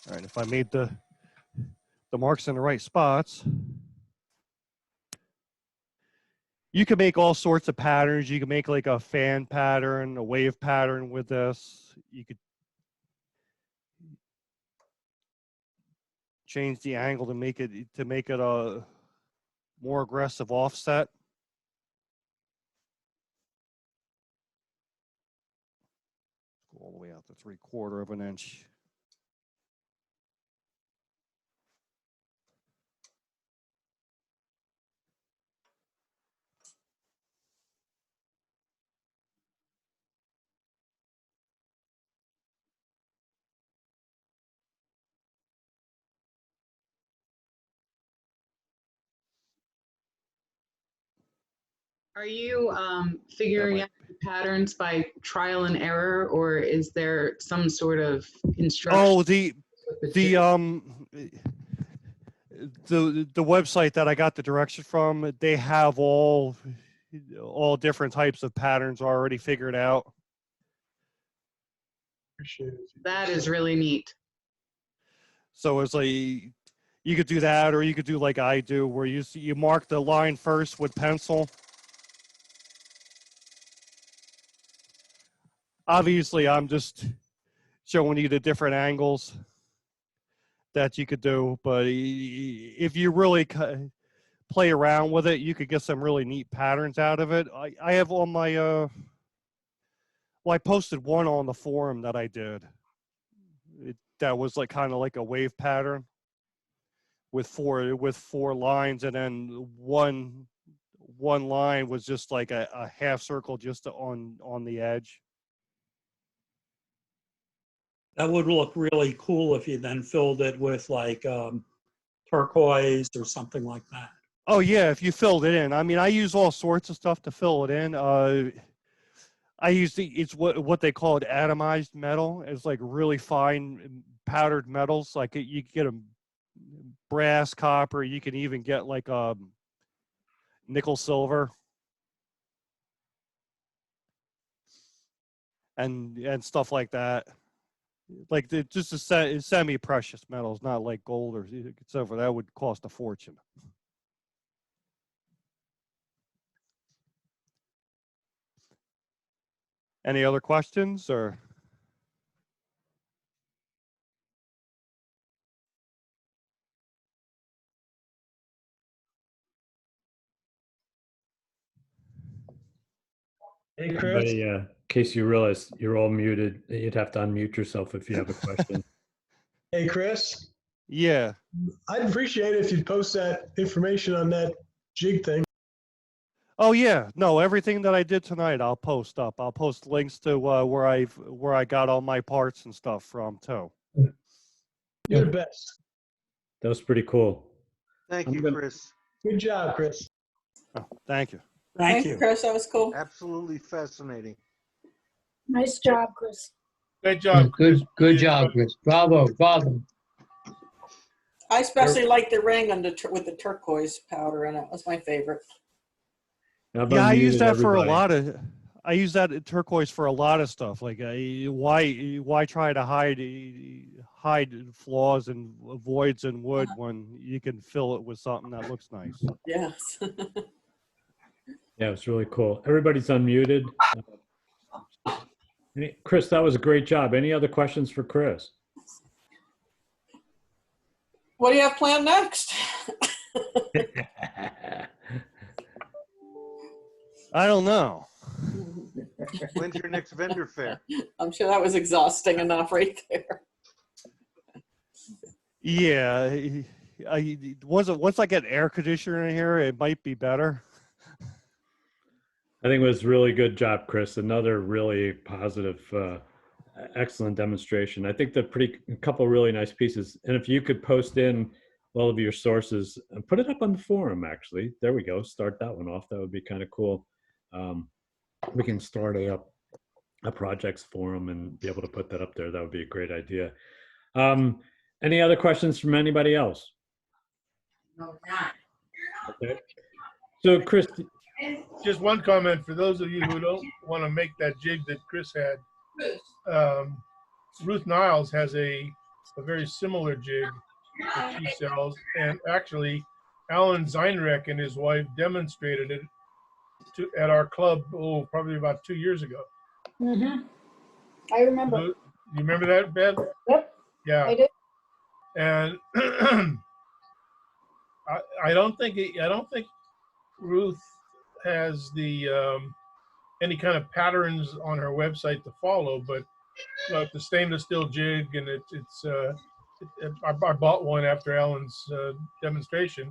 All right, if I made the marks in the right spots. You can make all sorts of patterns. You can make like a fan pattern, a wave pattern with this. You could change the angle to make it a more aggressive offset. Go all the way out to 3/4 of an inch. Are you figuring out the patterns by trial and error, or is there some sort of instruction? Oh, the website that I got the direction from, they have all different types of patterns already figured out. That is really neat. So it's like you could do that, or you could do like I do, where you mark the line first with pencil. Obviously, I'm just showing you the different angles that you could do, but if you really play around with it, you could get some really neat patterns out of it. I have on my well, I posted one on the forum that I did. That was like kind of like a wave pattern with four lines, and then one line was just like a half circle just on the edge. That would look really cool if you then filled it with like turquoise or something like that. Oh yeah, if you filled it in. I mean, I use all sorts of stuff to fill it in. I use it's what they call it atomized metal. It's like really fine powdered metals. Like you can get a brass, copper. You can even get like nickel, silver, and stuff like that. Like just a semi-precious metals, not like gold or silver. That would cost a fortune. Any other questions or? Hey, Chris. Everybody, in case you realize you're all muted, you'd have to unmute yourself if you have a question. Hey, Chris. Yeah. I'd appreciate it if you'd post that information on that jig thing. Oh yeah, no, everything that I did tonight, I'll post up. I'll post links to where I got all my parts and stuff from too. You're the best. That was pretty cool. Thank I'm you, gonna- Chris. Good job, Chris. Oh, thank you. Thank you. Chris. That was cool. Absolutely fascinating. Nice job, Chris. Great job. Good job, Chris. Bravo. I especially like the ring with the turquoise powder in it. That's my favorite. I've Yeah, I use unmuted that for a everybody. lot of. I use that turquoise for a lot of stuff. Like why try to hide flaws and voids in wood when you can fill it with something that looks nice. Yes. Yeah, it was really cool. Everybody's unmuted. Chris, that was a great job. Any other questions for Chris? What do you have planned next? I don't know. When's your next vendor fair? I'm sure that was exhausting enough right there. Yeah, once I get air conditioner in here, it might be better. I think it was a really good job, Chris. Another really positive excellent demonstration. I think a couple really nice pieces. And if you could post in all of your sources and put it up on the forum, actually, there we go. Start that one off. That would be kind of cool. We can start a projects forum and be able to put that up there. That would be a great idea. Any other questions from anybody else? Okay. So Chris, Just one comment for those of you who don't want to make that jig that Chris had. Ruth Niles has a very similar jig that she sells, and actually Alan Zeinrich and his wife demonstrated it at our club, probably about 2 years ago. Mm-hmm. I remember. You remember that, Bev? Yep. Yeah. I did. And I don't think Ruth has the any kind of patterns on her website to follow, but it's a stainless steel jig, and I bought one after Alan's demonstration,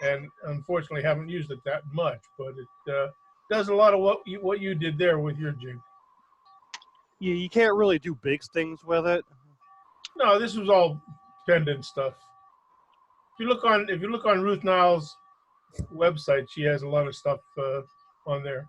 and unfortunately haven't used it that much, but it does a lot of what you did there with your jig. You can't really do big things with it. No, this was all pendant stuff. If you look on Ruth Niles' website, she has a lot of stuff on there.